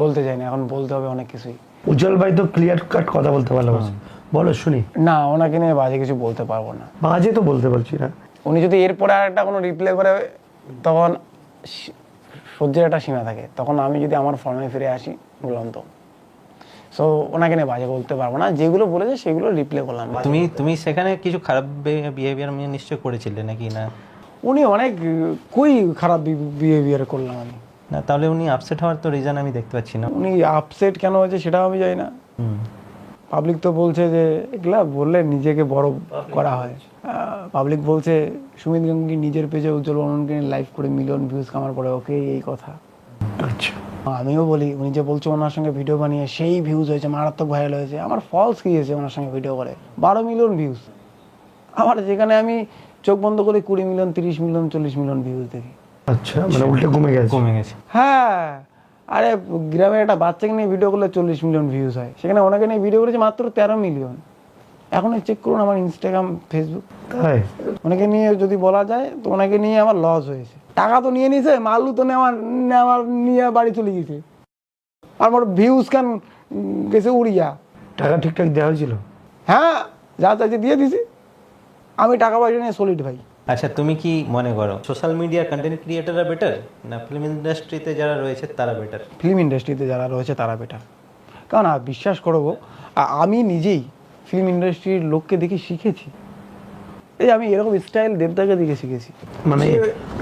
বলতে চাই না, এখন বলতে হবে অনেক কিছুই। উজ্জ্বল ভাই তো ক্লিয়ার কাট কথা বলতে ভালোবাসে, বলো শুনি। না, ওনাকে নিয়ে বাজে কিছু বলতে পারবো না। বাজে তো বলতে পারছি না। উনি যদি এরপরে আর একটা কোনো রিপ্লাই করে, তখন সহ্যের একটা সীমা থাকে, তখন আমি যদি আমার ফর্মে ফিরে আসি বললাম তো, সো ওনাকে নিয়ে বাজে বলতে পারবো না, যেগুলো বলেছে সেগুলো রিপ্লে করলাম। তুমি সেখানে কিছু খারাপ বিহেভিয়ার নিশ্চয় করেছিলে নাকি না? উনি অনেক কই খারাপ বিহেভিয়ার করলাম আমি? না, তাহলে উনি আপসেট হওয়ার তো রিজন আমি দেখতে পাচ্ছি না। উনি আপসেট কেন হয়েছে সেটাও আমি জানি না। পাবলিক তো বলছে যে এগুলা বললে নিজেকে বড় করা হয়। পাবলিক বলছে সুমিত গাঙ্গুলি নিজের পেজে উজ্জ্বল বর্মনকে লাইভ করে মিলিয়ন ভিউজ কামার পরে ওকে এই কথা। আচ্ছা, আমিও বলি উনি যে বলছে ওনার সঙ্গে ভিডিও বানিয়ে সেই ভিউজ হয়েছে, মারাত্মক ভাইরাল হয়েছে, আমার ফলস কি হয়েছে ওনার সঙ্গে ভিডিও করে 12 মিলিয়ন ভিউজ। আমার যেখানে আমি চোখ বন্ধ করে 20 মিলিয়ন 30 মিলিয়ন 40 মিলিয়ন ভিউজ দেখি। আচ্ছা, মানে উল্টে কমে গেছে। হ্যাঁ, আরে গ্রামের একটা বাচ্চাকে নিয়ে ভিডিও করলে 40 মিলিয়ন ভিউজ হয়, সেখানে ওনাকে নিয়ে ভিডিও করেছে মাত্র 13 মিলিয়ন। এখন চেক করুন আমার ইনস্টাগ্রাম ফেসবুক, তাই ওনাকে নিয়ে যদি বলা যায় তো ওনাকে নিয়ে আমার লস হয়েছে। টাকা তো নিয়ে নিয়েছে, মালু তো নেওয়ার নিয়ে বাড়ি চলে গেছে, আর মোর ভিউজ কেন গেছে উড়িয়া। টাকা ঠিকঠাক দেওয়া হয়েছিল? হ্যাঁ, যা চাইছে দিয়ে দিছি, আমি টাকা পয়সা নিয়ে সলিড ভাই। আচ্ছা, তুমি কি মনে করো সোশ্যাল মিডিয়ার কন্টেন্ট ক্রিয়েটাররা বেটার না ফিল্ম ইন্ডাস্ট্রিতে যারা রয়েছে তারা বেটার? ফিল্ম ইন্ডাস্ট্রিতে যারা রয়েছে তারা বেটার। কারণ বিশ্বাস করবো, আমি নিজেই ফিল্ম ইন্ডাস্ট্রির লোককে দেখে শিখেছি। এই আমি এরকম স্টাইল দেবদাকে দেখে শিখেছি। মানে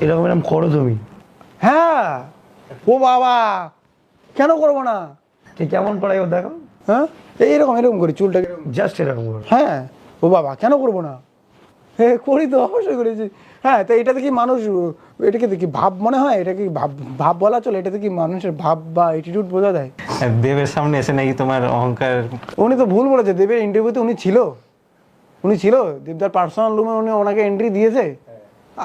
এরকম করো তুমি? হ্যাঁ, ও বাবা, কেন করবো না? কেমন পড়াই ও দেখো। হ্যাঁ, এরকম এরকম করি চুলটাকে, জাস্ট এরকম করো। হ্যাঁ, ও বাবা কেন করবো না? হ্যাঁ করি তো, অবশ্যই করেছি। হ্যাঁ, তো এটাতে কি মানুষ, এটাকে কি ভাব মনে হয়? এটা কি ভাব বলা চলে? এটাতে কি মানুষের ভাব বা অ্যাটিটিউড বোঝা যায়? দেবের সামনে এসে নাকি তোমার অহংকার? উনি তো ভুল বলেছে, দেবের ইন্টারভিউতে উনি ছিল দেবদার পার্সোনাল রুমে, উনি ওনাকে এন্ট্রি দিয়েছে।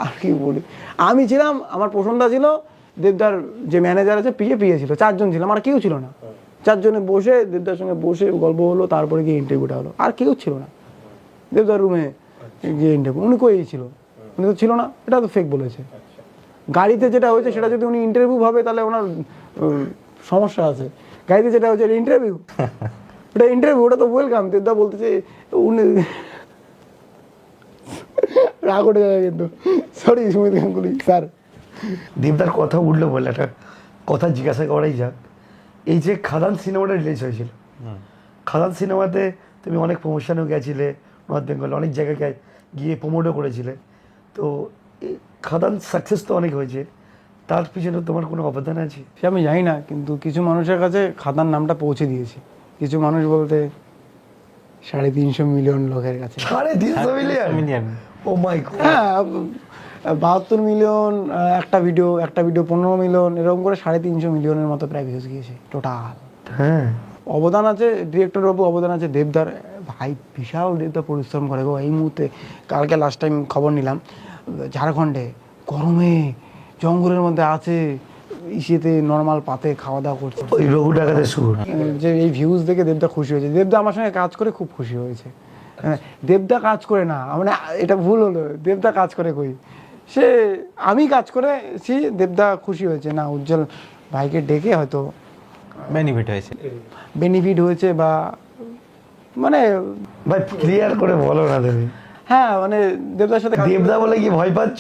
আর কি বলি, আমি ছিলাম, আমার প্রসন্নতা ছিল, দেবদার যে ম্যানেজার আছে পিএ ছিল, 4 জন ছিলাম, আর কেউ ছিল না। 4 জনে বসে দেবদার সঙ্গে বসে গল্প হলো, তারপরে গিয়ে ইন্টারভিউটা হলো, আর কেউ ছিল না দেবদার রুমে গিয়ে ইন্টারভিউ। উনি কই ছিল? উনি তো ছিল না, এটা তো ফেক বলেছে। গাড়িতে যেটা হয়েছে সেটা যদি উনি ইন্টারভিউ ভাবে তাহলে ওনার সমস্যা আছে। গাড়িতে যেটা হয়েছে এটা ইন্টারভিউ, ওটা ইন্টারভিউ, ওটা তো ওয়েলকাম। দেবদা বলতেছে উনি রাগ উঠে যাবে কিন্তু, সরি সুমিত গাঙ্গুলি স্যার। দেবদার কথা উঠলো বলে একটা কথা জিজ্ঞাসা করাই যাক। এই যে খাদান সিনেমাটা রিলিজ হয়েছিল, খাদান সিনেমাতে তুমি অনেক প্রমোশনেও গেছিলে, নর্থ বেঙ্গল অনেক জায়গায় গিয়ে প্রমোটও করেছিলে। তো খাদান সাকসেস তো অনেক হয়েছে, তার পিছনে তোমার কোনো অবদান আছে? সে আমি জানি না, কিন্তু কিছু মানুষের কাছে খাদান নামটা পৌঁছে দিয়েছে। কিছু মানুষ বলতে 350 মিলিয়ন লোকের কাছে। 350 মিলিয়ন? ও মাই গড! হ্যাঁ, 72 মিলিয়ন একটা ভিডিও 15 মিলিয়ন, এরকম করে 350 মিলিয়নের মতো প্রায় ভিউজ গিয়েছে টোটাল। হ্যাঁ, অবদান আছে ডিরেক্টর বাবু, অবদান আছে দেবদার। ভাই বিশাল দেবদা পরিশ্রম করে গো। এই মুহূর্তে কালকে লাস্ট টাইম খবর নিলাম, ঝাড়খণ্ডে গরমে জঙ্গলের মধ্যে আছে, ইসেতে নর্মাল পাতে খাওয়া দাওয়া করছে। ওই রঘু ডাকাতের সুর। যে এই ভিউজ দেখে দেবদা খুশি হয়েছে। দেবদা আমার সঙ্গে কাজ করে খুব খুশি হয়েছে। দেবদা কাজ করে না, মানে এটা ভুল হলো, দেবদা কাজ করে কই, সে আমি কাজ করেছি, দেবদা খুশি হয়েছে। না, উজ্জ্বল ভাইকে ডেকে হয়তো বেনিফিট হয়েছে বা মানে। ভাই ক্লিয়ার করে বলো না তুমি। হ্যাঁ, মানে দেবদার সাথে দেবদা বলে কি ভয় পাচ্ছ?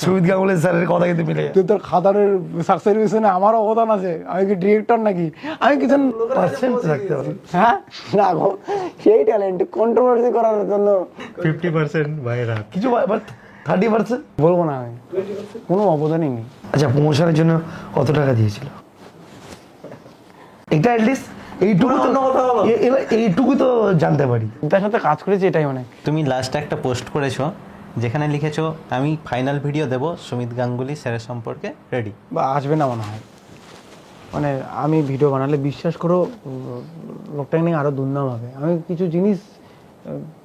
সুমিত গাঙ্গুলি স্যারের কথা কিন্তু মিলে দেবদার খাদানের সাকসেস পিছনে আমারও অবদান আছে। আমি কি ডিরেক্টর নাকি? আমি কিছু পার্সেন্ট থাকতে হবে। হ্যাঁ, না গো, সেই ট্যালেন্ট কন্ট্রোভার্সি করার জন্য 50% বাইরে কিছু 30% বলবো না, আমি কোনো অবদানই নেই। আচ্ছা, প্রমোশনের জন্য কত টাকা দিয়েছিল? এটা অ্যাটলিস্ট এইটুকু তো জানতে পারি। তার সাথে কাজ করেছি, এটাই অনেক। তুমি লাস্ট একটা পোস্ট করেছো যেখানে লিখেছো আমি ফাইনাল ভিডিও দেব সুমিত গাঙ্গুলি স্যারের সম্পর্কে, রেডি? বা আসবে না মনে হয়। মানে আমি ভিডিও বানালে বিশ্বাস করো লোকটাকে নিয়ে আরও দুর্নাম হবে। আমি কিছু জিনিস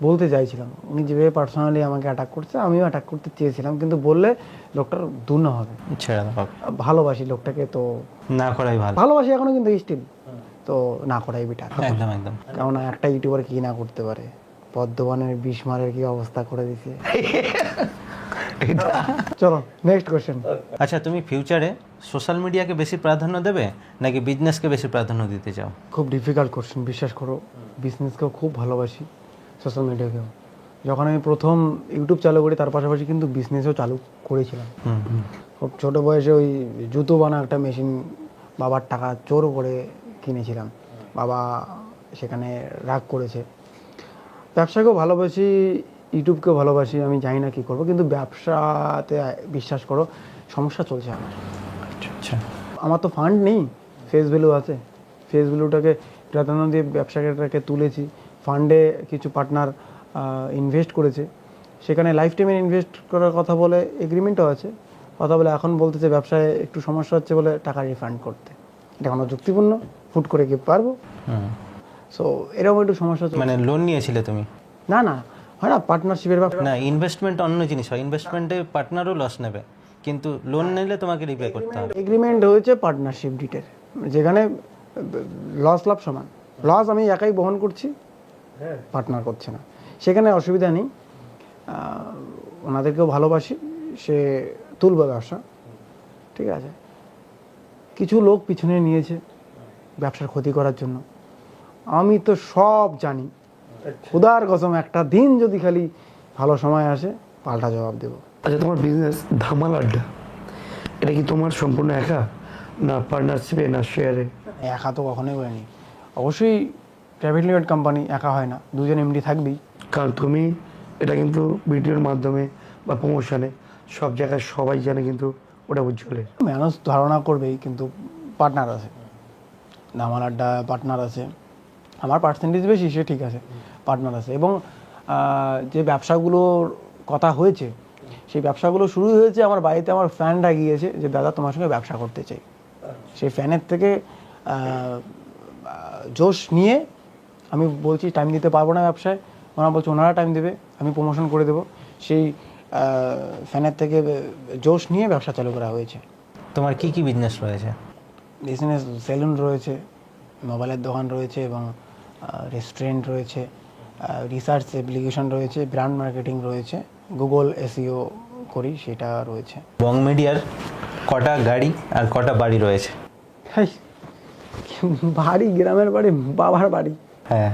বলতে চাইছিলাম, উনি যেভাবে পার্সোনালি আমাকে অ্যাটাক করছে আমিও অ্যাটাক করতে চেয়েছিলাম, কিন্তু বললে লোকটার দুর্নাম হবে। ছেড়ে দাও, ভালোবাসি লোকটাকে, তো না করাই ভালো। ভালোবাসি এখনো, কিন্তু স্টিল তো না করাই বেটার। একদম একদম। কারণ একটা ইউটিউবার কি না করতে পারে, পদ্মবানের বিস্মারের কি অবস্থা করে দিছে। চলো নেক্সট কোশ্চেন। আচ্ছা, তুমি ফিউচারে সোশ্যাল মিডিয়াকে বেশি প্রাধান্য দেবে নাকি বিজনেসকে বেশি প্রাধান্য দিতে চাও? খুব ডিফিকাল্ট কোশ্চেন, বিশ্বাস করো। বিজনেসকেও খুব ভালোবাসি, সোশ্যাল মিডিয়াকেও। যখন আমি প্রথম ইউটিউব চালু করি তার পাশাপাশি কিন্তু বিজনেসও চালু করেছিলাম। খুব ছোটো বয়সে ওই জুতো বানা একটা মেশিন বাবার টাকা চোর করে কিনেছিলাম, বাবা সেখানে রাগ করেছে। ব্যবসাকেও ভালোবাসি, ইউটিউবকেও ভালোবাসি, আমি জানি না কী করবো, কিন্তু ব্যবসাতে বিশ্বাস করো সমস্যা চলছে আমার। আচ্ছা, আমার তো ফান্ড নেই, ফেস ভ্যালু আছে, ফেস ভ্যালুটাকে প্রাধান্য দিয়ে ব্যবসাটাকে তুলেছি। ফান্ডে কিছু পার্টনার ইনভেস্ট করেছে, সেখানে লাইফ টাইমে ইনভেস্ট করার কথা বলে এগ্রিমেন্টও আছে, কথা বলে এখন বলতেছে ব্যবসায় একটু সমস্যা হচ্ছে বলে টাকা রিফান্ড করতে। এটা কোনো যুক্তিপূর্ণ? হুট করে কি পারবো? সো এরকম একটু সমস্যা চলছে। মানে লোন নিয়েছিলে তুমি? না না, হয় না পার্টনারশিপের ব্যাপার। না, ইনভেস্টমেন্ট অন্য জিনিস হয়, ইনভেস্টমেন্টে পার্টনারও লস নেবে, কিন্তু লোন নিলে তোমাকে রিপে করতে হবে। এগ্রিমেন্ট হয়েছে পার্টনারশিপ ডিটের, যেখানে লস লাভ সমান। লস আমি একাই বহন করছি, পার্টনার করছে না, সেখানে অসুবিধা নেই। ওনাদেরকেও ভালোবাসি, সে তুলবে ব্যবসা, ঠিক আছে। কিছু লোক পিছনে নিয়েছে ব্যবসার ক্ষতি করার জন্য, আমি তো সব জানি। খুদার কসম, একটা দিন যদি খালি ভালো সময় আসে পাল্টা জবাব দেবো। আচ্ছা, তোমার বিজনেস ধামাল আড্ডা, এটা কি তোমার সম্পূর্ণ একা, না পার্টনারশিপে, না শেয়ারে? একা তো কখনোই করিনি, অবশ্যই প্রাইভেট লিমিটেড কোম্পানি, একা হয় না, দুজন এমডি থাকবেই। কারণ তুমি এটা কিন্তু ভিডিওর মাধ্যমে বা প্রমোশনে সব জায়গায় সবাই জানে, কিন্তু ওটা উজ্জ্বলের। মানুষ ধারণা করবেই, কিন্তু পার্টনার আছে, ধামাল আড্ডা পার্টনার আছে, আমার পার্সেন্টেজ বেশি, সে ঠিক আছে, পার্টনার আছে। এবং যে ব্যবসাগুলোর কথা হয়েছে, সেই ব্যবসাগুলো শুরু হয়েছে আমার বাড়িতে, আমার ফ্যানরা গিয়েছে যে দাদা তোমার সঙ্গে ব্যবসা করতে চাই। সেই ফ্যানের থেকে জোশ নিয়ে আমি বলছি টাইম দিতে পারবো না ব্যবসায়, ওনারা বলছে ওনারা টাইম দেবে, আমি প্রমোশন করে দেবো। সেই ফ্যানের থেকে জোশ নিয়ে ব্যবসা চালু করা হয়েছে। তোমার কি কি বিজনেস রয়েছে? বিজনেস সেলুন রয়েছে, মোবাইলের দোকান রয়েছে, এবং রেস্টুরেন্ট রয়েছে, রিসার্চ অ্যাপ্লিকেশন রয়েছে, ব্র্যান্ড মার্কেটিং রয়েছে, গুগল এসইও করি সেটা রয়েছে। বং মিডিয়ার কটা গাড়ি আর কটা বাড়ি রয়েছে? হাই, বাড়ি, গ্রামের বাড়ি, বাবার বাড়ি, হ্যাঁ।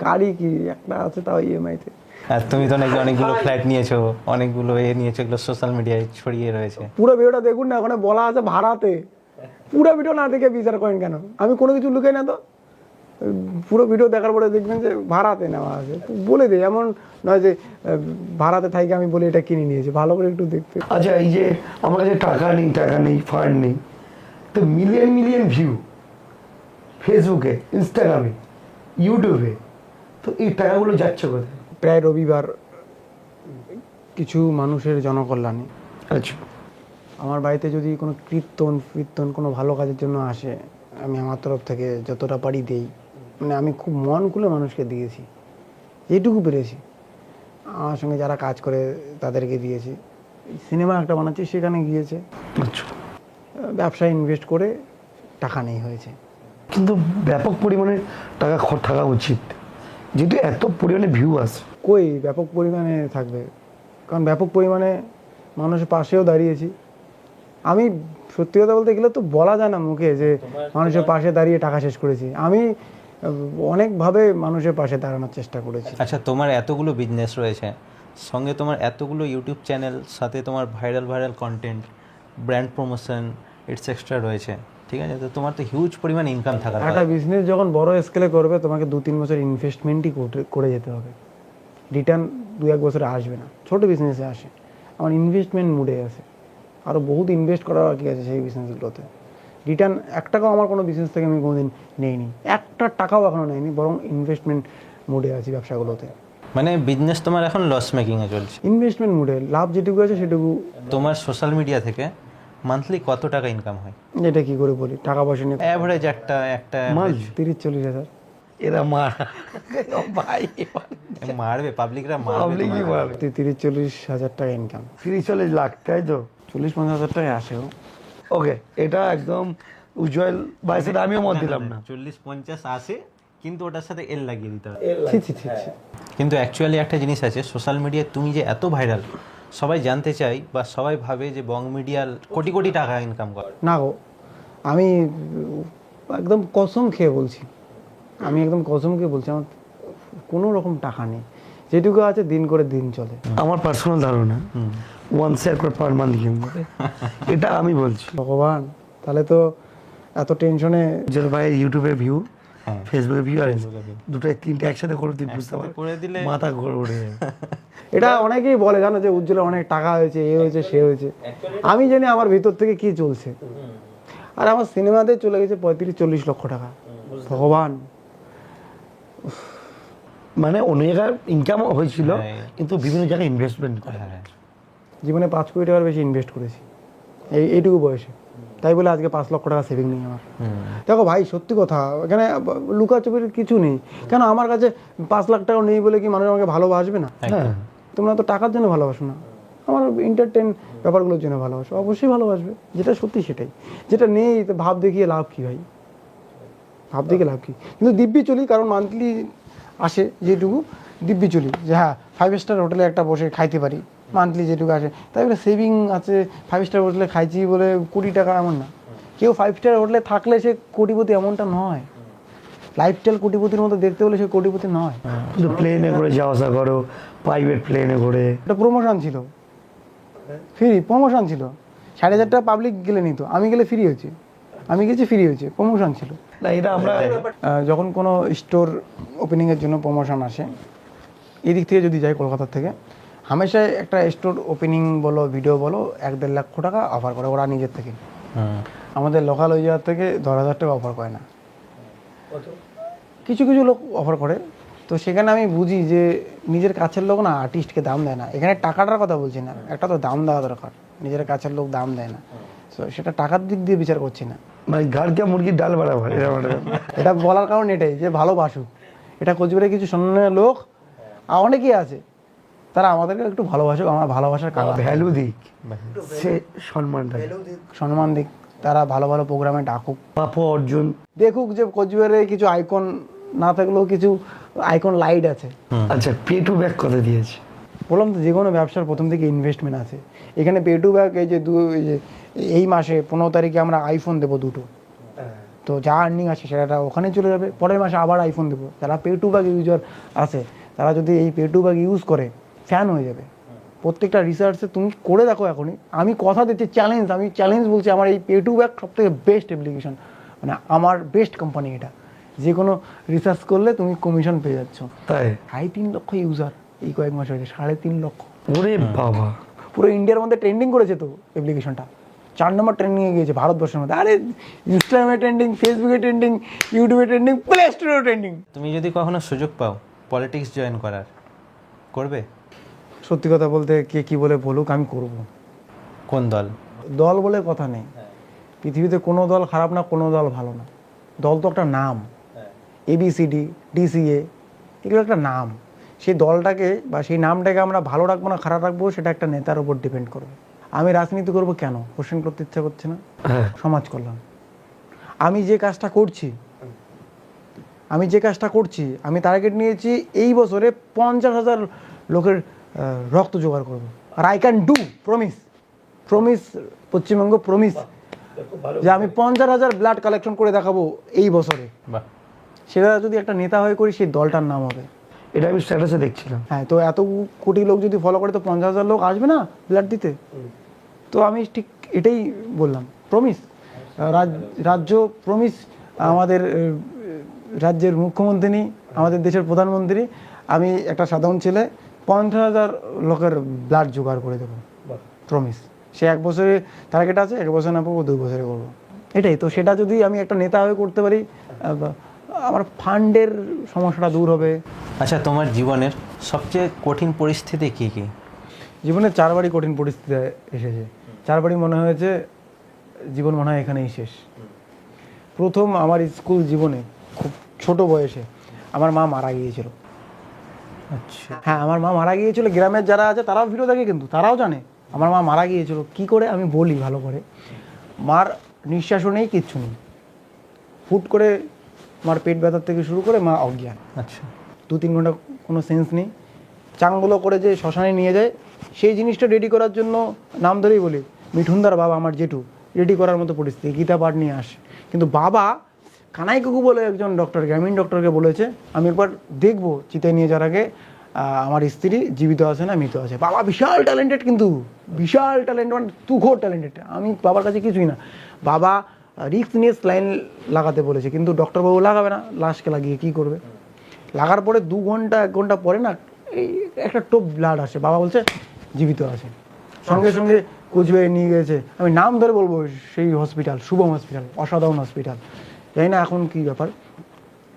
গাড়ি কি একটা আছে, তাও ইএমআইতে। আর তুমি তো নাকি অনেকগুলো ফ্ল্যাট নিয়েছো, অনেকগুলো নিয়েছো, এগুলো সোশ্যাল মিডিয়ায় ছড়িয়ে রয়েছে। পুরো ভিডিওটা দেখুন না, ওখানে বলা আছে ভাড়াতে। পুরো ভিডিও না দেখে বিচার করেন কেন? আমি কোনো কিছু লুকাই না তো, পুরো ভিডিও দেখার পরে দেখবেন যে ভাড়াতে নেওয়া আছে, বলে দিই। এমন নয় যে ভাড়াতে থাকি আমি বলি এটা কিনে নিয়েছি, ভালো করে একটু দেখতে। আচ্ছা, এই যে আমার কাছে টাকা নেই, ফান্ড নেই, তো মিলিয়ন ভিউ ফেসবুকে, ইনস্টাগ্রামে, ইউটিউবে, তো এই টাকাগুলো যাচ্ছে কোথায়? প্রায় রবিবার কিছু মানুষের জনকল্যাণে। আচ্ছা, আমার বাড়িতে যদি কোনো কীর্তন কোনো ভালো কাজের জন্য আসে, আমি আমার তরফ থেকে যতটা পারি দেই। মানে আমি খুব মন খুলে মানুষকে দিয়েছি, যেটুকু পেরেছি। আমার সঙ্গে যারা কাজ করে তাদেরকে দিয়েছি। সিনেমা একটা বানাচ্ছি, সেখানে গিয়েছে। আচ্ছা, ব্যবসায় ইনভেস্ট করে টাকা নেই হয়েছে। কিন্তু ব্যাপক পরিমাণে টাকা থাকা উচিত, যেহেতু এত পরিমাণে ভিউ আসে। কই ব্যাপক পরিমাণে থাকবে, কারণ ব্যাপক পরিমাণে মানুষের পাশেও দাঁড়িয়েছি আমি। সত্যি কথা বলতে গেলে তো বলা যায় না মুখে যে মানুষের পাশে দাঁড়িয়ে টাকা শেষ করেছি। আমি অনেকভাবে মানুষের পাশে দাঁড়ানোর চেষ্টা করেছি। আচ্ছা, তোমার এতগুলো বিজনেস রয়েছে, সঙ্গে তোমার এতগুলো ইউটিউব চ্যানেল, সাথে তোমার viral content, brand promotion, extra রয়েছে, ঠিক আছে? তো তোমার তো হিউজ পরিমাণ ইনকাম থাকার কথা। একটা বিজনেস যখন বড় স্কেলে করবে, তোমাকে 2-3 বছর ইনভেস্টমেন্টই করে যেতে হবে, রিটার্ন 2-1 বছরে আসবে না। ছোট বিজনেসে আসে, আমার ইনভেস্টমেন্ট মুডে আছে, আরও বহুত ইনভেস্ট করা বাকি আছে সেই বিজনেসগুলোতে। রিটার্ন 1 টাকাও আমার কোনো বিজনেস থেকে আমি কোনোদিন নেইনি, 1টা টাকাও এখনও নেইনি, বরং ইনভেস্টমেন্ট মুডে আছি ব্যবসাগুলোতে। মানে বিজনেস তোমার এখন লস মেকিংয়ে চলছে? ইনভেস্টমেন্ট মুডে, লাভ যেটুকু আছে সেটুকু। তোমার সোশ্যাল মিডিয়া থেকে মান্থলি কত টাকা ইনকাম হয়? এটা কি করে বলি, টাকা পয়সা নিয়ে অ্যাভারেজ একটা মাল 30-40 হাজার। এরা মার ভাই, মারবে, পাবলিকরা মারবে। পাবলিকই মারবে। 30-40 হাজার টাকা ইনকাম, 30-40 লাখ, তাই তো? 40-50 হাজার টাকা আসেও। ওকে, এটা একদম উজ্জ্বল বাইসের, আমিও মত দিলাম না। 40-50 আসে, কিন্তু ওটার সাথে এল লাগিয়ে দিতে হবে। ছি ছি ছি ছি। কিন্তু অ্যাকচুয়ালি একটা জিনিস আছে, সোশ্যাল মিডিয়ায় তুমি যে এত ভাইরাল, সবাই জানতে চাই বা সবাই ভাবে যে বং মিডিয়ার কোটি কোটি টাকা ইনকাম করে। না গো, আমি একদম কসম খেয়ে বলছি, আমার কোনো রকম টাকা নেই, যেটুকু আছে দিন করে দিন চলে। আমার পার্সোনাল ধারণা, ওয়ান শেয়ার করে পার মান্থ গেম করে, এটা আমি বলছি। ভগবান, তাহলে তো এত টেনশনে যে ভাই ইউটিউবে ভিউ, হ্যাঁ। ফেসবুকে ভিউ আর ফেসবুকে view। দুটো তিনটে একসাথে করে তুই বুঝতে পার, করে দিলে মাথা ঘুরে উঠে যাবে। এটা অনেকেই বলে জানো যে উজ্জ্বলের অনেক টাকা হয়েছে, এ হয়েছে সে হয়েছে। আমি জানি আমার ভিতর থেকে কি চলছে। আর আমার সিনেমাতে চলে গেছে 35-40 লক্ষ টাকা। ভগবান, মানে অনেক জায়গায় ইনকাম হয়েছিল, হ্যাঁ। কিন্তু বিভিন্ন জায়গায় ইনভেস্টমেন্ট করে। হ্যাঁ। জীবনে 5 কোটি টাকার বেশি ইনভেস্ট করেছি এইটুকু বয়সে, তাই বলে আজকে 5 লক্ষ টাকা সেভিং নেই আমার। দেখো ভাই, সত্যি কথা, এখানে লুকাচুপির কিছু নেই। কেন আমার কাছে 5 লাখ টাকা নেই বলে কি মানুষ আমাকে ভালোবাসবে না? হ্যাঁ, তোমরা তো টাকার জন্য ভালোবাসো না, আমার এন্টারটেন ব্যাপারগুলোর জন্য ভালোবাসো, অবশ্যই ভালোবাসবে। যেটা সত্যি সেটাই, যেটা নেই তো ভাব দেখিয়ে লাভ কি ভাই, ভাব দেখিয়ে লাভ কি? কিন্তু দিব্যি চলি, কারণ মান্থলি আসে যেটুকু, দিব্যি চলি যে হ্যাঁ 5 স্টার হোটেলে একটা বসে খাইতে পারি, মান্থলি যেটুকু আসে। তাই বলে সেভিং আছে 5 স্টার হোটেলে খাইছি বলে কোটি টাকা, এমন না। কেউ 5 স্টার হোটেলে থাকলে সে কোটিপতি এমনটা নয়, লাইফস্টাইল কোটিপতির মতো দেখতে হলে সে কোটিপতি নয়। শুধু প্লেনে করে যাওয়া আসা করো, প্রাইভেট প্লেনে করে। এটা প্রমোশন ছিল, ফ্রি প্রমোশন ছিল। 5,500 টাকা পাবলিক গেলে নিত, আমি গেলে ফ্রি হয়েছে, আমি গেছি ফ্রি হয়েছে, প্রমোশন ছিল। না, এটা আমরা যখন কোনো স্টোর ওপেনিংয়ের জন্য প্রমোশন আসে, এদিক থেকে যদি যাই কলকাতা থেকে, হামেশাই একটা স্টোর ওপেনিং বলো, ভিডিও বলো, 1-1.5 লক্ষ টাকা অফার করে ওরা নিজের থেকে। আমাদের লোকাল ওই জায়গা থেকে 10,000 টাকা অফার করে না, কিছু কিছু লোক অফার করে। তো সেখানে আমি বুঝি যে নিজের কাছের লোক না আর্টিস্টকে দাম দেয় না। এখানে টাকাটার কথা বলছি না, একটা তো দাম দেওয়া দরকার, নিজের কাছের লোক দাম দেয় না। তো সেটা টাকার দিক দিয়ে বিচার করছি না, মানে ঘরকে মুরগির ডাল বাড়াবার, এটা বলার কারণ এটাই যে ভালোবাসুক। এটা কোচবিহারে কিছু সম্মানের লোক আর অনেকেই আছে, তারা আমাদেরকে একটু ভালোবাসুক, আমার ভালোবাসার কারণ ভ্যালু দিক, সে সম্মানটা সম্মান দিক, তারা ভালো ভালো প্রোগ্রামে ডাকুক, পাপু অর্জুন। দেখুক যে কোচবিহারে কিছু আইকন না থাকলেও কিছু আইকন লাইট আছে। আচ্ছা, পে টু ব্যাক কথা দিয়েছে। বললাম তো, যে কোনো ব্যবসার প্রথম থেকে ইনভেস্টমেন্ট আছে। এখানে পে টু ব্যাক, এই যে এই মাসে 15 তারিখে আমরা আইফোন দেবো 2টো, তো যা আর্নিং আছে সেটা ওখানে চলে যাবে। পরের মাসে আবার আইফোন দেবো। যারা পে টু ব্যাক ইউজার আছে, তারা যদি এই পে টু ব্যাক ইউজ করে, ফ্যান হয়ে যাবে। প্রত্যেকটা রিসার্চে তুমি করে দেখো এখনই, আমি কথা দিচ্ছি, চ্যালেঞ্জ, আমি চ্যালেঞ্জ বলছি, আমার এই পে টু ব্যাক সবথেকে বেস্ট অ্যাপ্লিকেশন, মানে আমার বেস্ট কোম্পানি এটা। যে কোনো রিসার্চ করলে তুমি কমিশন পেয়ে যাচ্ছ। তাই 3.5 লক্ষ ইউজার এই কয়েক মাস হয়েছে, 3.5 লক্ষ। ওরে বাবা, পুরো ইন্ডিয়ার মধ্যে ট্রেন্ডিং করেছে তো অ্যাপ্লিকেশনটা, 4 নম্বর ট্রেন্ডিংয়ে গিয়েছে ভারতবর্ষের মধ্যে। আরে ইনস্টাগ্রামে ট্রেন্ডিং, ফেসবুকে ট্রেন্ডিং, ইউটিউবে ট্রেন্ডিং, প্লে স্টোরেও ট্রেন্ডিং। তুমি যদি কখনো সুযোগ পাও পলিটিক্স জয়েন করার, করবে? সত্যি কথা বলতে, কে কি বলে বলুক, আমি করব। কোন দল? দল বলে কথা নেই, পৃথিবীতে কোনো দল খারাপ না, কোনো দল ভালো না। দল তো একটা নাম, ABCD, DCA, এগুলো একটা নাম। সেই দলটাকে বা সেই নামটাকে আমরা ভালো রাখবো না খারাপ রাখবো, সেটা একটা নেতার উপর ডিপেন্ড করবে। আমি রাজনীতি করব কেন? কোশ্চেন করতে ইচ্ছা করছে না? হ্যাঁ, সমাজ কল্যাণ। আমি যে কাজটা করছি, আমি টার্গেট নিয়েছি এই বছরে 50,000 লোকের রক্ত জোগাড় করব। আর I can do, promise Paschimbanga, promise যে আমি 50,000 ব্লাড কালেকশন করে দেখাবো এই বছরে। বাহ, সেটা যদি একটা নেতা হয়ে করি, সেই দলটার নাম হবে। এটা আমি স্ট্যাটাসে দেখছিলাম। হ্যাঁ, তো এত কোটি লোক যদি ফলো করে, তো 50,000 লোক আসবে না ব্লাড দিতে? তো আমি ঠিক এটাই বললাম, প্রমিস। রাজ্য প্রমিস, আমাদের রাজ্যের মুখ্যমন্ত্রী, আমাদের দেশের প্রধানমন্ত্রী, আমি একটা সাধারণ ছেলে 50,000 লোকের ব্লাড জোগাড় করে দেবো, প্রমিস। সে 1 বছরে টার্গেট আছে, 1 বছর না পাবো, 2 বছরে করবো, এটাই তো। সেটা যদি আমি একটা নেতা হয়ে করতে পারি, আমার ফান্ডের সমস্যাটা দূর হবে। আচ্ছা, তোমার জীবনের সবচেয়ে কঠিন পরিস্থিতি কি কি? জীবনে 4বারই কঠিন পরিস্থিতি এসেছে, 4বারই মনে হয়েছে জীবন মনে হয় এখানেই শেষ। প্রথম আমার স্কুল জীবনে খুব ছোট বয়সে আমার মা মারা গিয়েছিল। আচ্ছা, হ্যাঁ, আমার মা মারা গিয়েছিল। গ্রামের যারা আছে তারাও ভিডিও দেখে, কিন্তু তারাও জানে আমার মা মারা গিয়েছিল। কি করে আমি বলি ভালো করে। মার নিঃশ্বাসও নেই, কিচ্ছু নেই। হুট করে মার পেট ব্যথার থেকে শুরু করে মা অজ্ঞান। আচ্ছা, 2-3 ঘন্টা কোনো সেন্স নেই। চাংগুলো করে যে শ্মশানে নিয়ে যায়, সেই জিনিসটা রেডি করার জন্য নাম ধরেই বলি, মিঠুনদার বাবা, আমার জেঠু, রেডি করার মতো পরিস্থিতি, গীতা পাঠ নিয়ে আসে। কিন্তু বাবা কানাই কাকু বলে একজন ডক্টর, গ্রামীণ ডক্টরকে বলেছে, আমি একবার দেখবো চিতায় নিয়ে যাওয়ার আগে আমার স্ত্রী জীবিত আছে না মৃত আছে। বাবা বিশাল ট্যালেন্টেড, কিন্তু বিশাল ট্যালেন্ট, মানে তুখোর ট্যালেন্টেড। আমি বাবার কাছে কিছুই না। বাবা রিস্ক নিয়ে স্লাইন লাগাতে বলেছে, কিন্তু ডক্টরবাবু লাগাবে না, লাশকে লাগিয়ে কী করবে। লাগার পরে 2 ঘন্টা 1 ঘন্টা পরে না এই একটা টোপ ব্লাড আসে, বাবা বলছে জীবিত আছে। সঙ্গে সঙ্গে কোচবিহারে নিয়ে গেছে, আমি নাম ধরে বলবো সেই হসপিটাল, শুভম হসপিটাল, অসাধারণ হসপিটাল, জানি না এখন কী ব্যাপার।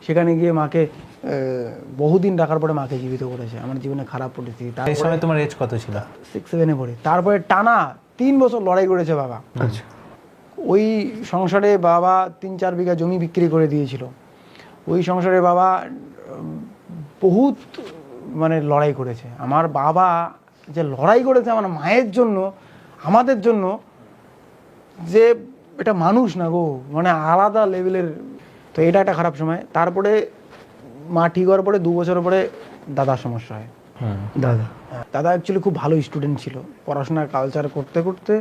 সেখানে গিয়ে মাকে বহুদিন রাখার পরে মাকে জীবিত করেছে। আমার জীবনে খারাপ পরিস্থিতি। এই তারপরে সময় তোমার এজ কত ছিল? 6-7-এ পড়ে। তারপরে টানা 3 বছর লড়াই করেছে বাবা। আচ্ছা, ওই সংসারে বাবা 3-4 বিঘা জমি বিক্রি করে দিয়েছিল। ওই সংসারে বাবা বহুত মানে লড়াই করেছে। আমার বাবা যে লড়াই করেছে আমার মায়ের জন্য, আমাদের জন্য, যে এটা মানুষ না গো, মানে আলাদা লেভেলের। তো এটা একটা খারাপ সময়। তারপরে মা ঠিক হওয়ার পরে 2 বছর পরে দাদার সমস্যা হয়। দাদা দাদা অ্যাকচুয়ালি খুব ভালো স্টুডেন্ট ছিল, পড়াশোনার কালচার করতে করতে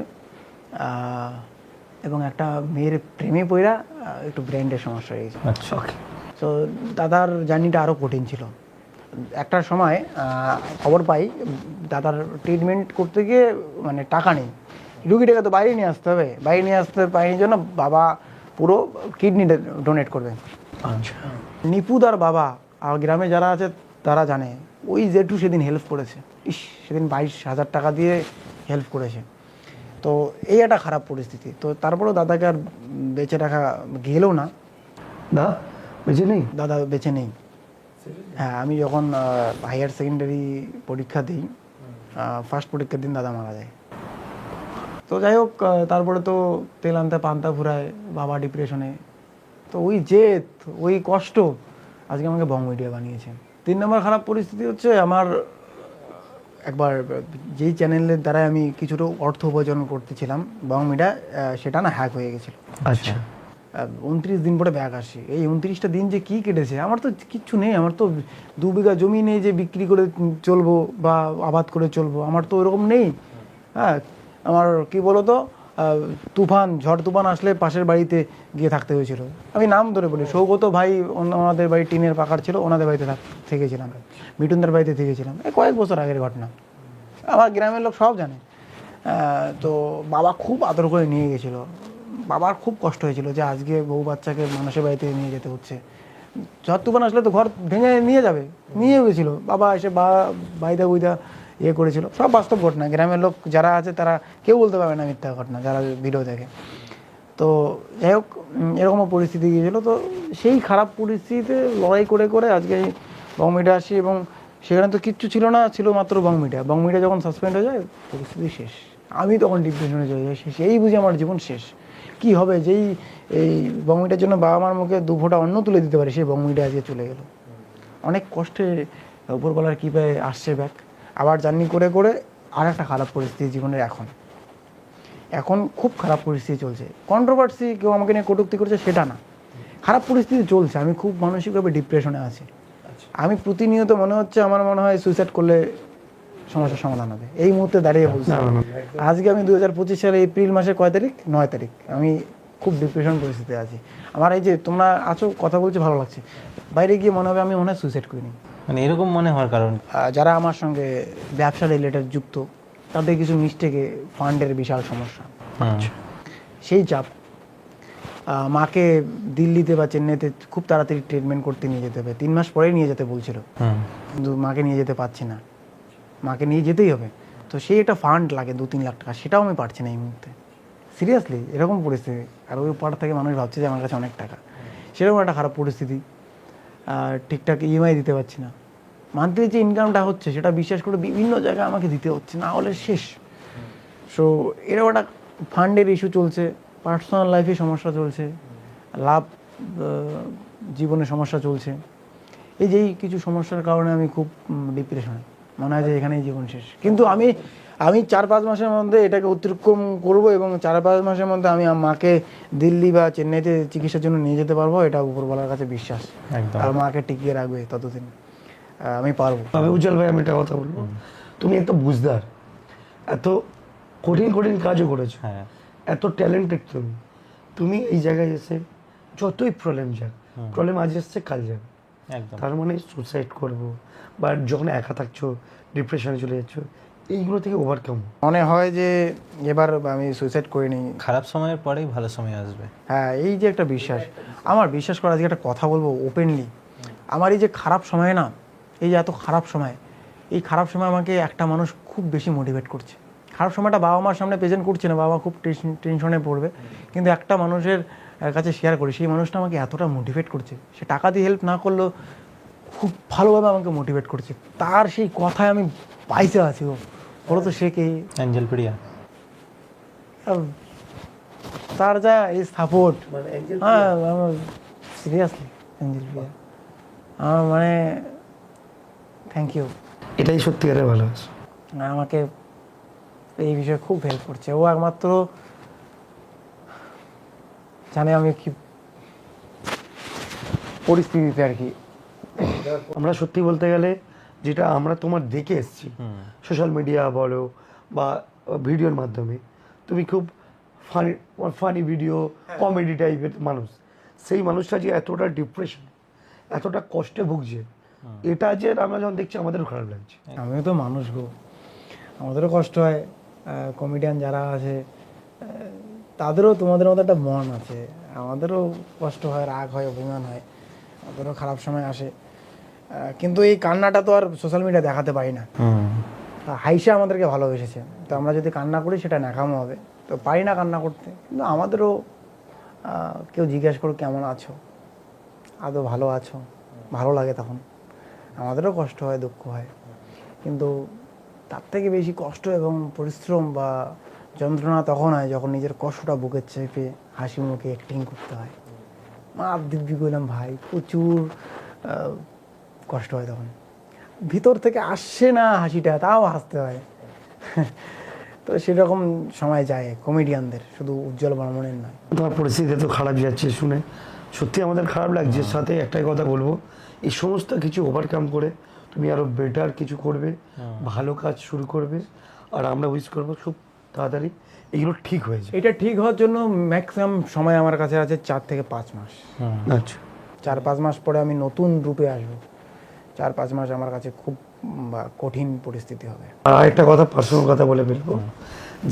এবং একটা মেয়ের প্রেমে পড়া একটু ব্রেনের সমস্যা হয়ে গেছে। আচ্ছা, তো দাদার জার্নিটা আরও কঠিন ছিল। একটা সময় খবর পাই দাদার ট্রিটমেন্ট করতে গিয়ে মানে টাকা নেই, রুগীটাকে তো বাইরে নিয়ে আসতে হবে, বাইরে নিয়ে আসতে পারিনি জন্য বাবা পুরো কিডনি ডোনেট করবে। আচ্ছা, নিপুদার বাবা আর গ্রামে যারা আছে তারা জানে, ওই জেঠু সেদিন হেল্প করেছে, সেদিন 22,000 টাকা দিয়ে হেল্প করেছে। তো এই একটা খারাপ পরিস্থিতি। তো তারপরেও দাদাকে আর বেঁচে রাখা গেলেও না, দা বুঝে নেই, দাদা বেঁচে নেই। হ্যাঁ, আমি যখন হায়ার সেকেন্ডারি পরীক্ষা দিই, ফার্স্ট পরীক্ষার দিন দাদা মারা যায়। তো যাই হোক, তারপরে তো তেল আনতে পান্তা ফুরায়, বাবা ডিপ্রেশনে। তো ওই জেদ, ওই কষ্ট আজকে আমাকে বং মিডিয়া বানিয়েছে। 3 নম্বর খারাপ পরিস্থিতি হচ্ছে আমার একবার যেই চ্যানেলের দ্বারা আমি কিছুটা অর্থ উপার্জন করতেছিলাম বং মিডিয়া, সেটা না হ্যাক হয়ে গেছিলো। আচ্ছা, 29 দিন পরে ব্যাক আসি। এই 29টা দিন যে কী কেটেছে, আমার তো কিচ্ছু নেই, আমার তো 2 বিঘা জমি নেই যে বিক্রি করে চলবো বা আবাদ করে চলবো, আমার তো ওরকম নেই। হ্যাঁ, আমার কি বলতো, তুফান, ঝড় তুফান আসলে পাশের বাড়িতে গিয়ে থাকতে হয়েছিল। আমি নাম ধরে বলি, সৌগত ভাই ওনাদের বাড়ি টিনের পাকার ছিল, ওনাদের বাড়িতে থেকেছিলাম, মিঠুনদার বাড়িতে থেকেছিলাম। এই কয়েক বছর আগের ঘটনা, আমার গ্রামের লোক সব জানে। তো বাবা খুব আদর করে নিয়ে গেছিলো। বাবার খুব কষ্ট হয়েছিল যে আজকে বউ বাচ্চাকে মানুষের বাড়িতে নিয়ে যেতে হচ্ছে। ঝড় তুফান আসলে তো ঘর ভেঙে নিয়ে যাবে, নিয়ে গেছিলো। বাবা এসে বাইদা বুইদা ইয়ে করেছিল। সব বাস্তব ঘটনা, গ্রামের লোক যারা আছে তারা কেউ বলতে পারবে না মিথ্যা ঘটনা, যারা ভিডিও দেখে। তো যাই হোক, এরকমও পরিস্থিতি গিয়েছিলো। তো সেই খারাপ পরিস্থিতিতে লড়াই করে করে আজকে বং মিডিয়া আসি, এবং সেখানে তো কিচ্ছু ছিল না, ছিল মাত্র বং মিডিয়া। বং মিডিয়া যখন সাসপেন্ড হয়ে যায়, পরিস্থিতি শেষ। আমি তখন ডিপ্রেশনে চলে যাই, সেই বুঝি আমার জীবন শেষ। কি হবে, যেই এই বং মিডিয়ার জন্য বাবা মার মুখে 2 ফোঁটা অন্ন তুলে দিতে পারে, সেই বং মিডিয়া আজকে চলে গেল। অনেক কষ্টে উপরবেলার কৃপায় আসছে ব্যাক। আবার জার্নি করে করে আর একটা খারাপ পরিস্থিতি জীবনের। এখন খুব খারাপ পরিস্থিতি চলছে। কন্ট্রোভার্সি, কেউ আমাকে নিয়ে কটূক্তি করছে সেটা না, খারাপ পরিস্থিতি চলছে। আমি খুব মানসিকভাবে ডিপ্রেশনে আছি। আমি প্রতিনিয়ত মনে হচ্ছে, আমার মনে হয় সুইসাইড করলে সমস্যার সমাধান হবে। এই মুহূর্তে দাঁড়িয়ে বলছি, আজকে আমি 2025 সালে এপ্রিল মাসের কয় তারিখ, 9 তারিখ, আমি খুব ডিপ্রেশন পরিস্থিতিতে আছি। আমার এই যে তোমরা আছো, কথা বলছি, ভালো লাগছে, বাইরে গিয়ে মনে হবে আমি মনে হয় সুইসাইড করিনি। মানে এরকম মনে হওয়ার কারণ? যারা আমার সঙ্গে ব্যবসা রিলেটেড যুক্ত, তাদের কিছু মিস্টেকে ফান্ডের বিশাল সমস্যা, সেই চাপ। মাকে দিল্লিতে বা চেন্নাইতে খুব তাড়াতাড়ি ট্রিটমেন্ট করতে নিয়ে যেতে হবে, 3 মাস পরেই নিয়ে যেতে বলছিল, কিন্তু মাকে নিয়ে যেতে পারছি না। মাকে নিয়ে যেতেই হবে, তো সেই একটা ফান্ড লাগে 2-3 লাখ টাকা, সেটাও আমি পারছি না এই মুহূর্তে। সিরিয়াসলি এরকম পরিস্থিতি। আর ওই পাড় থেকে মানুষ ভাবছে যে আমার কাছে অনেক টাকা, সেরকম একটা খারাপ পরিস্থিতি। ঠিকঠাক ইএমআই দিতে পারছি না। মান্থলি যে ইনকামটা হচ্ছে সেটা বিশ্বাস করে বিভিন্ন জায়গায় আমাকে দিতে হচ্ছে, না হলে শেষ। সো এরকম একটা ফান্ডের ইস্যু চলছে, পার্সোনাল লাইফে সমস্যা চলছে, লাভ জীবনে সমস্যা চলছে। এই যেই কিছু সমস্যার কারণে আমি খুব ডিপ্রেশনে, মনে হয় যে এখানেই জীবন শেষ। কিন্তু আমি 4-5 মাসের মধ্যে এটাকে অতিক্রম করব, এবং 4-5 মাসের মধ্যে আমি মাকে দিল্লি বা চেন্নাইতে চিকিৎসার জন্য নিয়ে যেতে পারবো, এটা উপরওয়ালার কাছে বিশ্বাস। আর মাকে টিকিয়ে রাখবে ততদিন আমি পারবো। তবে উজ্জ্বল ভাই, আমি একটা কথা বলবো, তুমি একটা বুঝদার, এত কঠিন কঠিন কাজও করেছো, এত ট্যালেন্টেড তুমি এই জায়গায় এসে যতই প্রবলেম যাক, প্রবলেম আজ এসছে কাল যাবে, একদম। তার মানে সুসাইড করবো বা যখন একা থাকছো ডিপ্রেশনে চলে যাচ্ছো, এইগুলো থেকে ওভারকাম। মনে হয় যে এবার আমি সুইসাইড করিনি। খারাপ সময়ের পরেই ভালো সময় আসবে। হ্যাঁ, এই যে একটা বিশ্বাস, আমার বিশ্বাস করা, আজকে একটা কথা বলবো ওপেনলি, আমার এই যে খারাপ সময় না, এই যে এত খারাপ সময়, এই খারাপ সময় আমাকে একটা মানুষ খুব বেশি মোটিভেট করছে। খারাপ সময়টা বাবা মার সামনে প্রেজেন্ট করছে না, বাবা খুব টেনশনে পড়বে, কিন্তু একটা মানুষের কাছে শেয়ার করি, সেই মানুষটা আমাকে এতটা মোটিভেট করছে, সে টাকা দিয়ে হেল্প না করলেও খুব ভালোভাবে আমাকে মোটিভেট করছে। তার সেই কথায় আমি পাইতে আছি। ও বলো তো সে কে? অ্যাঞ্জেল প্রিয়া। তার যা এই সাপোর্ট, হ্যাঁ আমার সিরিয়াসলি অ্যাঞ্জেল প্রিয়া, আমার মানে থ্যাংক ইউ। এটাই সত্যিকারের ভালোবাসা। আমাকে এই বিষয়ে খুব হেল্প করছে। ও একমাত্র জানে আমি কি পরিস্থিতিতে আর কি। আমরা সত্যি বলতে গেলে যেটা আমরা তোমার দেখে এসেছি সোশ্যাল মিডিয়া বলো বা ভিডিওর মাধ্যমে, তুমি খুব ফানি ফানি ভিডিও, কমেডি টাইপের মানুষ, সেই মানুষটা যে এতটা ডিপ্রেশন, এতটা কষ্টে ভুগছে, এটা যে আমরা যখন দেখছি আমাদেরও খারাপ লাগছে। আমিও তো মানুষ গো, আমাদেরও কষ্ট হয়। কমেডিয়ান যারা আছে তাদেরও তোমাদের মতো একটা মন আছে, আমাদেরও কষ্ট হয়, রাগ হয়, অভিমান হয়, আমাদেরও খারাপ সময় আসে। কিন্তু এই কান্নাটা তো আর সোশ্যাল মিডিয়া দেখাতে পারি না। হাইসা আমাদেরকে ভালোবেসেছে, তো আমরা যদি কান্না করি সেটা ন্যাকামো হবে, তো পারি না কান্না করতে। কিন্তু আমাদেরও কেউ জিজ্ঞেস করো কেমন আছো, আদৌ ভালো আছো, ভালো লাগে তখন। আমাদেরও কষ্ট হয়, দুঃখ হয়, কিন্তু তার থেকে বেশি কষ্ট এবং পরিশ্রম বা যন্ত্রণা তখন হয় যখন নিজের কষ্টটা বুকের চেপে হাসি মুখে অ্যাক্টিং করতে হয়। মা দিব্যি করলাম ভাই, প্রচুর কষ্ট হয় তখন, ভিতর থেকে আসছে না হাসিটা, তাও হাসতে হয়। তো সেরকম সময় যায় কমেডিয়ানদের, শুধু উজ্জ্বল বর্মণের নয়। তোমার পরিস্থিতি তো খারাপ যাচ্ছে শুনে সত্যি আমাদের খারাপ লাগছে। সাথে একটাই কথা বলবো, এই সমস্ত কিছু ওভারকাম করে তুমি আরো বেটার কিছু করবে, ভালো কাজ শুরু করবে, আর আমরা উইশ করবো খুব তাড়াতাড়ি এগুলো ঠিক হয়ে যায়। এটা ঠিক হওয়ার জন্য ম্যাক্সিমাম সময় আমার কাছে আছে 4 থেকে 5 মাস। আচ্ছা, 4-5 মাস পরে আমি নতুন রূপে আসবো। 4-5 মাস আমার কাছে খুব কঠিন পরিস্থিতি হবে। আর আরেকটা কথা, পার্সোনাল কথা বলে ফেলবো,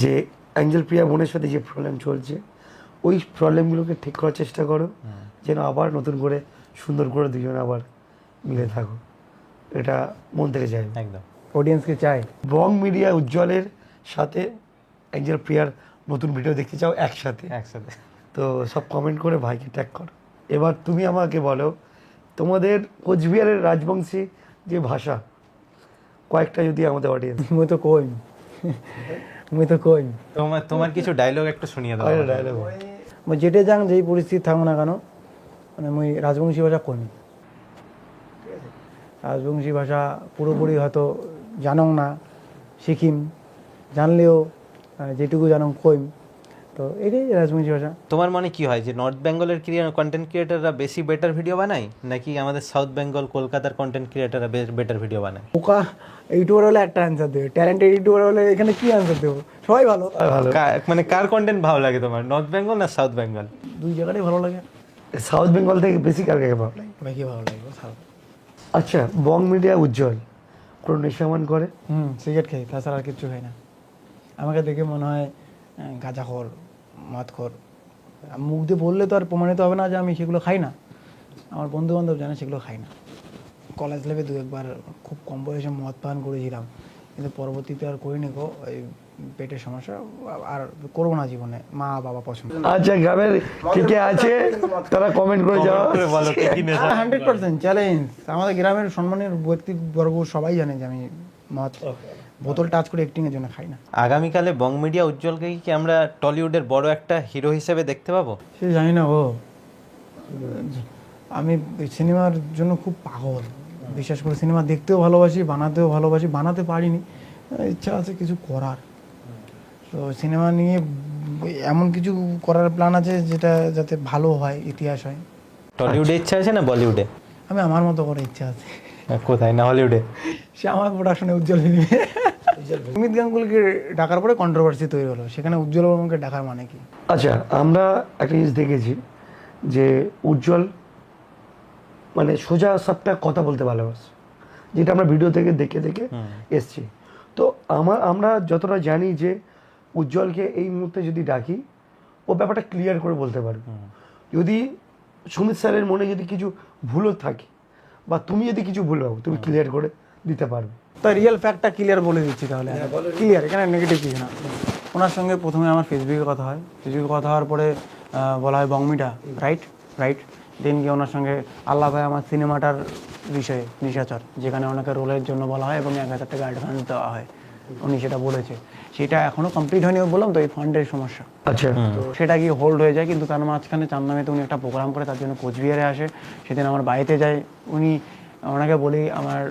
যে অ্যাঞ্জেল প্রিয়া বোনের সাথে যে প্রবলেম চলছে, ওই প্রবলেমগুলোকে ঠিক করার চেষ্টা করো, যেন আবার নতুন করে সুন্দর করে দুজনে আবার মিলে থাকো, এটা মন থেকে চাই। একদম। অডিয়েন্সকে চাই বং মিডিয়া উজ্জ্বলের সাথে অ্যাঞ্জেল প্রিয়ার নতুন ভিডিও দেখতে চাও একসাথে, একসাথে। তো সব কমেন্ট করে ভাইকে ট্যাগ করো। এবার তুমি আমাকে বলো, তোমাদের কোচবিহারের রাজবংশী যে ভাষা, কয়েকটা যদি আমাদের অডিয়েন্স। মুই তো কইম, মুই তো কইম। তোমার কিছু ডায়লগ একটু শুনিয়ে দাও। ডায়লগ মই যেটে যাং, যেই পরিস্থিতি থাকুক না কেন, মানে মুই রাজবংশী ভাষা কইম। রাজবংশী ভাষা পুরোপুরি হয়তো জানং না, শিখিম, জানলেও যেটুকু জানং কইম, তো এটাই রাজবংশী ভাষা। তোমার মনে কি হয় যে নর্থ বেঙ্গলের কন্টেন্ট ক্রিয়েটাররা বেশি বেটার ভিডিও বানায়, নাকি আমাদের সাউথ বেঙ্গল কলকাতার কন্টেন্ট ক্রিয়েটাররা বেটার ভিডিও বানায়? পোকা ইউটিউবার হলে একটা অ্যান্সার দেবে, ট্যালেন্টেড ইউটিউবার হলে এখানে কি অ্যান্সার দেবো? সবাই ভালো। ভালো। মানে কার কন্টেন্ট ভালো লাগে তোমার, নর্থ বেঙ্গল না সাউথ বেঙ্গল? দুই জায়গাটাই ভালো লাগে। সাউথ বেঙ্গল থেকে বেশি কার কাকে ভালো লাগে? সবাইকে ভালো লাগবে। আচ্ছা, বং মিডিয়া উজ্জ্বল কোনো নেশামান করে? সিগারেট খাই, তাছাড়া আর কিচ্ছু খাই না। আমাকে দেখে মনে হয় গাঁজাখোর, মদখোর। মুখ দিয়ে বললে তো আর প্রমাণিত হবে না যে আমি সেগুলো খাই না। আমার বন্ধু বান্ধব জানে সেগুলো খাই না। কলেজ লাইফে 2-1 খুব কম বয়সে মদ পান করেছিলাম, কিন্তু পরবর্তীতে আর করিনি গো, ওই পেটের সমস্যা, আর করবো না জীবনে। মা বাবা পছন্দ। আচ্ছা, গ্রামের কে কে আছে তারা কমেন্ট করে যাও। 100% চ্যালেঞ্জ। আমাদের গ্রামের সম্মানের ব্যক্তিবর্গ সবাই জানে যে আমি মদ, বোতল টাচ করে অ্যাক্টিং এর জন্য খাই না। আগামীকালে বং মিডিয়া উজ্জ্বলকে কি আমরা টলিউডের বড় একটা হিরো হিসেবে দেখতে পাবো? সে জানি না গো, আমি সিনেমার জন্য খুব পাগল। বিশেষ করে সিনেমা দেখতেও ভালোবাসি, বানাতেও ভালোবাসি। বানাতে পারিনি, ইচ্ছা আছে কিছু করার। তো সিনেমা নিয়ে এমন কিছু করার প্ল্যান আছে যেটা যাতে ভালো হয়, ইতিহাস হয়। টলিউডে ইচ্ছা আছে না বলিউডে? আমি আমার মতো করার ইচ্ছা আছে। কোথায়, না হলিউডে? সে আমার প্রোডাকশনে উজ্জ্বল ফিল্মে। অমিত গাঙ্গুলিকে ডাকার পরে কন্ট্রোভার্সি তৈরি হলো, সেখানে উজ্জ্বল বর্মণকে ডাকার মানে কি? আচ্ছা, আমরা একটা জিনিস দেখেছি যে উজ্জ্বল মানে সোজা সাপটা কথা বলতে ভালোবাসে, যেটা আমরা ভিডিও থেকে দেখে দেখে এসছি। তো আমরা যতটা জানি যে উজ্জ্বলকে এই মুহূর্তে যদি ডাকি, ও ব্যাপারটা ক্লিয়ার করে বলতে পারবে। যদি সুমিত স্যারের মনে যদি কিছু ভুলও থাকে বা তুমি যদি কিছু ভুল হও, তুমি ক্লিয়ার করে দিতে পারবে। তো রিয়েল ফ্যাক্টটা ক্লিয়ার বলে দিচ্ছি তাহলে, ক্লিয়ার, এখানে নেগেটিভ কিছু না। ওনার সঙ্গে প্রথমে আমার ফেসবুকে কথা হয়, ফেসবুকে কথা হওয়ার পরে বলা হয় বংমিটা, রাইট দেন গিয়ে ওনার সঙ্গে আল্লাহ ভাই আমার সিনেমাটার বিষয়ে নিশাচর, যেখানে ওনাকে রোলের জন্য বলা হয় এবং 1,000 টাকা অ্যাডভান্স দেওয়া হয়, উনি সেটা বলেছে। সেটা এখনও কমপ্লিট হয়নি বললাম তো, এই ফান্ডের সমস্যা। আচ্ছা, তো সেটা গিয়ে হোল্ড হয়ে যায়, কিন্তু তার মাঝখানে চান্দামেতে উনি একটা প্রোগ্রাম করে, তার জন্য কোচবিহারে আসে। সেদিন আমার বাড়িতে যায়, ওনাকে বলি আমার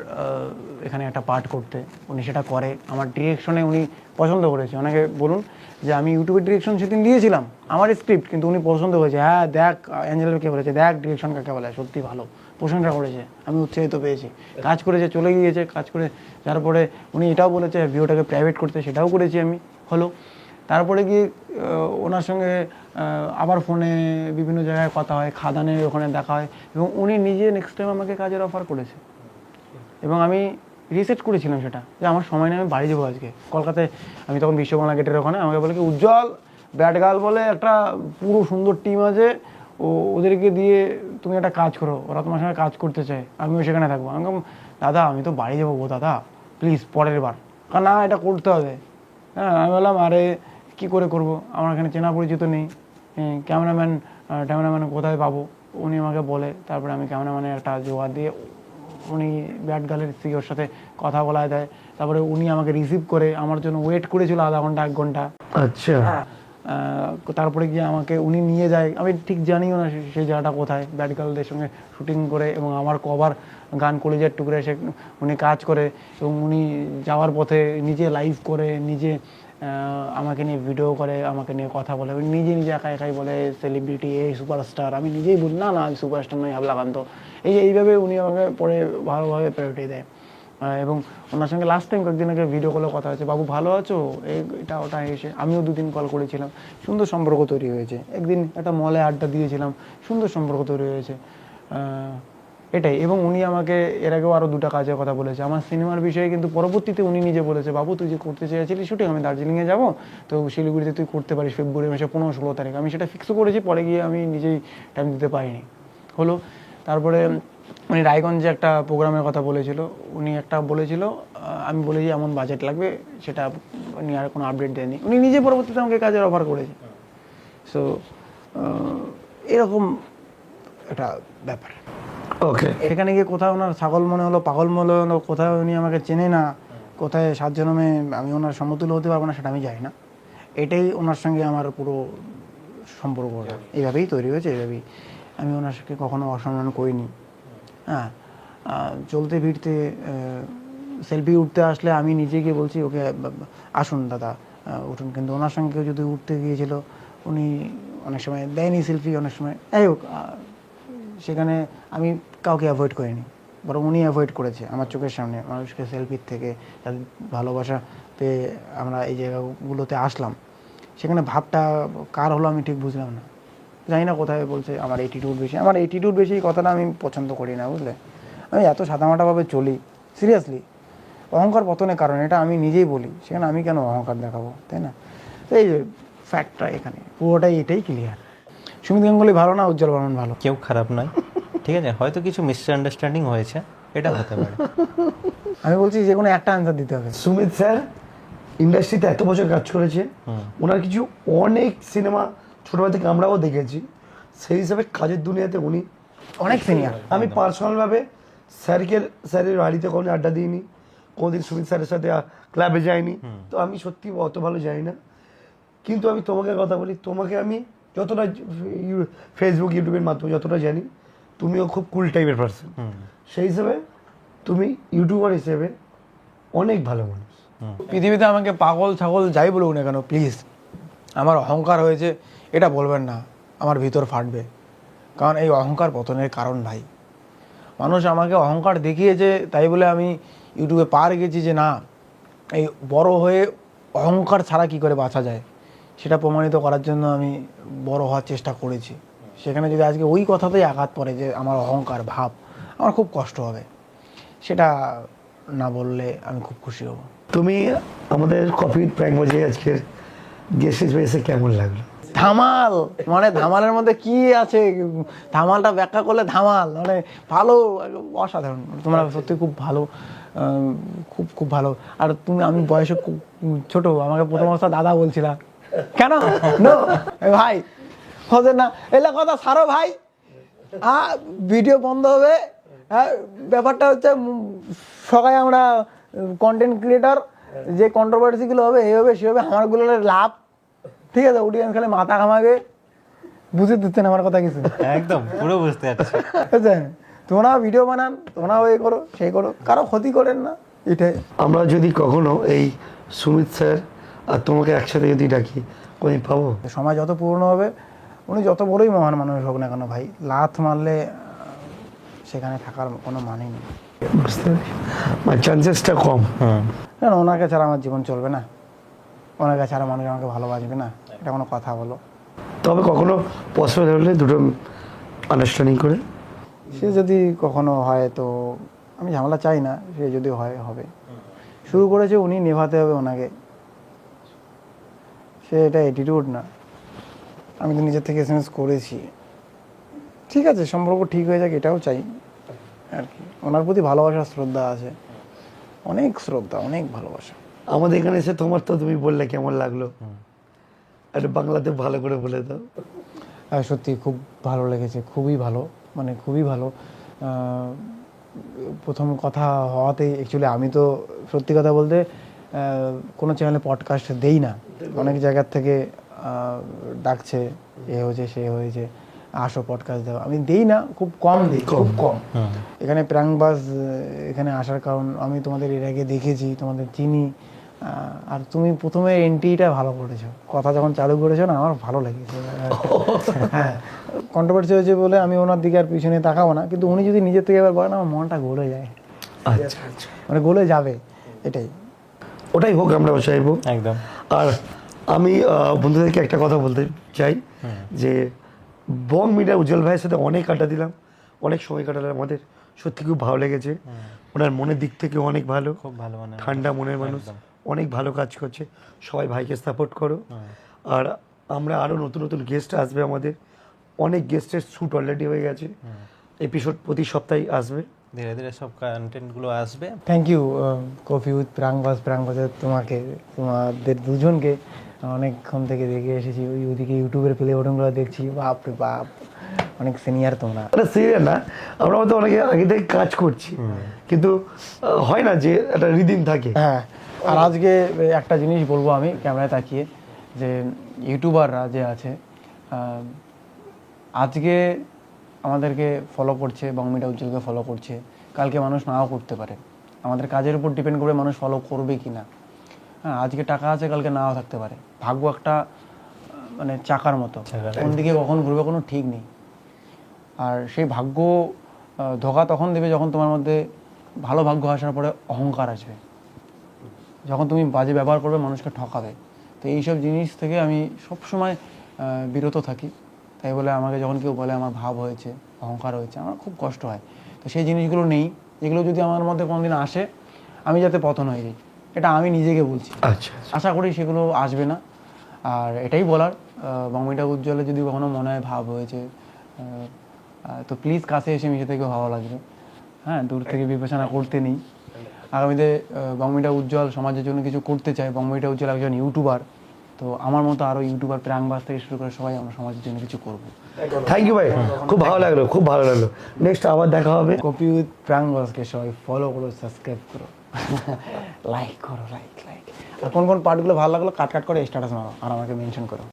এখানে একটা পার্ট করতে, উনি সেটা করে। আমার ডিরেকশনে উনি পছন্দ করেছে। ওনাকে বলুন যে আমি ইউটিউবের ডিরেকশন সেদিন দিয়েছিলাম, আমার স্ক্রিপ্ট, কিন্তু উনি পছন্দ করেছে। হ্যাঁ দেখ অ্যাঞ্জেলকে বলেছে, দেখ ডিরেকশন কাকে বলে, সত্যি ভালো, প্রশংসা করেছে, আমি উৎসাহিত পেয়েছি। কাজ করেছে, চলে গিয়েছে, কাজ করে তারপরে উনি এটাও বলেছে ভিডিওটাকে প্রাইভেট করতে, সেটাও করেছি আমি, হলো। তারপরে গিয়ে ওনার সঙ্গে আবার ফোনে বিভিন্ন জায়গায় কথা হয়, খাদানের ওখানে দেখা হয়, এবং উনি নিজে নেক্সট টাইম আমাকে কাজের অফার করেছে। এবং আমি রিসার্চ করেছিলাম সেটা, যে আমার সময় নেই, আমি বাড়ি যাবো আজকে কলকাতায়। আমি তখন বিশ্ববাংলা গেটের ওখানে, আমাকে বলে কি উজ্জ্বল ব্যাট গার্ল বলে একটা পুরো সুন্দর টিম আছে, ওদেরকে দিয়ে তুমি একটা কাজ করো, ওরা তোমার সঙ্গে কাজ করতে চায়, আমিও সেখানে থাকবো। আমি বললাম দাদা আমি তো বাড়ি যাবো গো দাদা, প্লিজ পরের বার। কারণ না, এটা করতে হবে। হ্যাঁ, আমি বললাম আরে কী করে করবো, আমার এখানে চেনা পরিচিত নেই, ক্যামেরাম্যান কোথায় পাবো? উনি আমাকে বলে, তারপরে আমি ক্যামেরাম্যানের একটা জোগাড় দিয়ে, উনি ব্যাট গার্লের সিওর সাথে কথা বলায় দেয়। তারপরে উনি আমাকে রিসিভ করে আমার জন্য ওয়েট করেছিল আধা ঘন্টা 1 ঘন্টা। আচ্ছা, তারপরে গিয়ে আমাকে উনি নিয়ে যায়, আমি ঠিক জানিও না সেই জায়গাটা কোথায়, ব্যাট গার্লদের সঙ্গে শুটিং করে, এবং আমার কভার গান কলেজের টুকরে সে উনি কাজ করে, এবং উনি যাওয়ার পথে নিজে লাইভ করে, নিজে আমাকে নিয়ে ভিডিও করে, আমাকে নিয়ে কথা বলে, নিজে একা একাই বলে সেলিব্রিটি, এই সুপারস্টার। আমি নিজেই বলি না আমি সুপারস্টার নই, হাবলাকান্ত। এইভাবে উনি আমাকে পরে ভালোভাবে প্রায়োরিটি দেয়। এবং ওনার সঙ্গে লাস্ট টাইম কয়েকদিন আগে ভিডিও কলে কথা হয়েছে, বাবু ভালো আছো, এটা ওটা এসে আমিও 2 দিন কল করেছিলাম, সুন্দর সম্পর্ক তৈরি হয়েছে। একদিন একটা মলে আড্ডা দিয়েছিলাম, সুন্দর সম্পর্ক তৈরি হয়েছে, এটাই। এবং উনি আমাকে এর আগেও আরও 2টা কাজের কথা বলেছে আমার সিনেমার বিষয়ে, কিন্তু পরবর্তীতে উনি নিজে বলেছে বাবু তুই যে করতে চেয়েছিলি শুটিং, আমি দার্জিলিংয়ে যাবো, তো শিলিগুড়িতে তুই করতে পারিস ফেব্রুয়ারি মাসে 15-16 তারিখ। আমি সেটা ফিক্সও করেছি, পরে গিয়ে আমি নিজেই টাইম দিতে পারিনি, হলো। তারপরে উনি রায়গঞ্জে একটা প্রোগ্রামের কথা বলেছিল, উনি একটা বলেছিল, আমি বলেছি এমন বাজেট লাগবে, সেটা উনি আর কোনো আপডেট দেয়নি। উনি নিজে পরবর্তীতে আমাকে কাজের অফার করেছে। সো এরকম একটা ব্যাপার। ওকে, সেখানে গিয়ে কোথাও ওনার ছাগল মনে হলো, পাগল মনে হলো, কোথাও উনি আমাকে চেনে না, কোথায় 7 জন্মে আমি ওনার সমতুল্য হতে পারবো না, সেটা আমি জানি না। এটাই ওনার সঙ্গে আমার পুরো সম্পর্কটা এইভাবেই তৈরি হয়েছে, এইভাবেই। আমি ওনার সঙ্গে কখনো অসম্মান করিনি। হ্যাঁ, চলতে ফিরতে সেলফি উঠতে আসলে আমি নিজে গিয়ে বলছি ওকে আসুন দাদা উঠুন, কিন্তু ওনার সঙ্গে কেউ যদি উঠতে গিয়েছিল, উনি অনেক সময় দেয়নি সেলফি, অনেক সময় যাই হোক, সেখানে আমি কাউকে অ্যাভয়েড করিনি, বরং উনি অ্যাভয়েড করেছে আমার চোখের সামনে মানুষকে সেলফির থেকে। তাদের ভালোবাসা পেয়ে আমরা এই জায়গাগুলোতে আসলাম, সেখানে ভাবটা কার হলো আমি ঠিক বুঝলাম না, জানি না কোথায় বলছে আমার অ্যাটিটিউড বেশি। আমার অ্যাটিটিউড বেশি কথাটা আমি পছন্দ করি না, বুঝলে। আমি এত সাদামাটাভাবে চলি, সিরিয়াসলি অহংকার পতনের কারণ, এটা আমি নিজেই বলি, সেখানে আমি কেন অহংকার দেখাবো, তাই না? তো এই যে ফ্যাক্টটা এখানে পুরোটাই এটাই ক্লিয়ার। সুমিত গাঙ্গুলি ভালো না, উজ্জ্বল বর্মন ভালো? কেউ খারাপ নয়, ঠিক আছে, হয়তো কিছু মিসআন্ডারস্ট্যান্ডিং হয়েছে, এটা হতে পারে। আমি বলছি যে কোনো একটা অ্যান্সার দিতে হবে। সুমিত স্যার ইন্ডাস্ট্রিতে এত বছর কাজ করেছে, ওনার কিছু অনেক সিনেমা ছোটবেলা থেকে আমরাও দেখেছি, সেই হিসাবে কাজের দুনিয়াতে উনি অনেক সিনিয়র। আমি পার্সোনালভাবে স্যারের বাড়িতে কোনো আড্ডা দিইনি, কোনোদিন সুমিত স্যারের সাথে ক্লাবে যাইনি, তো আমি সত্যি অত ভালো জানি না। কিন্তু আমি তোমাকে কথা বলি, তোমাকে আমি যতটা ফেসবুক ইউটিউবের মাধ্যমে যতটা জানি, তুমিও খুব কুল টাইপের পার্সন, সেই হিসেবে তুমি ইউটিউবার হিসেবে অনেক ভালো মানুষ। পৃথিবীতে আমাকে পাগল ছাগল যাই বলুক না কেন, প্লিজ আমার অহংকার হয়েছে এটা বলবেন না, আমার ভিতর ফাটবে। কারণ এই অহংকার পতনের কারণ ভাই, মানুষ আমাকে অহংকার দেখিয়েছে, তাই বলে আমি ইউটিউবে পার গেছি যে না, এই বড় হয়ে অহংকার ছাড়া কি করে বাঁচা যায় সেটা প্রমাণিত করার জন্য আমি বড় হওয়ার চেষ্টা করেছি। সেখানে যদি আজকে ওই কথাতেই আঘাত পড়ে যে আমার অহংকার ভাব, আমার খুব কষ্ট হবে। সেটা না বললে আমি খুব খুশি হব। তুমি আমাদের কপি প্র্যাঙ্ক বাজে আজকের গেস্ট হিসেবে এসে কেমন লাগলো? ধামাল, মানে ধামালের মধ্যে কি আছে, ধামালটা ব্যাখ্যা করলে ধামাল, মানে ভালো, অসাধারণ। তোমরা সত্যি খুব ভালো, খুব খুব ভালো। আর তুমি, আমি বয়সে খুব ছোট, আমাকে প্রথম অবস্থা দাদা বলছিলা কেন? নো ভাই, হতে না, এলা কথা ছাড়ো ভাই, ভিডিও বন্ধ হবে। হ্যাঁ, ব্যাপারটা হচ্ছে সবাই আমরা কন্টেন্ট ক্রিয়েটর, যে কন্ট্রোভার্সিগুলো হবে এই হবে সে হবে, আমারগুলো লাভ, ঠিক আছে? অডিয়েন্স খালি মাথা ঘামাবে, বুঝে দিচ্ছেন আমার কথা কিছু? একদম পুরো বুঝতে পারছি। বুঝছেন? তোমরা ভিডিও বানান, তোমরা ওই করো সেই করো, কারো ক্ষতি করেন না, এটাই। আমরা যদি কখনো এই সুমিত স্যার আর তোমাকে একসাথে যদি ডাকি কোনদিন পাবো? সময় যত পুরনো হবে, উনি যত বড়ই মহান মানুষ হোক না কেন ভাই, লাথ মারলে সেখানে থাকার কোনো মানেই নেই। বুঝতে পারি, মানে চান্সেসটা কম। কেন, ওনাকে ছাড়া আমার জীবন চলবে না, ওনাকে ছাড়া মানুষ আমাকে ভালোবাসবে না, এটা কোনো কথা বলো? তবে কখনো পসিবল হলে দুটো আন্ডারস্ট্যান্ডিং করে সে যদি কখনো হয় তো, আমি ঝামেলা চাই না, সে যদি হয় হবে। শুরু করেছে উনি, নেভাতে হবে ওনাকে, সে এটা অ্যাটিটিউড না। আমি তো নিজের থেকে এসএমএস করেছি, ঠিক আছে, সম্পর্ক ঠিক হয়ে যাক, এটাও চাই আর কি। ওনার প্রতি ভালোবাসা শ্রদ্ধা আছে, অনেক শ্রদ্ধা, অনেক ভালোবাসা। আমাদের এখানে এসে তোমার তো তুমি বললে কেমন লাগলো, একটা বাংলাতে ভালো করে বলে দাও। সত্যি খুব ভালো লেগেছে, খুবই ভালো, মানে খুবই ভালো। প্রথম কথা হওয়াতেই অ্যাকচুয়ালি আমি তো সত্যি কথা বলতে কোনো চ্যানেলে পডকাস্ট দেই না, অনেক জায়গার থেকে ডাকছে, এ হয়েছে সে হয়েছে, আসো পডকাস্ট দাও, আমি দেই না, খুব কম দিই, খুব কম। এখানে প্রাঙ্কবাজ এখানে আসার কারণ, আমি তোমাদের এর আগে দেখেছি, তোমাদের চিনি, আর তুমি প্রথমে এন্ট্রিটা ভালো করেছো, কথা যখন চালু করেছো না, আমার ভালো লেগেছে। হ্যাঁ, কন্ট্রোভার্সি হয়েছে বলে আমি ওনার দিকে আর পিছনে তাকাবো না, কিন্তু উনি যদি নিজের থেকে এবার বলেন, আমার মনটা গলে যায়, আচ্ছা আচ্ছা, মানে গলে যাবে, এটাই। ওটাই হোক, আমরা চাইবো একদম। আর আমি বন্ধুদেরকে একটা কথা বলতে চাই যে বং মিডিয়া উজ্জ্বল ভাইয়ের সাথে অনেক আড্ডা দিলাম, অনেক সময় কাটালাম, আমাদের সত্যি খুব ভালো লেগেছে। ওনার মনের দিক থেকে অনেক ভালো, খুব ভালো, মানে ঠান্ডা মনের মানুষ, অনেক ভালো কাজ করছে। সবাই ভাইকে সাপোর্ট করো। আর আমরা আরও নতুন নতুন গেস্ট আসবে আমাদের, অনেক গেস্টের শ্যুট অলরেডি হয়ে গেছে, এপিসোড প্রতি সপ্তাহে আসবে, ধীরে ধীরে সব কন্টেন্টগুলো আসবে। থ্যাংক ইউ কফি উইথ প্রাঙ্কবাজের তোমাকে, তোমাদের দুজনকে অনেকক্ষণ থেকে দেখে এসেছি, ওইদিকে ইউটিউবের প্লে বাটনগুলো দেখছি, বাপরে বাপ, অনেক সিনিয়র তোমরা। এটা সিরিয়াল না, আমরা হয়তো অনেকে আগে থেকে কাজ করছি, কিন্তু হয় না যে একটা রিদিম থাকে। হ্যাঁ, আর আজকে একটা জিনিস বলবো আমি ক্যামেরায় তাকিয়ে, যে ইউটিউবাররা যে আছে আজকে আমাদেরকে ফলো করছে, বং মিডিয়া উজ্জ্বলকে ফলো করছে, কালকে মানুষ নাও করতে পারে, আমাদের কাজের উপর ডিপেন্ড করে মানুষ ফলো করবে কি না। হ্যাঁ, আজকে টাকা আছে, কালকে নাও থাকতে পারে, ভাগ্য একটা মানে চাকার মতো, কোন দিকে কখন ঘুরবে কোনো ঠিক নেই। আর সেই ভাগ্য ধোকা তখন দেবে যখন তোমার মধ্যে ভালো ভাগ্য আসার পরে অহংকার আসবে, যখন তুমি বাজে ব্যবহার করবে, মানুষকে ঠকাবে। তো এইসব জিনিস থেকে আমি সবসময় বিরত থাকি। তাই বলে আমাকে যখন কেউ বলে আমার ভাব হয়েছে, অহংকার হয়েছে, আমার খুব কষ্ট হয়। তো সেই জিনিসগুলো নেই, এগুলো যদি আমার মধ্যে কোনোদিন আসে, আমি যাতে পতন হয়ে যাই, এটা আমি নিজেকে বলছি। আচ্ছা, আশা করি সেগুলো আসবে না। আর এটাই বলার, বং মিডিয়া উজ্জ্বলে যদি কখনো মনে হয় ভাব হয়েছে, তো প্লিজ কাছে এসে মিশে থেকে ভালো লাগবে। হ্যাঁ, দূর থেকে বিবেচনা করতে নেই। আগামীতে বং মিডিয়া উজ্জ্বল সমাজের জন্য কিছু করতে চাই, বং মিডিয়া উজ্জ্বল একজন ইউটিউবার, তো আমার মতো আরও ইউটিউবার প্রাঙ্কবাজ থেকে শুরু করে সবাই আমরা সমাজের জন্য কিছু করবো। থ্যাংক ইউ ভাই, খুব ভালো লাগলো, খুব ভালো লাগলো। নেক্সট আবার দেখা হবে। কপি উইথ প্রাঙ্কবাজকে সবাই ফলো করো, সাবস্ক্রাইব করো, লাইক করো, লাইক। আর কোন কোন পার্টগুলো ভালো লাগলো কাট করে স্ট্যাটাস মারো আর আমাকে মেনশন করো।